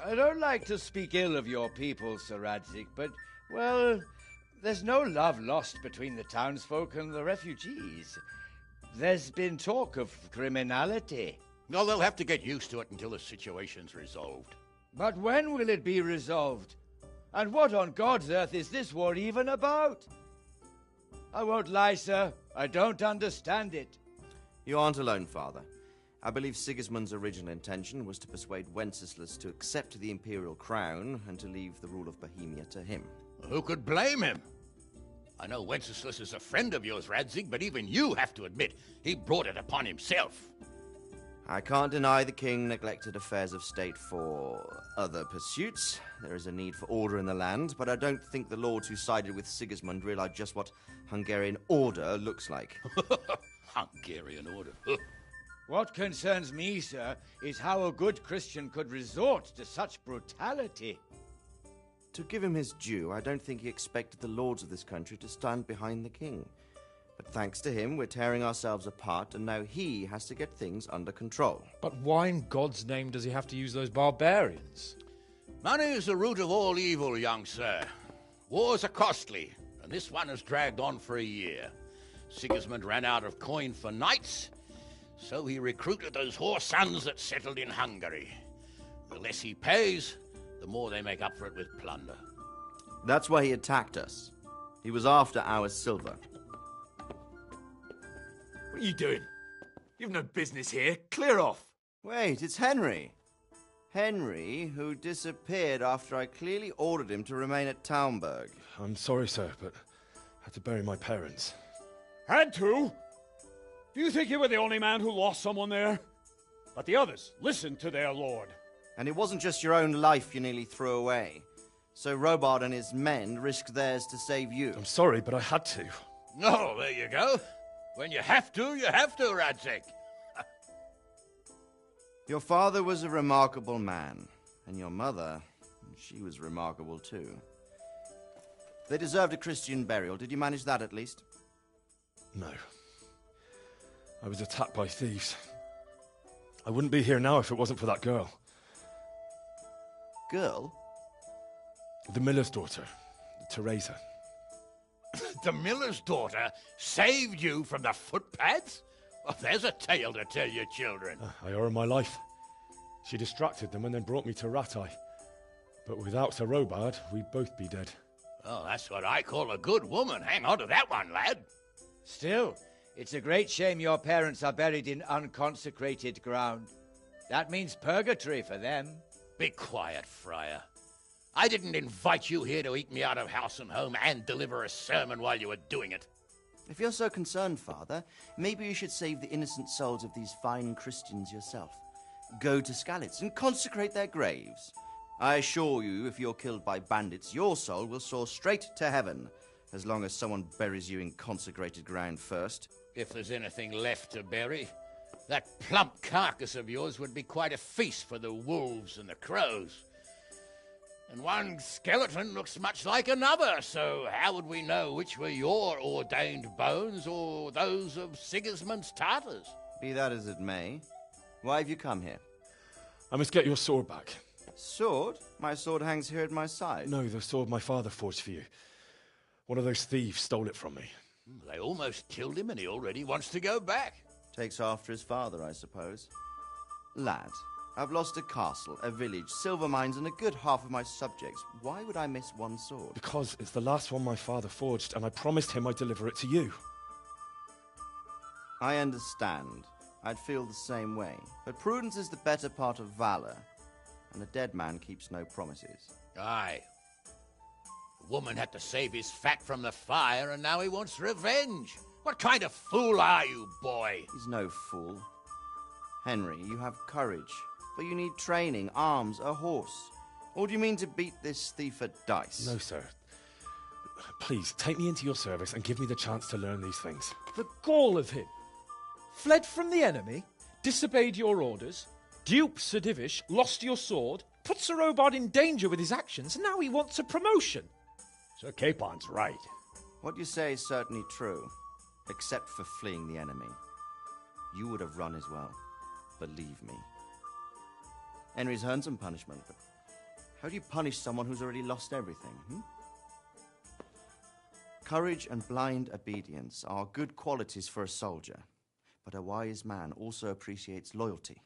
I don't like to speak ill of your people, Sir Radzig, but, well, there's no love lost between the townsfolk and the refugees. There's been talk of criminality. Well, they'll have to get used to it until the situation's resolved. But when will it be resolved? And what on God's earth is this war even about? I won't lie, sir. I don't understand it. You aren't alone, Father. I believe Sigismund's original intention was to persuade Wenceslas to accept the imperial crown and to leave the rule of Bohemia to him. Who could blame him? I know Wenceslas is a friend of yours, Radzig, but even you have to admit he brought it upon himself. I can't deny the king neglected affairs of state for other pursuits. There is a need for order in the land, but I don't think the lords who sided with Sigismund realized just what Hungarian order looks like. Hungarian order? What concerns me, sir, is how a good Christian could resort to such brutality. To give him his due, I don't think he expected the lords of this country to stand behind the king. But thanks to him, we're tearing ourselves apart, and now he has to get things under control. But why in God's name does he have to use those barbarians? Money is the root of all evil, young sir. Wars are costly, and this one has dragged on for a year. Sigismund ran out of coin for knights, so he recruited those whore sons that settled in Hungary. The less he pays, the more they make up for it with plunder. That's why he attacked us. He was after our silver. What are you doing? You've no business here. Clear off. Wait, it's Henry. Henry, who disappeared after I clearly ordered him to remain at Townburg. I'm sorry, sir, but I had to bury my parents. Had to? Do you think you were the only man who lost someone there? But the others listened to their lord. And it wasn't just your own life you nearly threw away. So Robard and his men risked theirs to save you. I'm sorry, but I had to. Oh, there you go. When you have to, Radzik. Your father was a remarkable man, and your mother, she was remarkable too. They deserved a Christian burial. Did you manage that at least? No. I was attacked by thieves. I wouldn't be here now if it wasn't for that girl. Girl? The miller's daughter, Teresa. The miller's daughter saved you from the footpads? Well, there's a tale to tell your children. I owe her my life. She distracted them and then brought me to Ratai. But without Sir Robard, we'd both be dead. Oh, that's what I call a good woman. Hang on to that one, lad. Still, it's a great shame your parents are buried in unconsecrated ground. That means purgatory for them. Be quiet, Friar. I didn't invite you here to eat me out of house and home and deliver a sermon while you were doing it. If you're so concerned, Father, maybe you should save the innocent souls of these fine Christians yourself. Go to Skalitz and consecrate their graves. I assure you, if you're killed by bandits, your soul will soar straight to heaven, as long as someone buries you in consecrated ground first. If there's anything left to bury, that plump carcass of yours would be quite a feast for the wolves and the crows. And one skeleton looks much like another, so how would we know which were your ordained bones or those of Sigismund's Tartars? Be that as it may, why have you come here? I must get your sword back. Sword? My sword hangs here at my side. No, the sword my father forged for you. One of those thieves stole it from me. They almost killed him and he already wants to go back. Takes after his father, I suppose. Lad, I've lost a castle, a village, silver mines, and a good half of my subjects. Why would I miss one sword? Because it's the last one my father forged, and I promised him I'd deliver it to you. I understand. I'd feel the same way. But prudence is the better part of valor, and a dead man keeps no promises. Aye. The woman had to save his fat from the fire, and now he wants revenge. What kind of fool are you, boy? He's no fool. Henry, you have courage, but you need training, arms, a horse. Or do you mean to beat this thief at dice? No, sir. Please, take me into your service and give me the chance to learn these things. The gall of him. Fled from the enemy, disobeyed your orders, duped Sir Divish, lost your sword, put Sir Robard in danger with his actions, and now he wants a promotion. Sir Capon's right. What you say is certainly true, except for fleeing the enemy. You would have run as well. Believe me. Henry's earned some punishment, but how do you punish someone who's already lost everything, Courage and blind obedience are good qualities for a soldier, but a wise man also appreciates loyalty,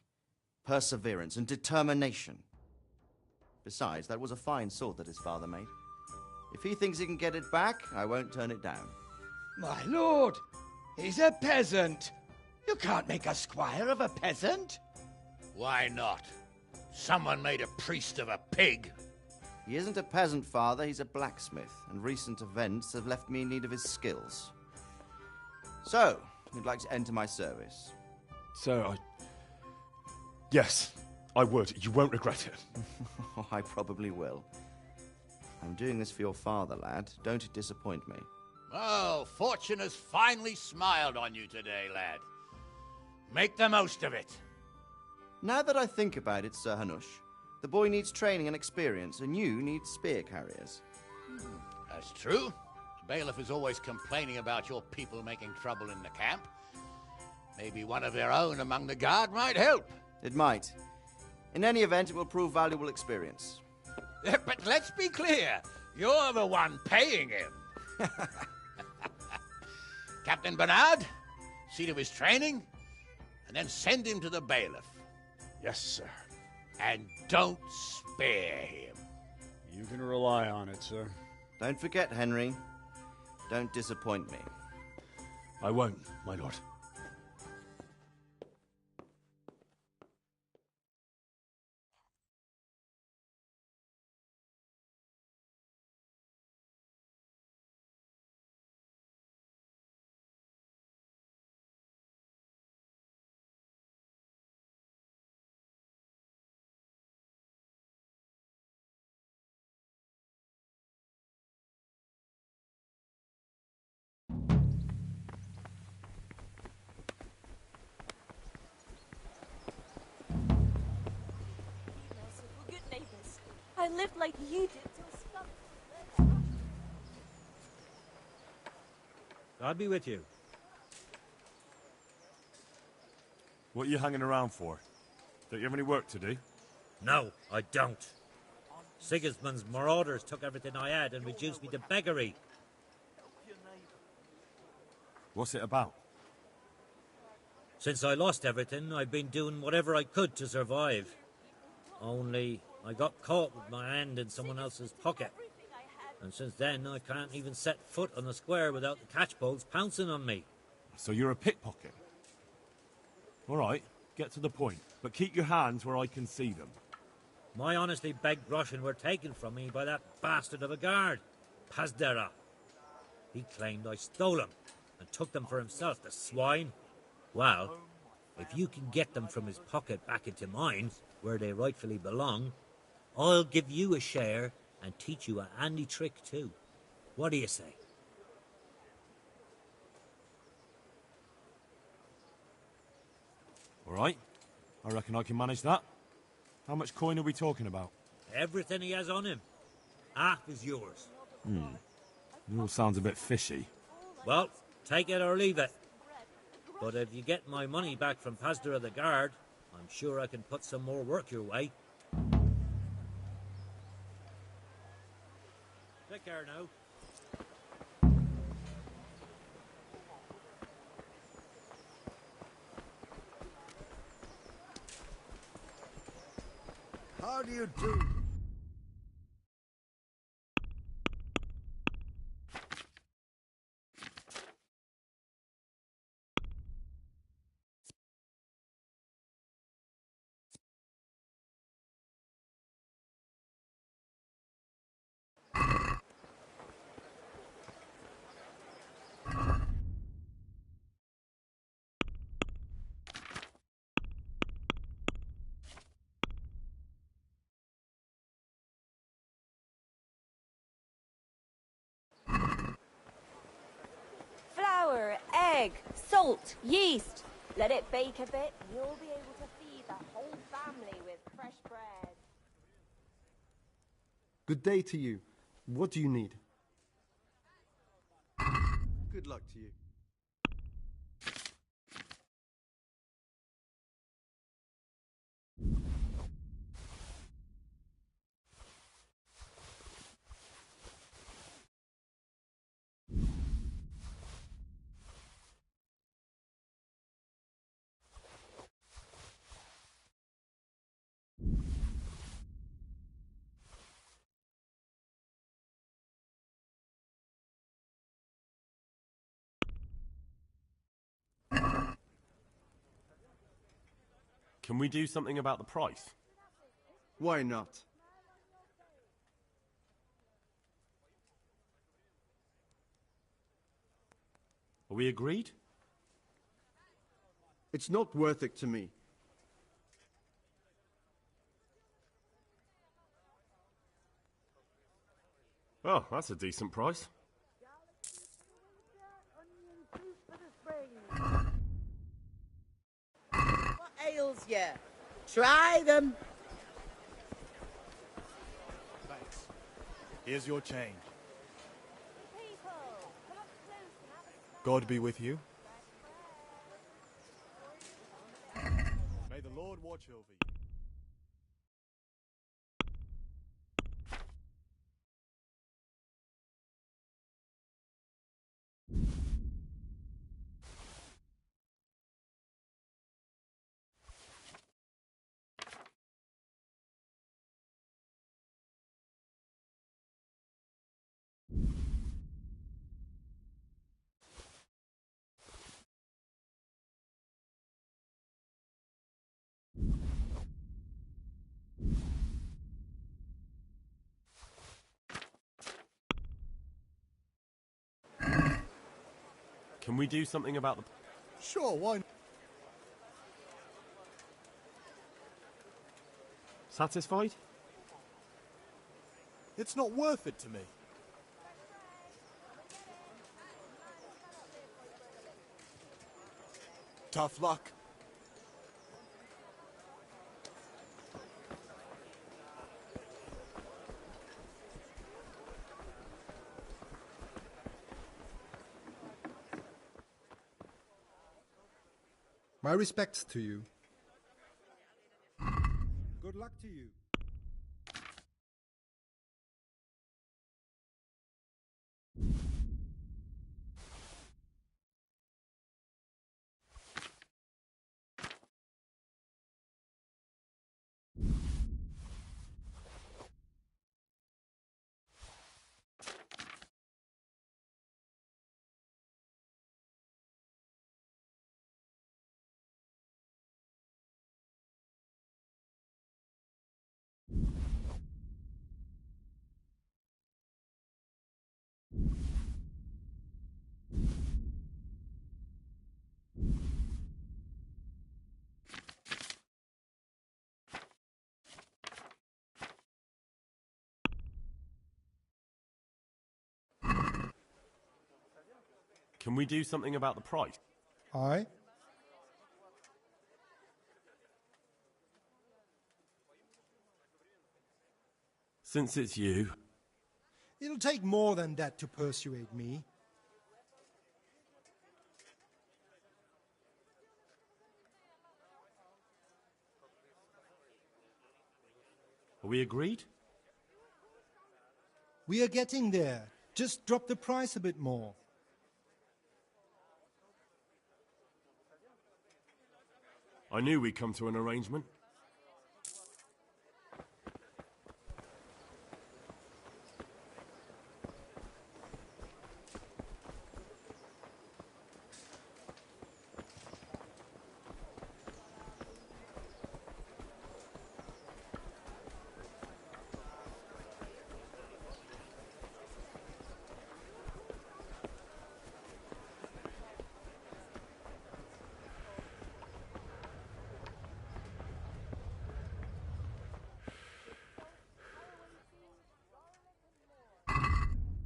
perseverance, and determination. Besides, that was a fine sword that his father made. If he thinks he can get it back, I won't turn it down. My lord, he's a peasant. You can't make a squire of a peasant. Why not? Someone made a priest of a pig. He isn't a peasant, Father. He's a blacksmith, and recent events have left me in need of his skills. So, you'd like to enter my service? Sir, Yes, I would. You won't regret it. I probably will. I'm doing this for your father, lad. Don't disappoint me. Oh, fortune has finally smiled on you today, lad. Make the most of it. Now that I think about it, Sir Hanush, the boy needs training and experience, and you need spear carriers. That's true. The bailiff is always complaining about your people making trouble in the camp. Maybe one of their own among the guard might help. It might. In any event, it will prove valuable experience. But let's be clear. You're the one paying him. Captain Bernard, see to his training, and then send him to the bailiff. Yes, sir. And don't spare him. You can rely on it, sir. Don't forget, Henry. Don't disappoint me. I won't, my lord. I lived like you did till scum. God be with you. What are you hanging around for? Don't you have any work to do? No, I don't. Sigismund's marauders took everything I had and reduced me to beggary. What's it about? Since I lost everything, I've been doing whatever I could to survive. Only, I got caught with my hand in someone else's pocket. And since then, I can't even set foot on the square without the catchpoles pouncing on me. So you're a pickpocket? All right, get to the point. But keep your hands where I can see them. My honestly begged groschen were taken from me by that bastard of a guard, Pazdera. He claimed I stole them and took them for himself, the swine. Well, if you can get them from his pocket back into mine, where they rightfully belong, I'll give you a share and teach you a handy trick too. What do you say? All right, I reckon I can manage that. How much coin are we talking about? Everything he has on him. Half is yours. It all sounds a bit fishy. Well, take it or leave it. But if you get my money back from Pazdera the guard, I'm sure I can put some more work your way. Take care now. How do you do? Flour, egg, salt, yeast. Let it bake a bit, you'll be able to feed the whole family with fresh bread. Good day to you. What do you need? Good luck to you. Can we do something about the price? Why not? Are we agreed? It's not worth it to me. Oh, that's a decent price. What ails you? Try them. Thanks. Here's your change. God be with you. May the Lord watch over you. Can we do something about the... Sure, why not? Satisfied? It's not worth it to me. Tough luck. My respects to you. Good luck to you. Can we do something about the price? Aye. Since it's you, It'll take more than that to persuade me. are we agreed? We are getting there. Just drop the price a bit more. I knew we'd come to an arrangement.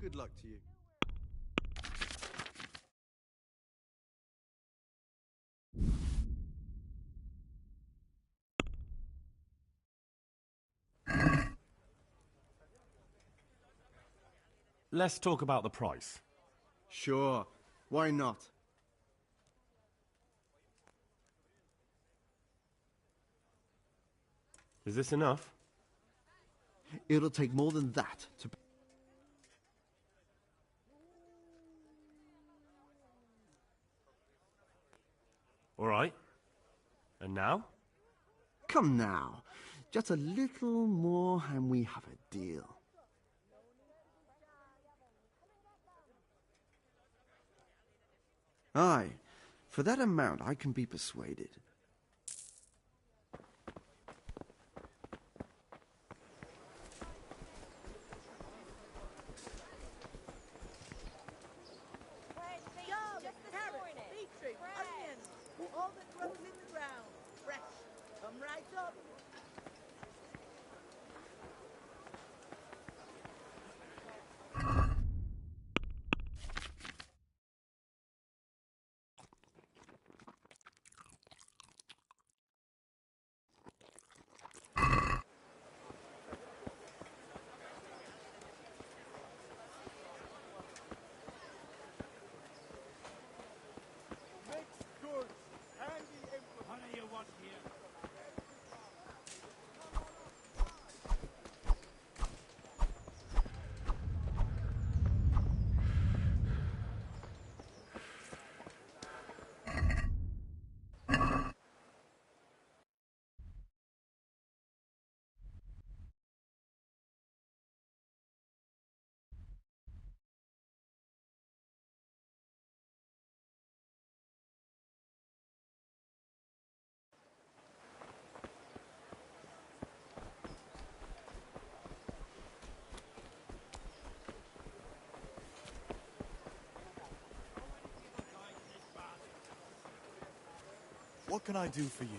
Good luck to you. Let's talk about the price. Sure. Why not? Is this enough? It'll take more than that to... All right. And now? Come now. Just a little more and we have a deal. Aye. For that amount I can be persuaded. All that grows in the ground. Fresh. Come right up. What can I do for you?